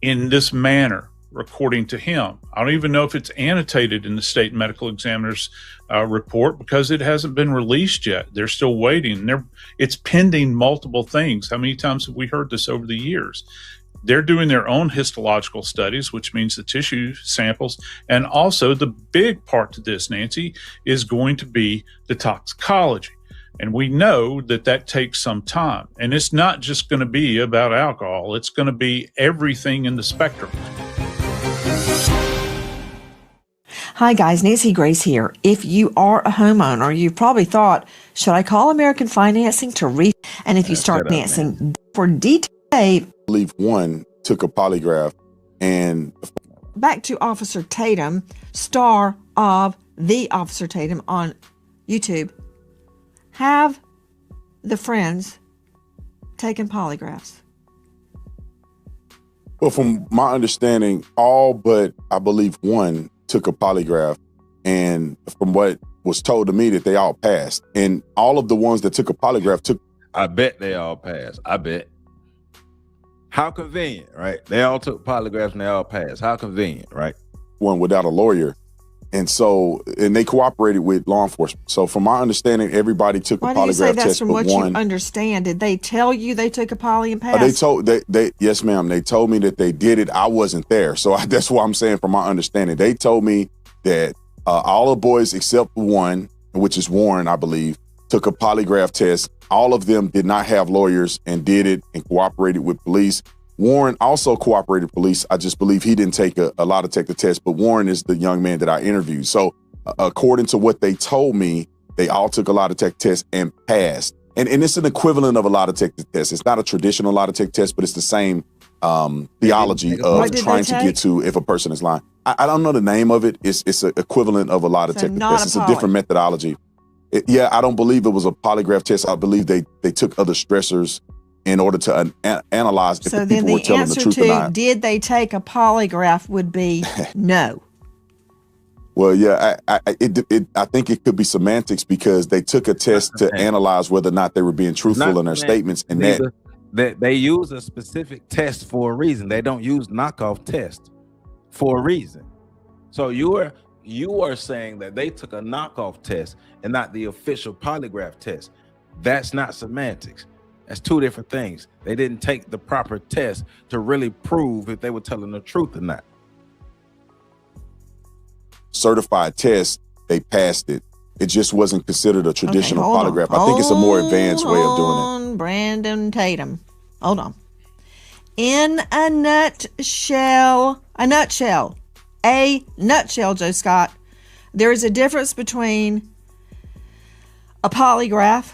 in this manner, according to him. I don't even know if it's annotated in the state medical examiner's report because it hasn't been released yet. They're still waiting. It's pending multiple things. How many times have we heard this over the years? They're doing their own histological studies, which means the tissue samples. And also the big part to this, Nancy, is going to be the toxicology. And we know that takes some time. And it's not just going to be about alcohol. It's going to be everything in the spectrum. Hi guys, Nancy Grace here. If you are a homeowner, you've probably thought, should I call American Financing to and if you start financing for detail, I believe one took a polygraph and back to Officer Tatum, star of The Officer Tatum on YouTube. Have the friends taken polygraphs? Well, from my understanding, all but I believe one took a polygraph, and from what was told to me that they all passed, and all of the ones that took a polygraph took. I bet they all passed. I bet. How convenient, right? They all took polygraphs and they all passed. How convenient, right? One without a lawyer. And so, and they cooperated with law enforcement. So from my understanding, everybody took a polygraph test. Why do you say that's test, from what you understand? Did they tell you they took a poly and passed? Yes, ma'am. They told me that they did it. I wasn't there. So that's what I'm saying from my understanding. They told me that all the boys except one, which is Warren, I believe, took a polygraph test. All of them did not have lawyers and did it and cooperated with police. Warren also cooperated with police. I just believe he didn't take a lie detector test, but Warren is the young man that I interviewed. So according to what they told me, they all took a lie detector test and passed. And it's an equivalent of a lie detector test. It's not a traditional lie detector test, but it's the same theology of trying to get to if a person is lying. I don't know the name of it. It's an equivalent of a lie detector test. It's a different methodology. I don't believe it was a polygraph test. I believe they took other stressors in order to analyze if the people were telling the truth or not. Did they take a polygraph would be no. Well, yeah, I think it could be semantics because they took a test to analyze whether or not they were being truthful in their statements. And that they use a specific test for a reason. They don't use knockoff test for a reason. So you are saying that they took a knockoff test and not the official polygraph test. That's not semantics. That's two different things. They didn't take the proper test to really prove if they were telling the truth or not. Certified test, they passed it. It just wasn't considered a traditional polygraph. I think it's a more advanced way of doing it. Brandon Tatum. Hold on. In a nutshell, Joe Scott, there is a difference between a polygraph,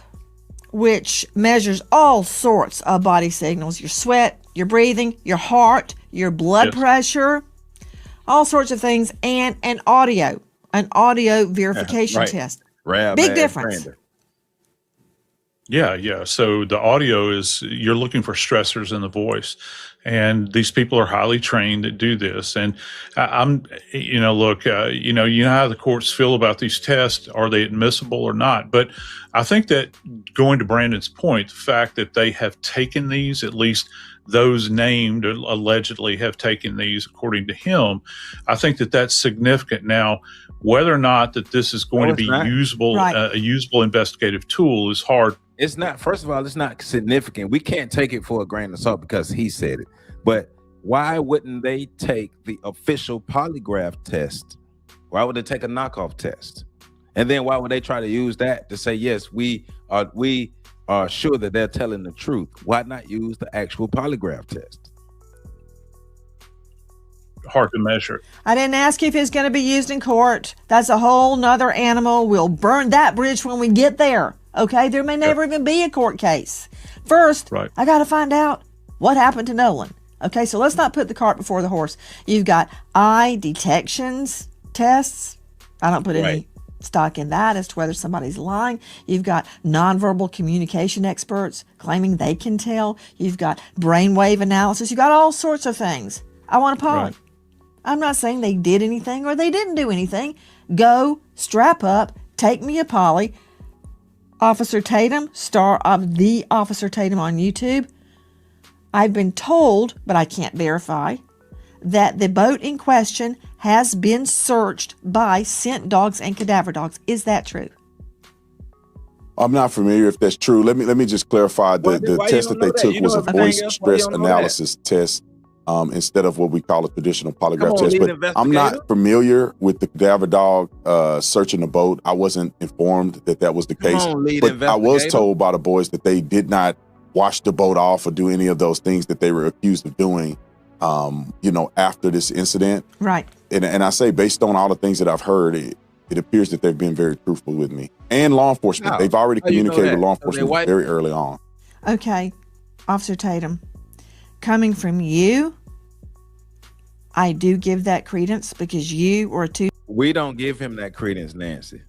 which measures all sorts of body signals, your sweat, your breathing, your heart, your blood pressure, all sorts of things, and an audio verification test. Big difference. Yeah. So the audio is, you're looking for stressors in the voice, and these people are highly trained that do this. And you know how the courts feel about these tests. Are they admissible or not? But I think that, going to Brandon's point, the fact that they have taken these, at least those named allegedly have taken these, according to him, I think that that's significant. Now, whether or not that this is going to be usable, a usable investigative tool is hard. It's not, first of all, it's not significant. We can't take it for a grain of salt because he said it. But why wouldn't they take the official polygraph test? Why would they take a knockoff test? And then why would they try to use that to say, yes, we are sure that they're telling the truth? Why not use the actual polygraph test? Hard to measure. I didn't ask you if it's going to be used in court. That's a whole nother animal. We'll burn that bridge when we get there. Okay, there may never even be a court case. First, I got to find out what happened to Nolan. Okay, so let's not put the cart before the horse. You've got eye detections tests. I don't put any stock in that as to whether somebody's lying. You've got nonverbal communication experts claiming they can tell. You've got brainwave analysis. You've got all sorts of things. I want a poly. I'm not saying they did anything or they didn't do anything. Go, strap up, take me a poly. Officer Tatum, star of The Officer Tatum on YouTube. I've been told, but I can't verify, that the boat in question has been searched by scent dogs and cadaver dogs. Is that true? I'm not familiar if that's true. Let me just clarify. The test that they took was a voice stress analysis test instead of what we call a traditional polygraph test. But I'm not familiar with the cadaver dog searching the boat. I wasn't informed that that was the case. But I was told by the boys that they did not wash the boat off or do any of those things that they were accused of doing, after this incident. Right. and I say based on all the things that I've heard, it appears that they've been very truthful with me and law enforcement. They've already communicated with law enforcement very early on. Okay, Officer Tatum, coming from you, I do give that credence because you were too. We don't give him that credence, Nancy,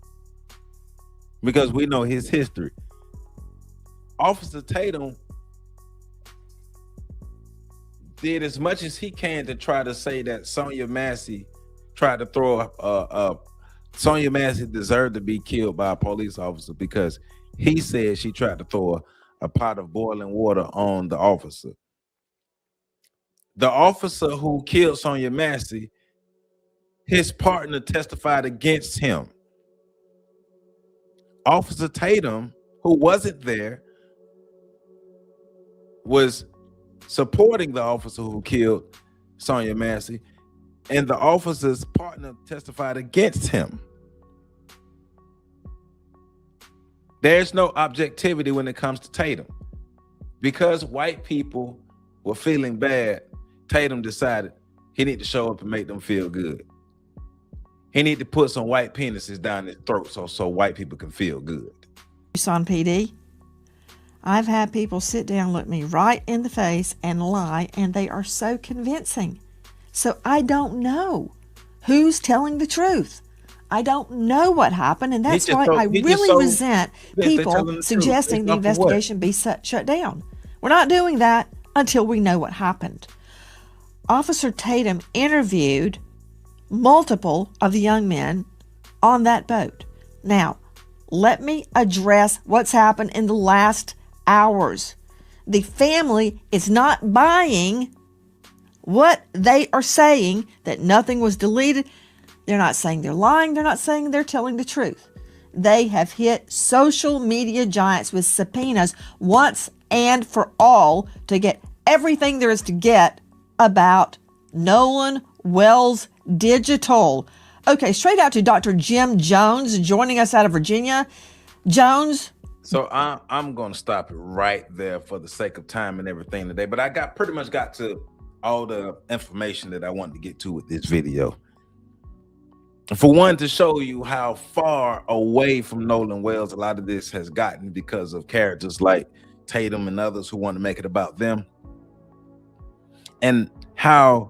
because we know his history. Officer Tatum did as much as he can to try to say that Sonia Massey tried to throw Sonia Massey deserved to be killed by a police officer because he said she tried to throw a pot of boiling water on the officer. The officer who killed Sonia Massey, his partner testified against him. Officer Tatum, who wasn't there, was supporting the officer who killed Sonia Massey, and the officer's partner testified against him. There's no objectivity when it comes to Tatum. Because white people were feeling bad, Tatum decided he need to show up and make them feel good. He need to put some white penises down his throat so white people can feel good. Tucson PD, I've had people sit down, look me right in the face and lie, and they are so convincing. So I don't know who's telling the truth. I don't know what happened, and that's why I really resent people suggesting the investigation be shut down. We're not doing that until we know what happened. Officer Tatum interviewed multiple of the young men on that boat. Now, let me address what's happened in the last hours. The family is not buying what they are saying, that nothing was deleted. They're not saying they're lying. They're not saying they're telling the truth. They have hit social media giants with subpoenas once and for all to get everything there is to get about Nolan Wells Digital. Okay, straight out to Dr. Jim Jones joining us out of Virginia. Jones. So I'm going to stop it right there for the sake of time and everything today. But I pretty much got to all the information that I wanted to get to with this video. For one, to show you how far away from Nolan Wells a lot of this has gotten because of characters like Tatum and others who want to make it about them. And how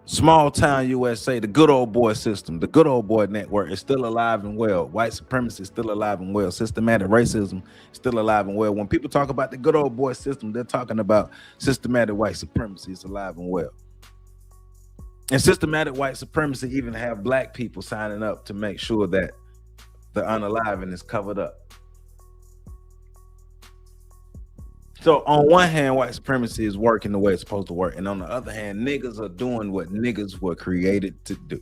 small town USA, the good old boy system, the good old boy network is still alive and well. White supremacy is still alive and well. Systematic racism is still alive and well. When people talk about the good old boy system, they're talking about systematic white supremacy is alive and well. And systematic white supremacy even have black people signing up to make sure that the unalive is covered up. So on one hand, white supremacy is working the way it's supposed to work. And on the other hand, niggas are doing what niggas were created to do.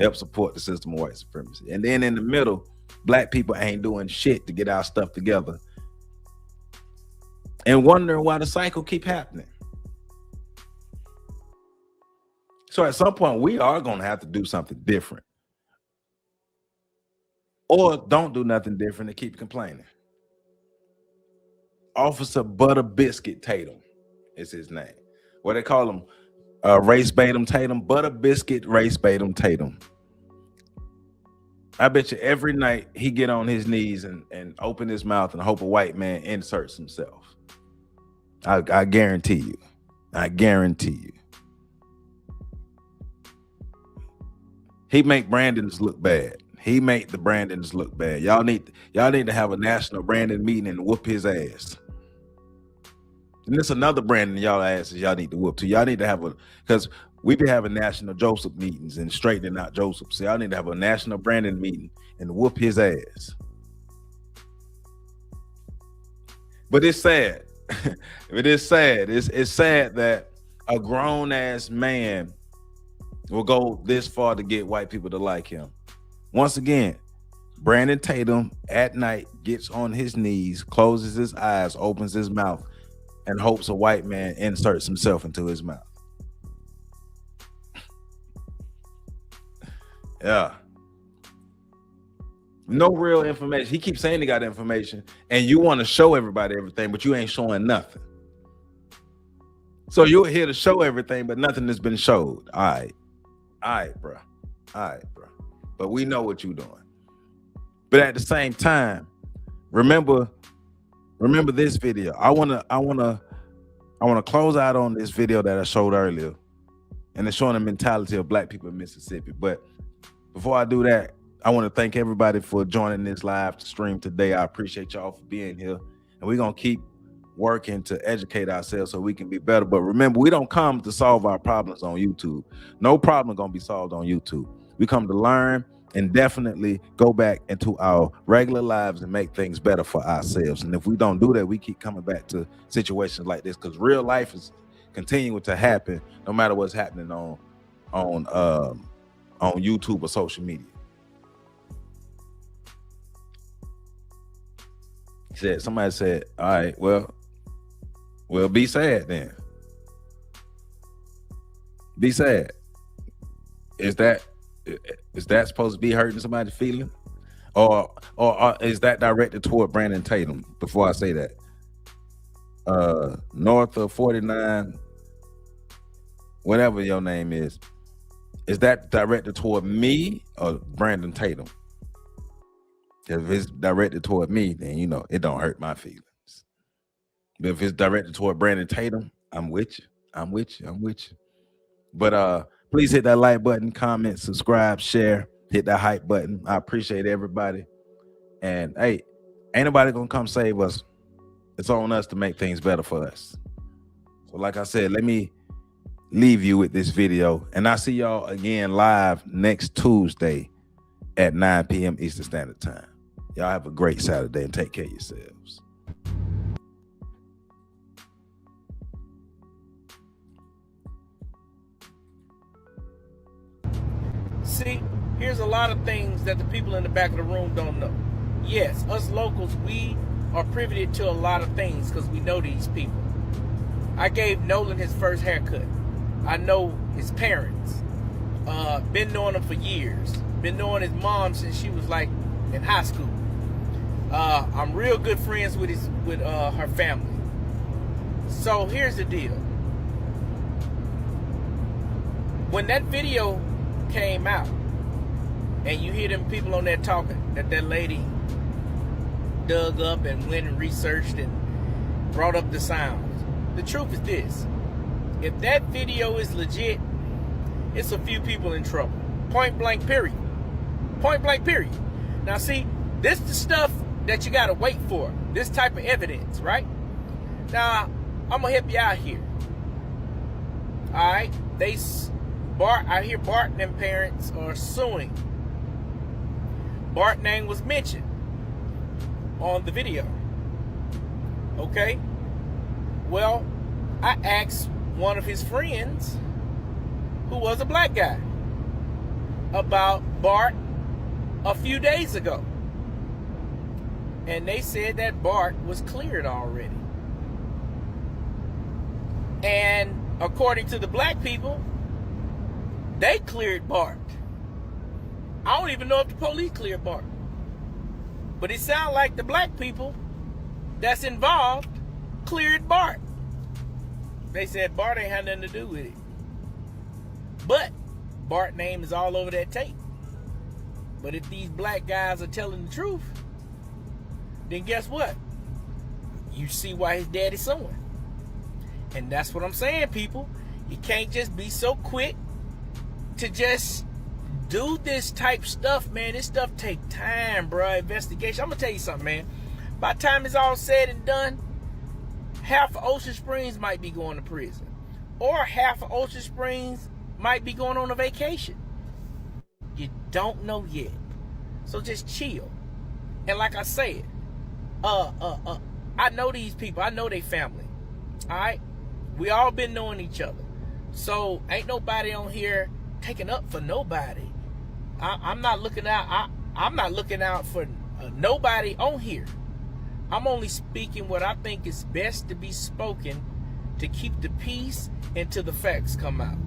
Help support the system of white supremacy. And then in the middle, black people ain't doing shit to get our stuff together. And wondering why the cycle keep happening. So at some point, we are going to have to do something different. Or don't do nothing different and keep complaining. Officer Butter Biscuit Tatum is his name. What they call him, Race Batum Tatum, Butter Biscuit Race Batum Tatum. I bet you every night he get on his knees and open his mouth and hope a white man inserts himself. I guarantee you. I guarantee you. He make Brandons look bad. He make the Brandons look bad. Y'all need to have a national Brandon meeting and whoop his ass. And there's another Brandon y'all asses y'all need to whoop to. Y'all need to have because we be having national Joseph meetings and straightening out Joseph. So y'all need to have a national Brandon meeting and whoop his ass. But it's sad. It is sad. It's sad that a grown ass man will go this far to get white people to like him. Once again, Brandon Tatum at night gets on his knees, closes his eyes, opens his mouth, and hopes a white man inserts himself into his mouth. Yeah. No real information. He keeps saying he got information, and you want to show everybody everything, but you ain't showing nothing. So you're here to show everything, but nothing has been showed. All right. All right, bro. But we know what you're doing. But at the same time, remember this video. I wanna close out on this video that I showed earlier, and it's showing the mentality of black people in Mississippi. But before I do that, I want to thank everybody for joining this live stream today. I appreciate y'all for being here, and we're gonna keep working to educate ourselves so we can be better. But remember, we don't come to solve our problems on YouTube. No problem gonna be solved on YouTube. We come to learn and definitely go back into our regular lives and make things better for ourselves. And if we don't do that, we keep coming back to situations like this, because real life is continuing to happen no matter what's happening on YouTube or social media. Somebody said, all right, well, be sad then. Be sad. Is that supposed to be hurting somebody's feeling? Or is that directed toward Brandon Tatum? Before I say that. North of 49, whatever your name is that directed toward me or Brandon Tatum? If it's directed toward me, then you know it don't hurt my feelings. But if it's directed toward Brandon Tatum, I'm with you. But please hit that like button, comment, subscribe, share, hit that hype button. I appreciate everybody. And hey, ain't nobody gonna come save us. It's on us to make things better for us. So like I said, let me leave you with this video, and I'll see y'all again live next Tuesday at 9 p.m. Eastern Standard Time. Y'all have a great Saturday and take care of yourselves. See, here's a lot of things that the people in the back of the room don't know. Yes, us locals, we are privy to a lot of things because we know these people. I gave Nolan his first haircut. I know his parents. Been knowing him for years. Been knowing his mom since she was like in high school. I'm real good friends with her family. So here's the deal. When that video came out and you hear them people on there talking that lady dug up and went and researched and brought up the sounds, the truth is this: if that video is legit, it's a few people in trouble. Point blank period. Now see, this is the stuff that you gotta wait for, this type of evidence, right? Now I'm gonna help you out here. All right, I hear Bart and them parents are suing. Bart's name was mentioned on the video. Okay? Well, I asked one of his friends, who was a black guy, about Bart a few days ago. And they said that Bart was cleared already. And according to the black people, they cleared Bart. I don't even know if the police cleared Bart. But it sounds like the black people that's involved cleared Bart. They said Bart ain't had nothing to do with it. But Bart's name is all over that tape. But if these black guys are telling the truth, then guess what? You see why his daddy's suing. And that's what I'm saying, people. You can't just be so quick to just do this type stuff, man. This stuff take time, bro. Investigation. I'm gonna tell you something, man. By the time it's all said and done, half of Ocean Springs might be going to prison, or half of Ocean Springs might be going on a vacation. You don't know yet, so just chill. And like I said, I know these people. I know they family. All right, we all been knowing each other, so ain't nobody on here taking up for nobody. I'm not looking out. I'm not looking out for nobody on here. I'm only speaking what I think is best to be spoken to keep the peace until the facts come out.